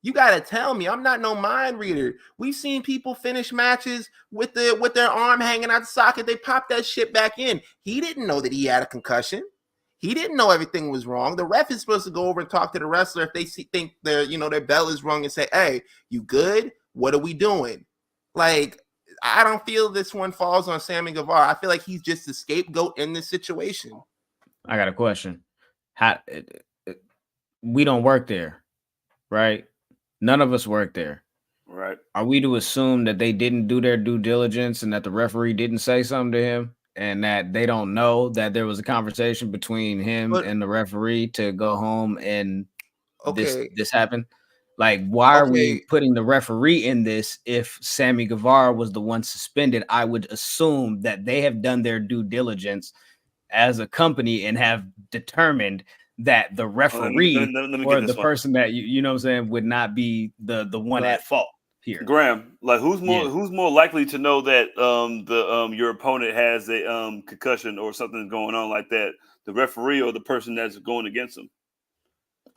[SPEAKER 3] you gotta tell me. I'm not no mind reader. We've seen people finish matches with their arm hanging out the socket. They pop that shit back in. He didn't know that he had a concussion. He didn't know everything was wrong. The ref is supposed to go over and talk to the wrestler if they think their bell is wrong and say, "Hey, you good? What are we doing?" Like, I don't feel this one falls on Sammy Guevara. I feel like he's just the scapegoat in this situation.
[SPEAKER 1] I got a question. We don't work there, right? None of us work there.
[SPEAKER 2] Right.
[SPEAKER 1] Are we to assume that they didn't do their due diligence and that the referee didn't say something to him and that they don't know that there was a conversation between him and the referee to go home and this happened? Like, why are we putting the referee in this if Sammy Guevara was the one suspended? I would assume that they have done their due diligence as a company and have determined that the referee or the person that you know what I'm saying would not be the one at fault here.
[SPEAKER 2] Graham, like who's more likely to know that your opponent has a concussion or something going on like that? The referee or the person that's going against him?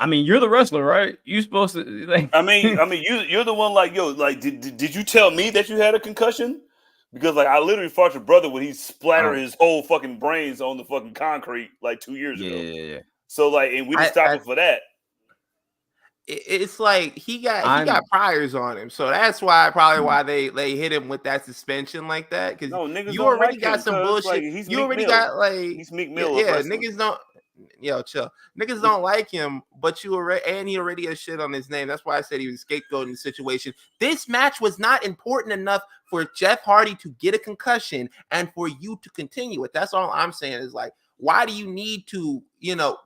[SPEAKER 1] I mean, you're the wrestler, right? You're supposed to like.
[SPEAKER 2] I mean, you're the one. Like, yo, like, did you tell me that you had a concussion? Because like I literally fought your brother when he splattered his whole fucking brains on the fucking concrete like 2 years ago.
[SPEAKER 1] Yeah.
[SPEAKER 2] So like, and we didn't stop him for that.
[SPEAKER 3] It's like he got priors on him, so that's why they hit him with that suspension like that. Because you already got some bullshit. Like, you already got like he's Meek Mill. Yeah, niggas don't. Yo, chill. Niggas don't like him, but he already has shit on his name. That's why I said he was scapegoating the situation. This match was not important enough for Jeff Hardy to get a concussion and for you to continue it. That's all I'm saying is like, why do you need to,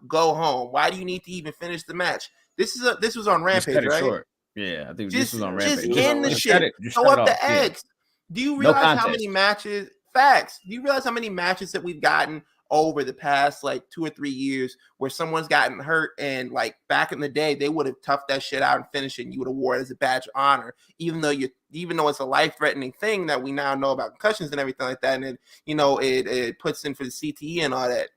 [SPEAKER 3] go home? Why do you need to even finish the match? This was on Rampage, right?
[SPEAKER 1] Short. Yeah, I think this was on Rampage.
[SPEAKER 3] Just end the shit. Throw up the X. Do you realize how many matches? Facts. Do you realize how many matches that we've gotten over the past like 2 or 3 years where someone's gotten hurt and like back in the day they would have toughed that shit out and finished it and you would award it as a badge of honor, even though it's a life-threatening thing that we now know about concussions and everything like that, and then it puts in for the CTE and all that.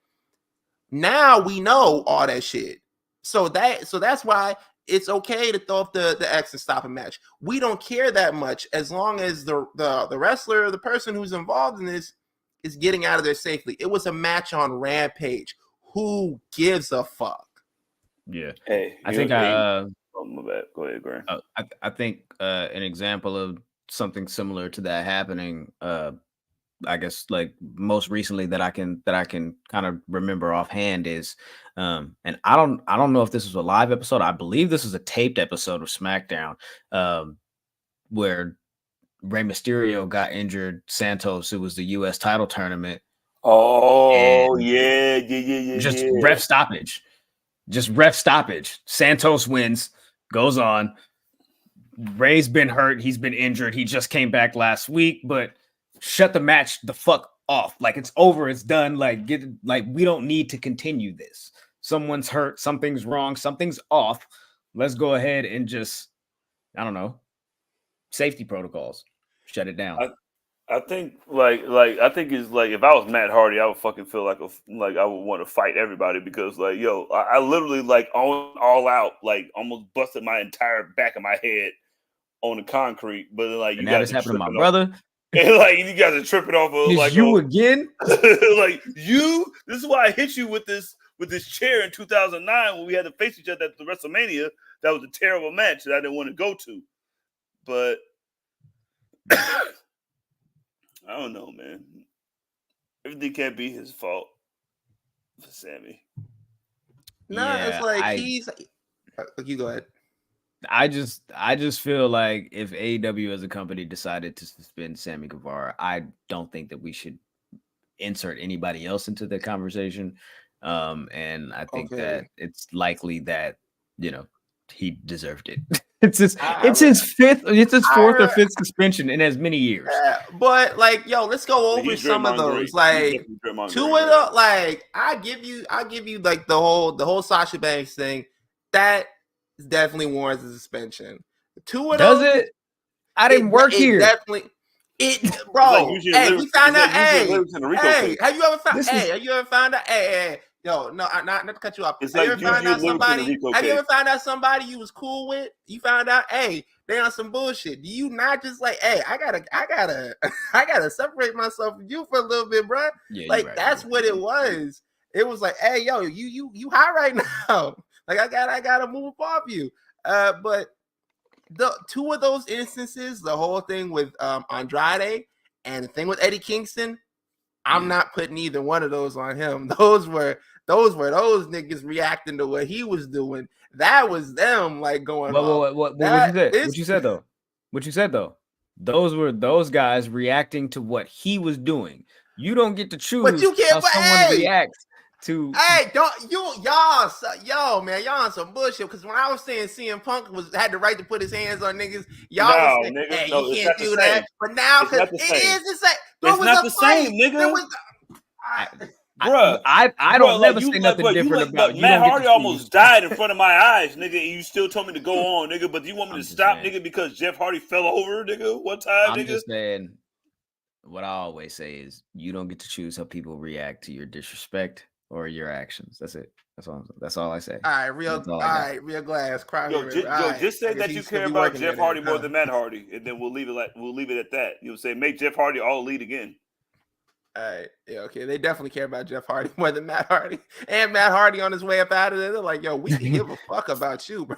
[SPEAKER 3] Now we know all that shit, so that's why it's okay to throw up the X and stop a match. We don't care that much as long as the wrestler, the person who's involved in this, is getting out of there safely. It was a match on Rampage. Who gives a fuck?
[SPEAKER 1] Yeah.
[SPEAKER 2] Hey,
[SPEAKER 1] I think
[SPEAKER 2] my bad. Go ahead, Graham.
[SPEAKER 1] I think an example of something similar to that happening, I guess like most recently that I can kind of remember offhand is, and I don't know if this was a live episode. I believe this was a taped episode of SmackDown, where Rey Mysterio got injured. Santos, it was the U.S. title tournament.
[SPEAKER 2] Oh, yeah.
[SPEAKER 1] Just ref stoppage. Santos wins, goes on. Rey's been hurt. He's been injured. He just came back last week, but shut the match the fuck off. Like, it's over. It's done. Like, we don't need to continue this. Someone's hurt. Something's wrong. Something's off. Let's go ahead and just, I don't know, safety protocols. Shut it down.
[SPEAKER 2] I think I think it's like if I was Matt Hardy, I would fucking feel like I would want to fight everybody because like I literally like all out like almost busted my entire back of my head on the concrete, but then, like you guys
[SPEAKER 1] happened to my
[SPEAKER 2] off.
[SPEAKER 1] brother.
[SPEAKER 2] And like you guys are tripping off of like
[SPEAKER 1] you again.
[SPEAKER 2] Like you. This is why I hit you with this chair in 2009 when we had to face each other at the WrestleMania. That was a terrible match that I didn't want to go to, but. I don't know, man. Everything can't be his fault for Sammy.
[SPEAKER 3] It's like he's. You go ahead.
[SPEAKER 1] I just feel like if AEW as a company decided to suspend Sammy Guevara, I don't think that we should insert anybody else into the conversation. And I think that it's likely that he deserved it. It's his fourth or fifth suspension in as many years.
[SPEAKER 3] But like, let's go over some of those. Like, two of the like, I give you like the whole Sasha Banks thing. That definitely warrants a suspension. Two of those. Does it?
[SPEAKER 1] I didn't work here.
[SPEAKER 3] Definitely. Bro. Hey, we found out. Hey, have you ever found out? Hey. Yo, no, not to cut you off. Have you ever found out somebody you was cool with? You found out, hey, they on some bullshit. Do you not just like, hey, I gotta separate myself from you for a little bit, bro? Yeah, like right, that's what it was. It was like, hey, yo, you high right now? Like I gotta move off you. But the two of those instances, the whole thing with Andrade and the thing with Eddie Kingston, I'm not putting either one of those on him. Those were those niggas reacting to what he was doing. That was them like going.
[SPEAKER 1] What you said though? What you said though? Those were those guys reacting to what he was doing. You don't get to choose
[SPEAKER 3] but you can't,
[SPEAKER 1] how someone reacts to.
[SPEAKER 3] Hey, y'all, man, y'all on some bullshit. Because when I was saying CM Punk had the right to put his hands on niggas, y'all was saying,
[SPEAKER 2] nigga,
[SPEAKER 3] hey, you can't do that. But now, because it is the same.
[SPEAKER 2] It's not the same, nigga.
[SPEAKER 1] Bruh, I don't never say nothing different about you.
[SPEAKER 2] Matt Hardy almost died in front of my eyes, nigga, and you still told me to go on, nigga. But do you want me to stop, nigga, because Jeff Hardy fell over, nigga, one time, nigga?
[SPEAKER 1] I'm just saying, what I always say is you don't get to choose how people react to your disrespect or your actions. That's it. That's all I say.
[SPEAKER 3] All right, real glass.
[SPEAKER 2] Just say that you care about Jeff Hardy more than Matt Hardy, and then we'll leave it at that. You'll say make Jeff Hardy all elite again.
[SPEAKER 3] All right, yeah, okay. They definitely care about Jeff Hardy more than Matt Hardy, and Matt Hardy on his way up out of there. They're like, yo, we can give a fuck about you, bro.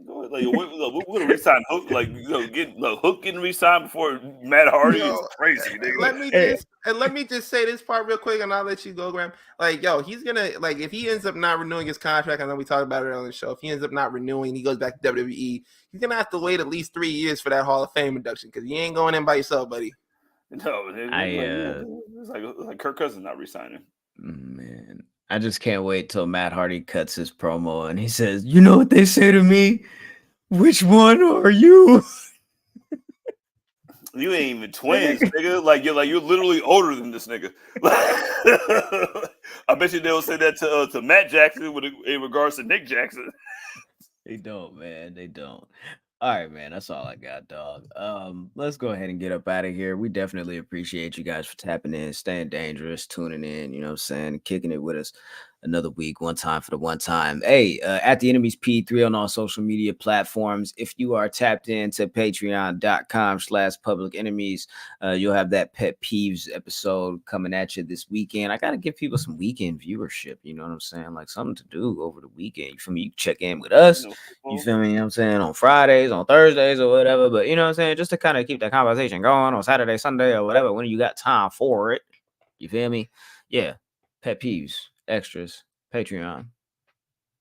[SPEAKER 2] Like we're gonna resign Hook, Hook getting resigned before Matt Hardy is crazy, nigga.
[SPEAKER 3] Let me just say this part real quick, and I'll let you go, Graham. Like, yo, he's gonna if he ends up not renewing his contract, I know we talked about it on the show. If he ends up not renewing, he goes back to WWE. He's gonna have to wait at least 3 years for that Hall of Fame induction because he ain't going in by yourself, buddy.
[SPEAKER 2] No, it's like Kirk Cousins not resigning.
[SPEAKER 1] Man, I just can't wait till Matt Hardy cuts his promo and he says, "You know what they say to me? Which one are you?"
[SPEAKER 2] You ain't even twins, nigga. Like you're literally older than this nigga. I bet you they'll say that to Matt Jackson in regards to Nick Jackson.
[SPEAKER 1] They don't, man. They don't. All right, man. That's all I got, dog. Let's go ahead and get up out of here. We definitely appreciate you guys for tapping in, staying dangerous, tuning in, you know what I'm saying, kicking it with us another week, one time for the one time. Hey, at the Enemies P3 on all social media platforms. If you are tapped into patreon.com/public enemies, you'll have that Pet Peeves episode coming at you this weekend. I got to give people some weekend viewership. You know what I'm saying? Like something to do over the weekend. You feel me? You check in with us. You feel me? You know what I'm saying? On Fridays, on Thursdays or whatever. But you know what I'm saying? Just to kind of keep that conversation going on Saturday, Sunday or whatever, when you got time for it. You feel me? Yeah. Pet Peeves. Extras, Patreon.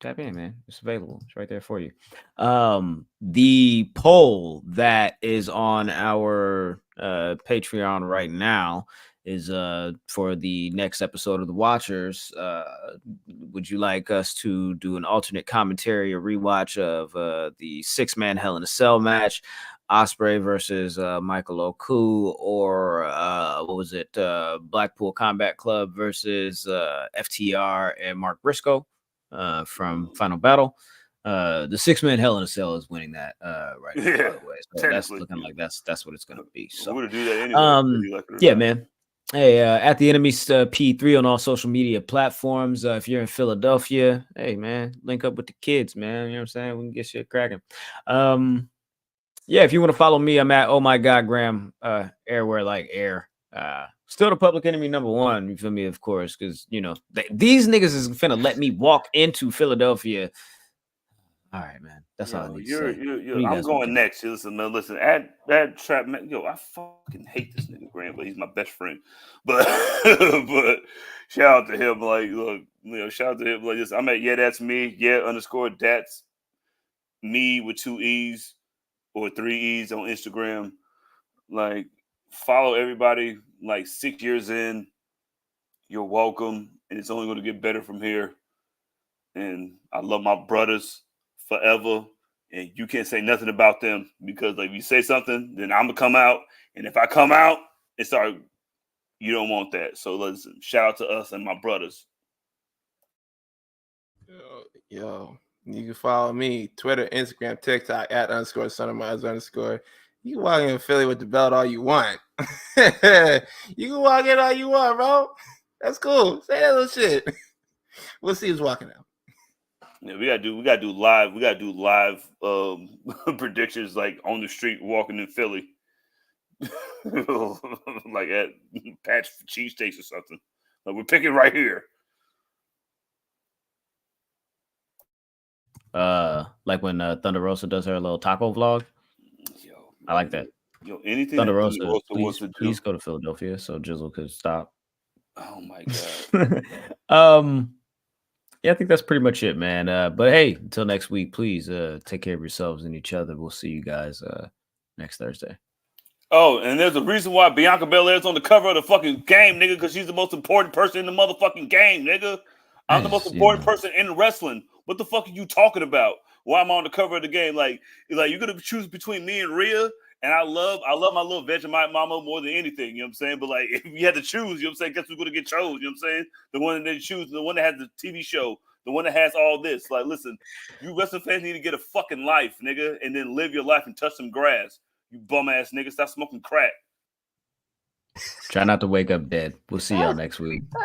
[SPEAKER 1] Tap in, man. It's available. It's right there for you. The poll that is on our Patreon right now is for the next episode of The Watchers. Would you like us to do an alternate commentary or rewatch of the 6-man Hell in a Cell match? Osprey versus Michael Oku, or what was it? Blackpool Combat Club versus FTR and Mark Briscoe from Final Battle. The 6-man Hell in a Cell is winning that right now, by
[SPEAKER 2] Yeah,
[SPEAKER 1] the way. So that's looking like that's what it's gonna be. So
[SPEAKER 2] we're gonna do that anyway.
[SPEAKER 1] Yeah, man. Hey, at the Enemies P3 on all social media platforms. If you're in Philadelphia, hey man, link up with the kids, man. You know what I'm saying? We can get shit cracking. Yeah, if you want to follow me, I'm at Oh My God Graham, everywhere like air. Still the public enemy #1. You feel me? Of course, because you know these niggas is finna let me walk into Philadelphia. All right, man. That's all I need to say.
[SPEAKER 2] I'm going next. Listen, man. Listen, at that trap, man. Yo, I fucking hate this nigga Graham, but he's my best friend. But but shout out to him. Like, look, you know, shout out to him. Like this. I'm at that's me. _that's me with 2 E's or 3 E's on Instagram. Like, follow everybody. Like 6 years in, you're welcome, and it's only going to get better from here. And I love my brothers forever, and you can't say nothing about them because like if you say something, then I'm gonna come out, and if I come out and start, you don't want that. So listen, shout out to us and my brothers.
[SPEAKER 3] Yo, you can follow me Twitter, Instagram, TikTok at _son_. You can walk in Philly with the belt all you want. You can walk in all you want, bro. That's cool. Say that little shit. We'll see who's walking out.
[SPEAKER 2] Yeah, we gotta do live predictions like on the street walking in Philly. Like at Patch Cheesesteaks or something. Like we're picking right here.
[SPEAKER 1] Like when Thunder Rosa does her little taco vlog.
[SPEAKER 2] Yo,
[SPEAKER 1] I like that.
[SPEAKER 2] Yo, anything
[SPEAKER 1] Thunder
[SPEAKER 2] that
[SPEAKER 1] Rosa,
[SPEAKER 2] wants to do.
[SPEAKER 1] please go to Philadelphia so Jizzle could stop.
[SPEAKER 2] Oh my god.
[SPEAKER 1] Yeah, I think that's pretty much it, man. But hey, until next week, please take care of yourselves and each other. We'll see you guys next Thursday.
[SPEAKER 2] Oh, and there's a reason why Bianca Belair's on the cover of the fucking game, nigga, because she's the most important person in the motherfucking game, nigga. I'm the most important person in wrestling. What the fuck are you talking about? Why am I on the cover of the game? Like you're gonna choose between me and Rhea, and I love my little Vegemite mama more than anything, you know what I'm saying? But like if you had to choose, you know what I'm saying, guess who's gonna get chose, you know what I'm saying? The one that they choose, the one that has the TV show, the one that has all this. Like, listen, you wrestling fans need to get a fucking life, nigga, and then live your life and touch some grass. You bum ass nigga, stop smoking crack.
[SPEAKER 1] Try not to wake up dead. We'll see y'all next week.